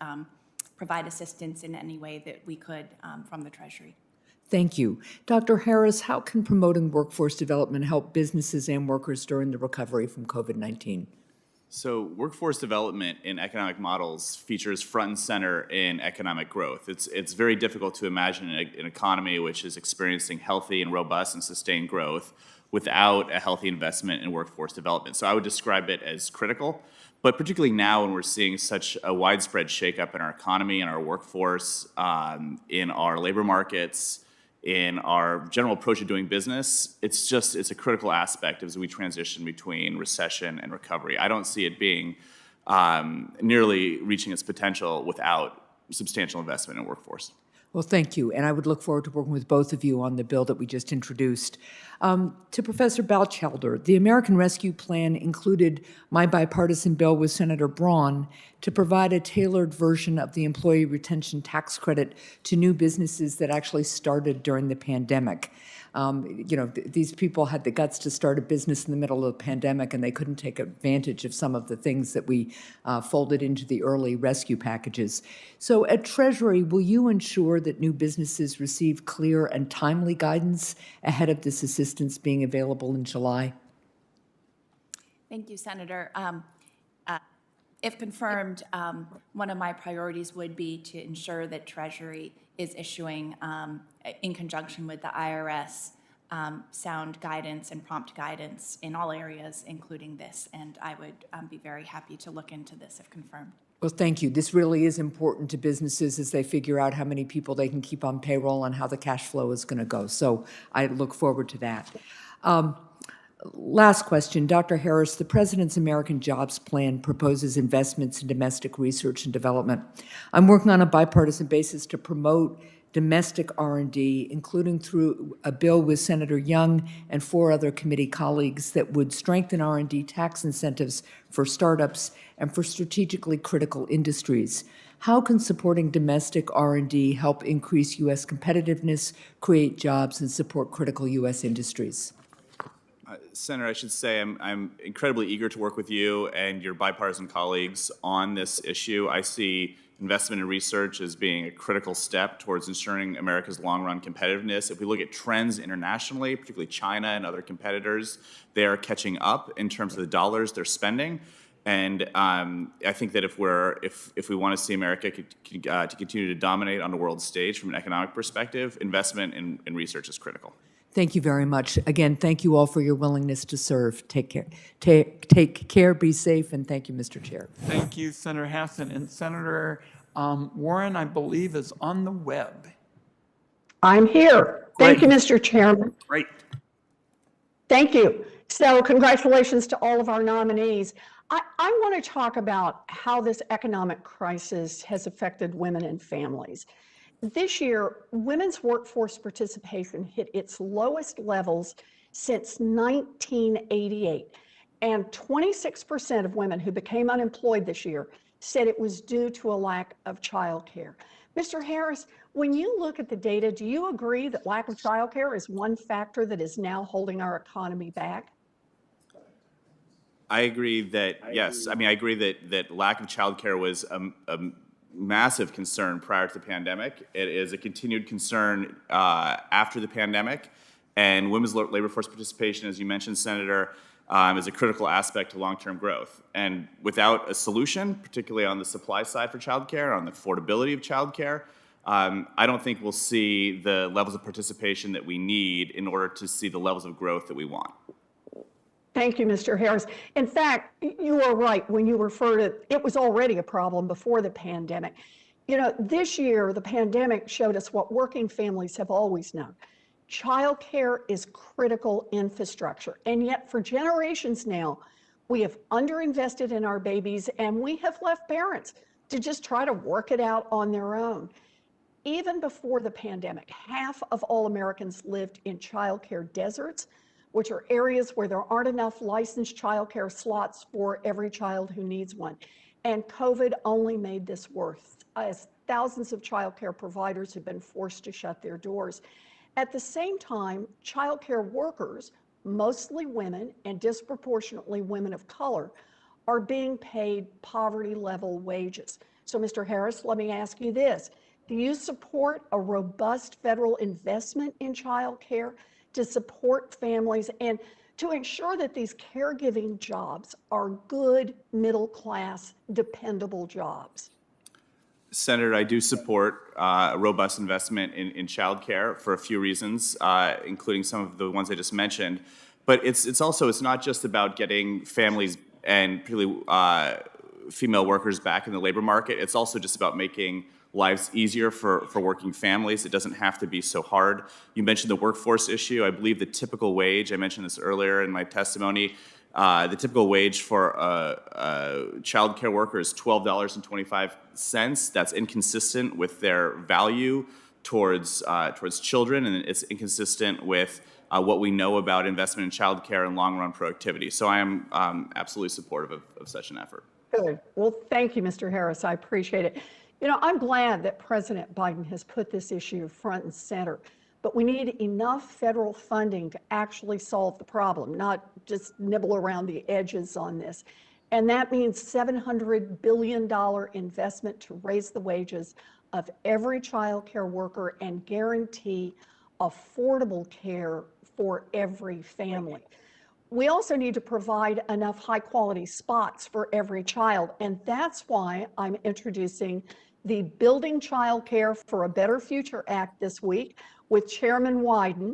provide assistance in any way that we could from the Treasury. Thank you. Dr. Harris, how can promoting workforce development help businesses and workers during the recovery from COVID-19? So workforce development in economic models features front and center in economic growth. It's very difficult to imagine an economy which is experiencing healthy and robust and sustained growth without a healthy investment in workforce development. So I would describe it as critical, but particularly now when we're seeing such a widespread shakeup in our economy and our workforce, in our labor markets, in our general approach to doing business, it's a critical aspect as we transition between recession and recovery. I don't see it being nearly reaching its potential without substantial investment in workforce. Well, thank you, and I would look forward to working with both of you on the bill that we just introduced. To Professor Batchelder, the American Rescue Plan included my bipartisan bill with Senator Braun to provide a tailored version of the employee retention tax credit to new businesses that actually started during the pandemic. These people had the guts to start a business in the middle of the pandemic, and they couldn't take advantage of some of the things that we folded into the early rescue packages. So at Treasury, will you ensure that new businesses receive clear and timely guidance ahead of this assistance being available in July? Thank you, Senator. If confirmed, one of my priorities would be to ensure that Treasury is issuing, in conjunction with the IRS, sound guidance and prompt guidance in all areas, including this. And I would be very happy to look into this if confirmed. Well, thank you. This really is important to businesses as they figure out how many people they can keep on payroll and how the cash flow is going to go. So I look forward to that. Last question, Dr. Harris, the President's American Jobs Plan proposes investments in domestic research and development. I'm working on a bipartisan basis to promote domestic R&D, including through a bill with Senator Young and 4 other committee colleagues that would strengthen R&D tax incentives for startups and for strategically critical industries. How can supporting domestic R&D help increase U.S. competitiveness, create jobs, and support critical U.S. industries? Senator, I should say I'm incredibly eager to work with you and your bipartisan colleagues on this issue. I see investment in research as being a critical step towards ensuring America's long-run competitiveness. If we look at trends internationally, particularly China and other competitors, they are catching up in terms of the dollars they're spending. And I think that if we want to see America to continue to dominate on the world stage from an economic perspective, investment in research is critical. Thank you very much. Again, thank you all for your willingness to serve. Take care. Take care, be safe, and thank you, Mr. Chair. Thank you, Senator Hassan. And Senator Warren, I believe, is on the web. I'm here. Thank you, Mr. Chairman. Great. Thank you. So congratulations to all of our nominees. I want to talk about how this economic crisis has affected women and families. This year, women's workforce participation hit its lowest levels since 1988, and 26% of women who became unemployed this year said it was due to a lack of childcare. Mr. Harris, when you look at the data, do you agree that lack of childcare is one factor that is now holding our economy back? I agree that, yes. I mean, I agree that lack of childcare was a massive concern prior to the pandemic. It is a continued concern after the pandemic. And women's labor force participation, as you mentioned, Senator, is a critical aspect to long-term growth. And without a solution, particularly on the supply side for childcare, on the affordability of childcare, I don't think we'll see the levels of participation that we need in order to see the levels of growth that we want. Thank you, Mr. Harris. In fact, you are right when you refer to it was already a problem before the pandemic. You know, this year, the pandemic showed us what working families have always known. Childcare is critical infrastructure. And yet for generations now, we have underinvested in our babies and we have left parents to just try to work it out on their own. Even before the pandemic, half of all Americans lived in childcare deserts, which are areas where there aren't enough licensed childcare slots for every child who needs one. And COVID only made this worse, as thousands of childcare providers have been forced to shut their doors. At the same time, childcare workers, mostly women and disproportionately women of color, are being paid poverty-level wages. So, Mr. Harris, let me ask you this. Do you support a robust federal investment in childcare to support families and to ensure that these caregiving jobs are good, middle-class, dependable jobs? Senator, I do support a robust investment in childcare for a few reasons, including some of the ones I just mentioned. But it's not just about getting families and particularly female workers back in the labor market. It's also just about making lives easier for working families. It doesn't have to be so hard. You mentioned the workforce issue. I believe the typical wage, I mentioned this earlier in my testimony, the typical wage for a child care worker is $12.25. That's inconsistent with their value towards children, and it's inconsistent with what we know about investment in child care and long-run productivity. So I am absolutely supportive of such an effort. Good. Well, thank you, Mr. Harris. I appreciate it. You know, I'm glad that President Biden has put this issue front and center, but we need enough federal funding to actually solve the problem, not just nibble around the edges on this. And that means $700 billion investment to raise the wages of every child care worker and guarantee affordable care for every family. We also need to provide enough high-quality spots for every child, and that's why I'm introducing the Building Child Care for a Better Future Act this week with Chairman Wyden.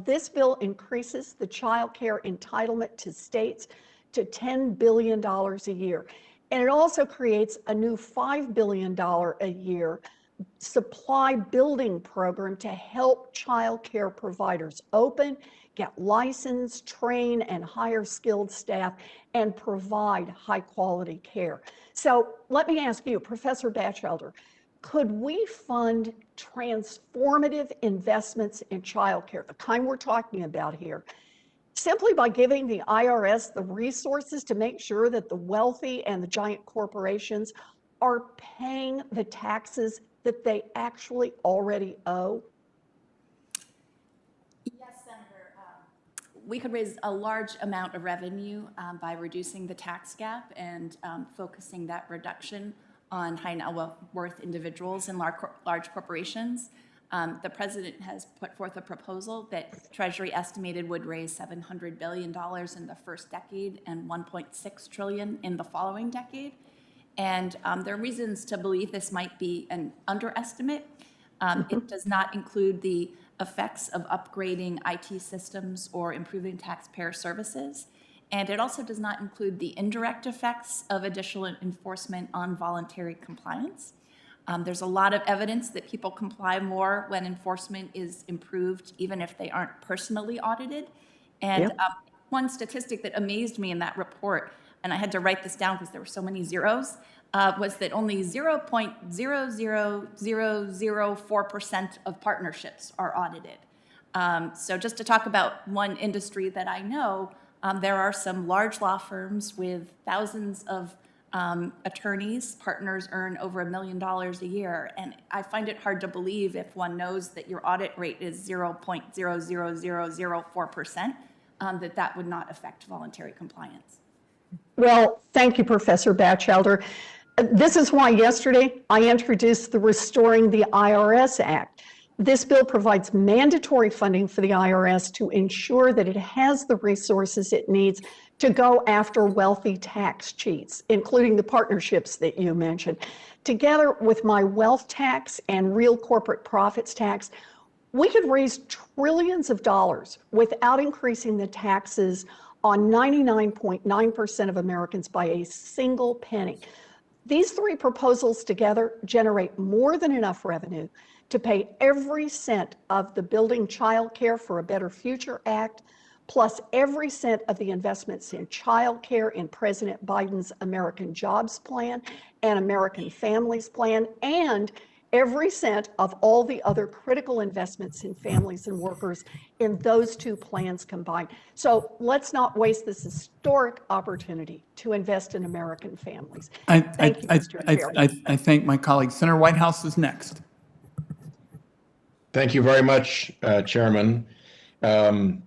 This bill increases the child care entitlement to states to $10 billion a year, and it also creates a new $5 billion a year supply building program to help child care providers open, get licensed, train, and hire skilled staff, and provide high quality care. So let me ask you, Professor Batchelder, could we fund transformative investments in child care, the kind we're talking about here, simply by giving the IRS the resources to make sure that the wealthy and the giant corporations are paying the taxes that they actually already owe? Yes, Senator. We could raise a large amount of revenue by reducing the tax gap and focusing that reduction on high net worth individuals and large corporations. The president has put forth a proposal that Treasury estimated would raise $700 billion in the first decade and $1.6 trillion in the following decade. And there are reasons to believe this might be an underestimate. It does not include the effects of upgrading IT systems or improving taxpayer services. And it also does not include the indirect effects of additional enforcement on voluntary compliance. There's a lot of evidence that people comply more when enforcement is improved, even if they aren't personally audited. And one statistic that amazed me in that report, and I had to write this down because there were so many zeros, was that only 0.00004% of partnerships are audited. So just to talk about one industry that I know, there are some large law firms with thousands of attorneys. Partners earn over $1 million a year. And I find it hard to believe, if one knows that your audit rate is 0.00004%, that would not affect voluntary compliance. Well, thank you, Professor Batchelder. This is why yesterday I introduced the Restoring the IRS Act. This bill provides mandatory funding for the IRS to ensure that it has the resources it needs to go after wealthy tax cheats, including the partnerships that you mentioned. Together with my wealth tax and real corporate profits tax, we could raise trillions of dollars without increasing the taxes on 99.9% of Americans by a single penny. These three proposals together generate more than enough revenue to pay every cent of the Building Child Care for a Better Future Act, plus every cent of the investments in child care in President Biden's American Jobs Plan and American Families Plan, and every cent of all the other critical investments in families and workers in those two plans combined. So let's not waste this historic opportunity to invest in American families. Thank you, Mr. Chair. I thank my colleague. Senator Whitehouse is next. Thank you very much, Chairman. Ms.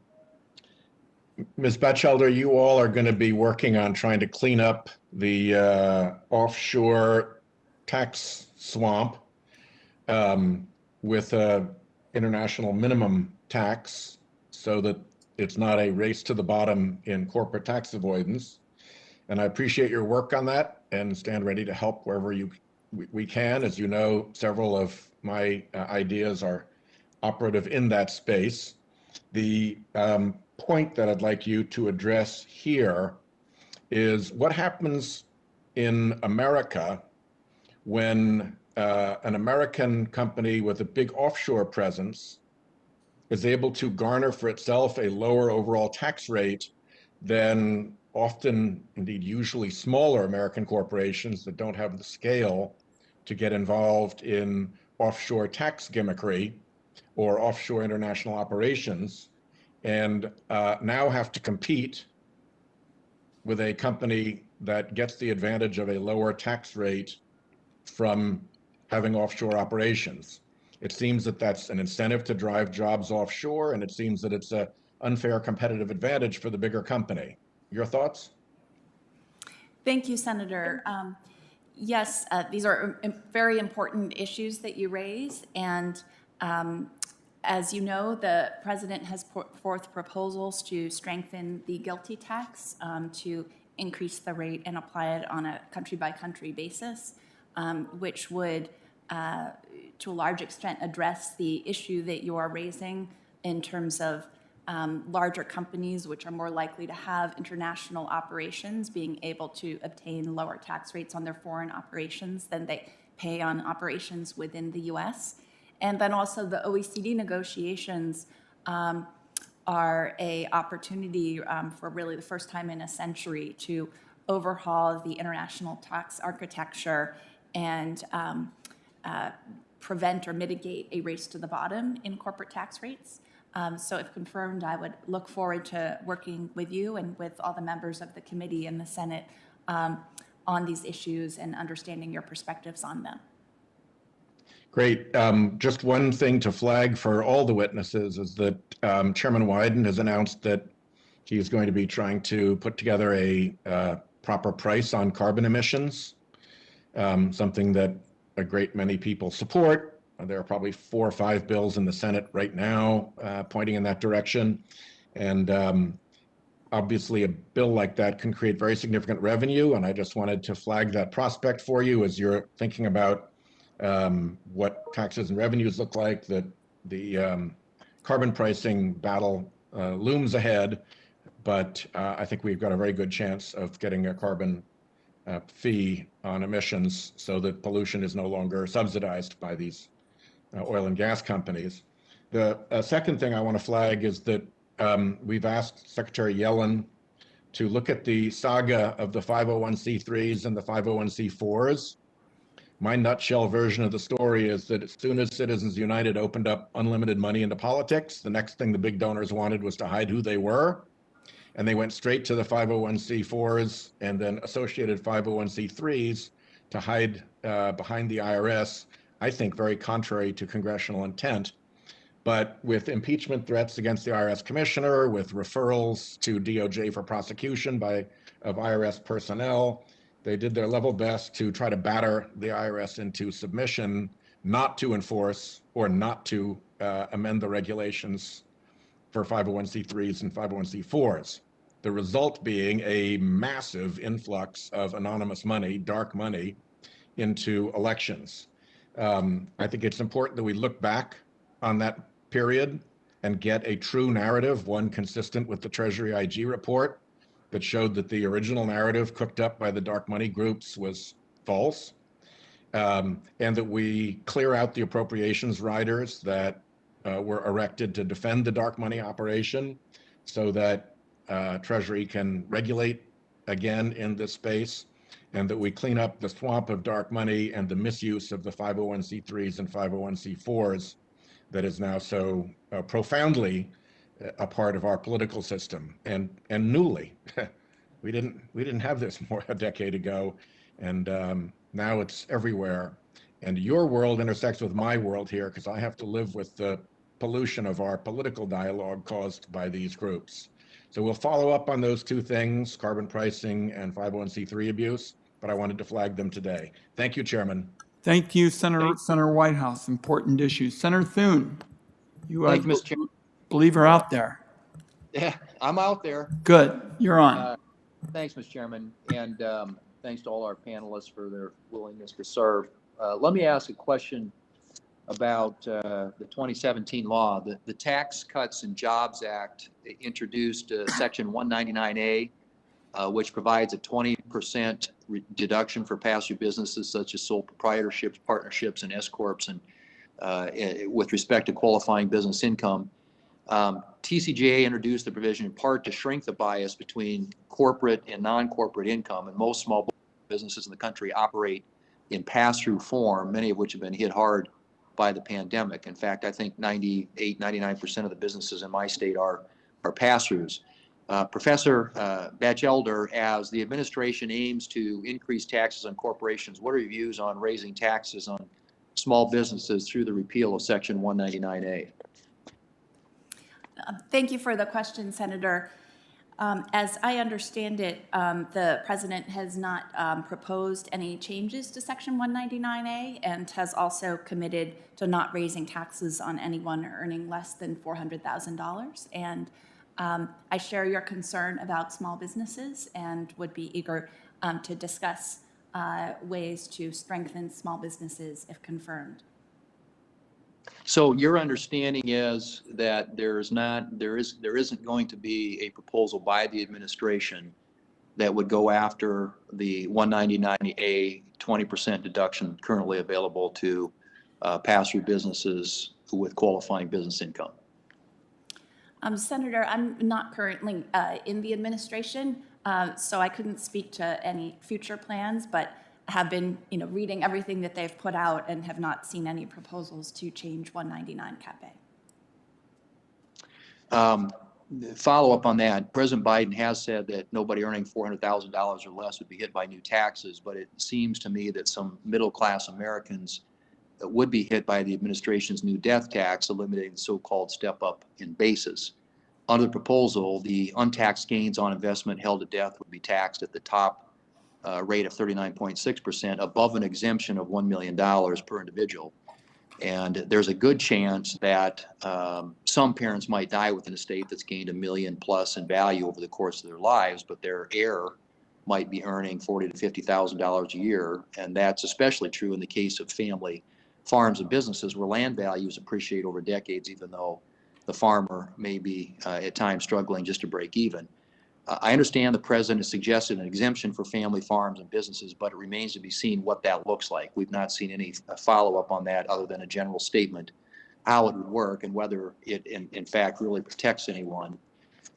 Batchelder, you all are going to be working on trying to clean up the offshore tax swamp with an international minimum tax so that it's not a race to the bottom in corporate tax avoidance. And I appreciate your work on that and stand ready to help wherever we can. As you know, several of my ideas are operative in that space. The point that I'd like you to address here is what happens in America when an American company with a big offshore presence is able to garner for itself a lower overall tax rate than often, indeed usually smaller American corporations that don't have the scale to get involved in offshore tax gimmickry or offshore international operations, and now have to compete with a company that gets the advantage of a lower tax rate from having offshore operations. It seems that that's an incentive to drive jobs offshore, and it seems that it's an unfair competitive advantage for the bigger company. Your thoughts? Thank you, Senator. Yes, these are very important issues that you raise, and as you know, the President has put forth proposals to strengthen the GILTI tax, to increase the rate and apply it on a country-by-country basis, which would, to a large extent, address the issue that you are raising in terms of larger companies, which are more likely to have international operations, being able to obtain lower tax rates on their foreign operations than they pay on operations within the U.S. And then also the OECD negotiations are an opportunity for really the first time in a century to overhaul the international tax architecture and prevent or mitigate a race to the bottom in corporate tax rates. So if confirmed, I would look forward to working with you and with all the members of the committee and the Senate on these issues and understanding your perspectives on them. Great. Just one thing to flag for all the witnesses is that Chairman Wyden has announced that he is going to be trying to put together a proper price on carbon emissions, something that a great many people support. There are probably 4 or 5 bills in the Senate right now pointing in that direction. And obviously, a bill like that can create very significant revenue. And I just wanted to flag that prospect for you as you're thinking about what taxes and revenues look like, that the carbon pricing battle looms ahead. But I think we've got a very good chance of getting a carbon fee on emissions so that pollution is no longer subsidized by these oil and gas companies. The second thing I want to flag is that we've asked Secretary Yellen to look at the saga of the 501c3s and the 501c4s. My nutshell version of the story is that as soon as Citizens United opened up unlimited money into politics, the next thing the big donors wanted was to hide who they were. And they went straight to the 501c4s and then associated 501c3s to hide behind the IRS, I think very contrary to congressional intent. But with impeachment threats against the IRS commissioner, with referrals to DOJ for prosecution of IRS personnel, they did their level best to try to batter the IRS into submission, not to enforce or not to amend the regulations for 501c3s and 501c4s. The result being a massive influx of anonymous money, dark money, into elections. I think it's important that we look back on that period and get a true narrative, one consistent with the Treasury IG report, that showed that the original narrative cooked up by the dark money groups was false, and that we clear out the appropriations riders that were erected to defend the dark money operation so that Treasury can regulate again in this space, and that we clean up the swamp of dark money and the misuse of the 501c3s and 501c4s that is now so profoundly a part of our political system, and newly. We didn't have this more a decade ago, and now it's everywhere. And your world intersects with my world here because I have to live with the pollution of our political dialogue caused by these groups. So we'll follow up on those two things, carbon pricing and 501c3 abuse, but I wanted to flag them today. Thank you, Chairman. Thank you, Senator Whitehouse. Important issues. Senator Thune, you Thank you, Mr. Chairman. believe are out there. Yeah, I'm out there. Good. You're on. Thanks, Mr. Chairman, and thanks to all our panelists for their willingness to serve. Let me ask a question about the 2017 law. The Tax Cuts and Jobs Act introduced Section 199A, which provides a 20% 20% deduction for pass-through businesses such as sole proprietorships, partnerships, and S-corps, and with respect to qualifying business income. TCJA introduced the provision in part to shrink the bias between corporate and non-corporate income, and most small businesses in the country operate in pass-through form, many of which have been hit hard by the pandemic. In fact, I think 98, 99% of the businesses in my state are pass-throughs. Professor Batchelder, as the administration aims to increase taxes on corporations, what are your views on raising taxes on small businesses through the repeal of Section 199A? Thank you for the question, Senator. As I understand it, the president has not proposed any changes to Section 199A and has also committed to not raising taxes on anyone earning less than $400,000. And I share your concern about small businesses and would be eager to discuss ways to strengthen small businesses if confirmed. So your understanding is that there isn't going to be a proposal by the administration that would go after the 199A 20% deduction currently available to pass-through businesses with qualifying business income. Senator, I'm not currently in the administration, so I couldn't speak to any future plans, but have been reading everything that they've put out and have not seen any proposals to change 199 Cap A. Follow up on that, President Biden has said that nobody earning $400,000 or less would be hit by new taxes, but it seems to me that some middle-class Americans would be hit by the administration's new death tax, eliminating the so-called step-up in basis. Under the proposal, the untaxed gains on investment held to death would be taxed at the top rate of 39.6% above an exemption of $1 million per individual. And there's a good chance that some parents might die with an estate that's gained $1 million plus in value over the course of their lives, but their heir might be earning $40,000 to $50,000 a year. And that's especially true in the case of family farms and businesses where land values appreciate over decades, even though the farmer may be at times struggling just to break even. I understand the president has suggested an exemption for family farms and businesses, but it remains to be seen what that looks like. We've not seen any follow-up on that other than a general statement, how it would work and whether it in fact really protects anyone.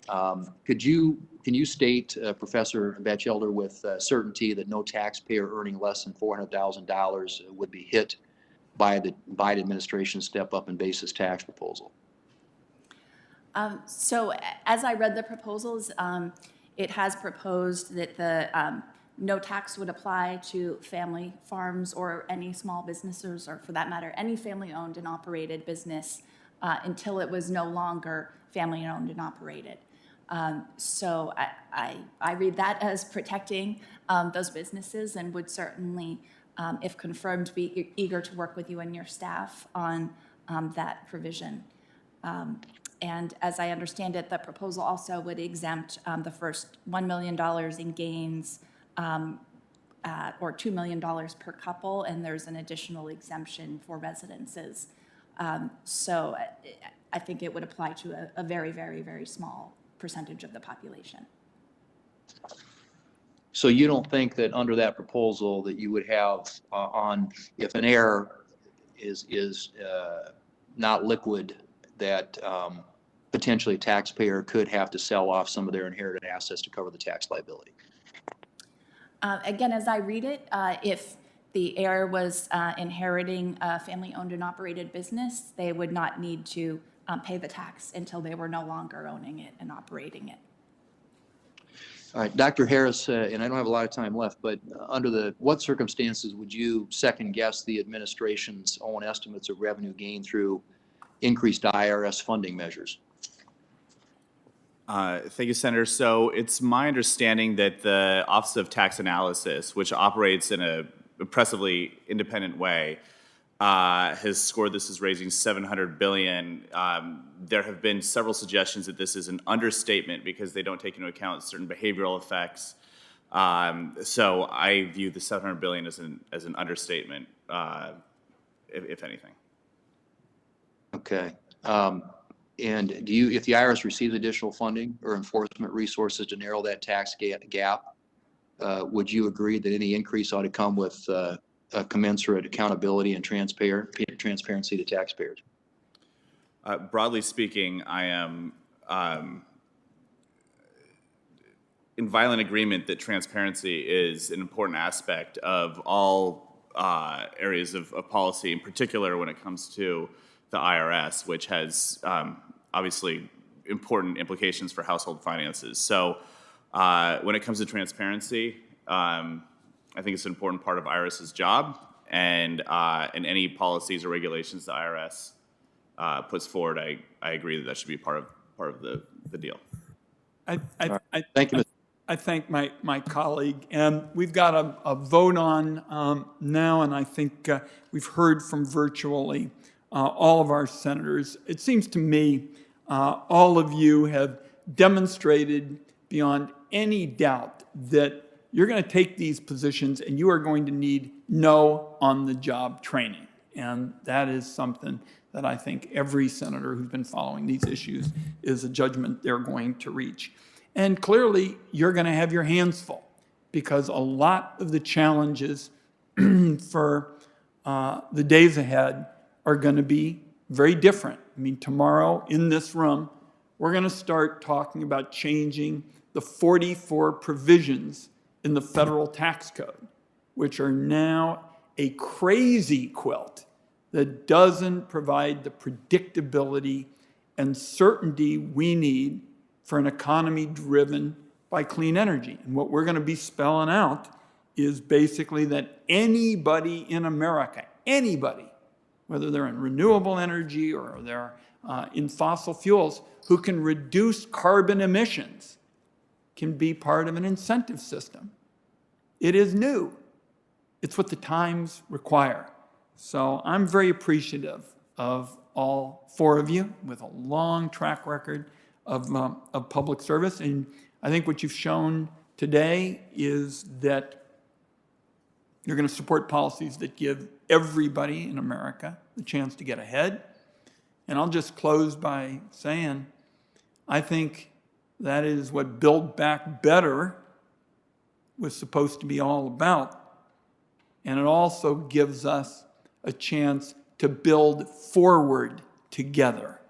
Can you state, Professor Batchelder, with certainty that no taxpayer earning less than $400,000 would be hit by the Biden administration's step-up in basis tax proposal? So as I read the proposals, it has proposed that the no tax would apply to family farms or any small businesses, or for that matter, any family-owned and operated business until it was no longer family-owned and operated. So I read that as protecting those businesses and would certainly, if confirmed, be eager to work with you and your staff on that provision. And as I understand it, the proposal also would exempt the first $1 million in gains or $2 million per couple, and there's an additional exemption for residences. So I think it would apply to a very, very, very small percentage of the population. So you don't think that under that proposal that you would have if an heir is not liquid, that potentially a taxpayer could have to sell off some of their inherited assets to cover the tax liability? Again, as I read it, if the heir was inheriting a family-owned and operated business, they would not need to pay the tax until they were no longer owning it and operating it. All right, Dr. Harris, and I don't have a lot of time left, but under what circumstances would you second guess the administration's own estimates of revenue gain through increased IRS funding measures? Thank you, Senator. So it's my understanding that the Office of Tax Analysis, which operates in an impressively independent way, has scored this as raising $700 billion. There have been several suggestions that this is an understatement because they don't take into account certain behavioral effects. So I view the $700 billion as an understatement, if anything. Okay. And if the IRS receives additional funding or enforcement resources to narrow that tax gap, would you agree that any increase ought to come with a commensurate accountability and transparency to taxpayers? Broadly speaking, I am in violent agreement that transparency is an important aspect of all areas of policy, in particular when it comes to the IRS, which has obviously important implications for household finances. So when it comes to transparency, I think it's an important part of IRS's job, and any policies or regulations the IRS puts forward, I agree that should be part of the deal. Thank you, Mr. I thank my colleague, and we've got a vote on now, and I think we've heard from virtually all of our senators. It seems to me all of you have demonstrated beyond any doubt that you're going to take these positions and you are going to need no on-the-job training. And that is something that I think every senator who's been following these issues is a judgment they're going to reach. And clearly, you're going to have your hands full because a lot of the challenges for the days ahead are going to be very different. I mean, tomorrow in this room, we're going to start talking about changing the 44 provisions in the federal tax code, which are now a crazy quilt that doesn't provide the predictability and certainty we need for an economy driven by clean energy. And what we're going to be spelling out is basically that anybody in America, anybody, whether they're in renewable energy or they're in fossil fuels, who can reduce carbon emissions can be part of an incentive system. It is new. It's what the times require. So I'm very appreciative of all four of you with a long track record of public service. And I think what you've shown today is that you're going to support policies that give everybody in America the chance to get ahead. And I'll just close by saying, I think that is what Build Back Better was supposed to be all about. And it also gives us a chance to build forward together.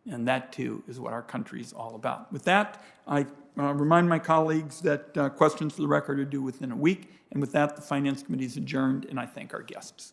And that, too, is what our country is all about. With that, I remind my colleagues that questions for the record are due within a week. And with that, the Finance Committee is adjourned, and I thank our guests.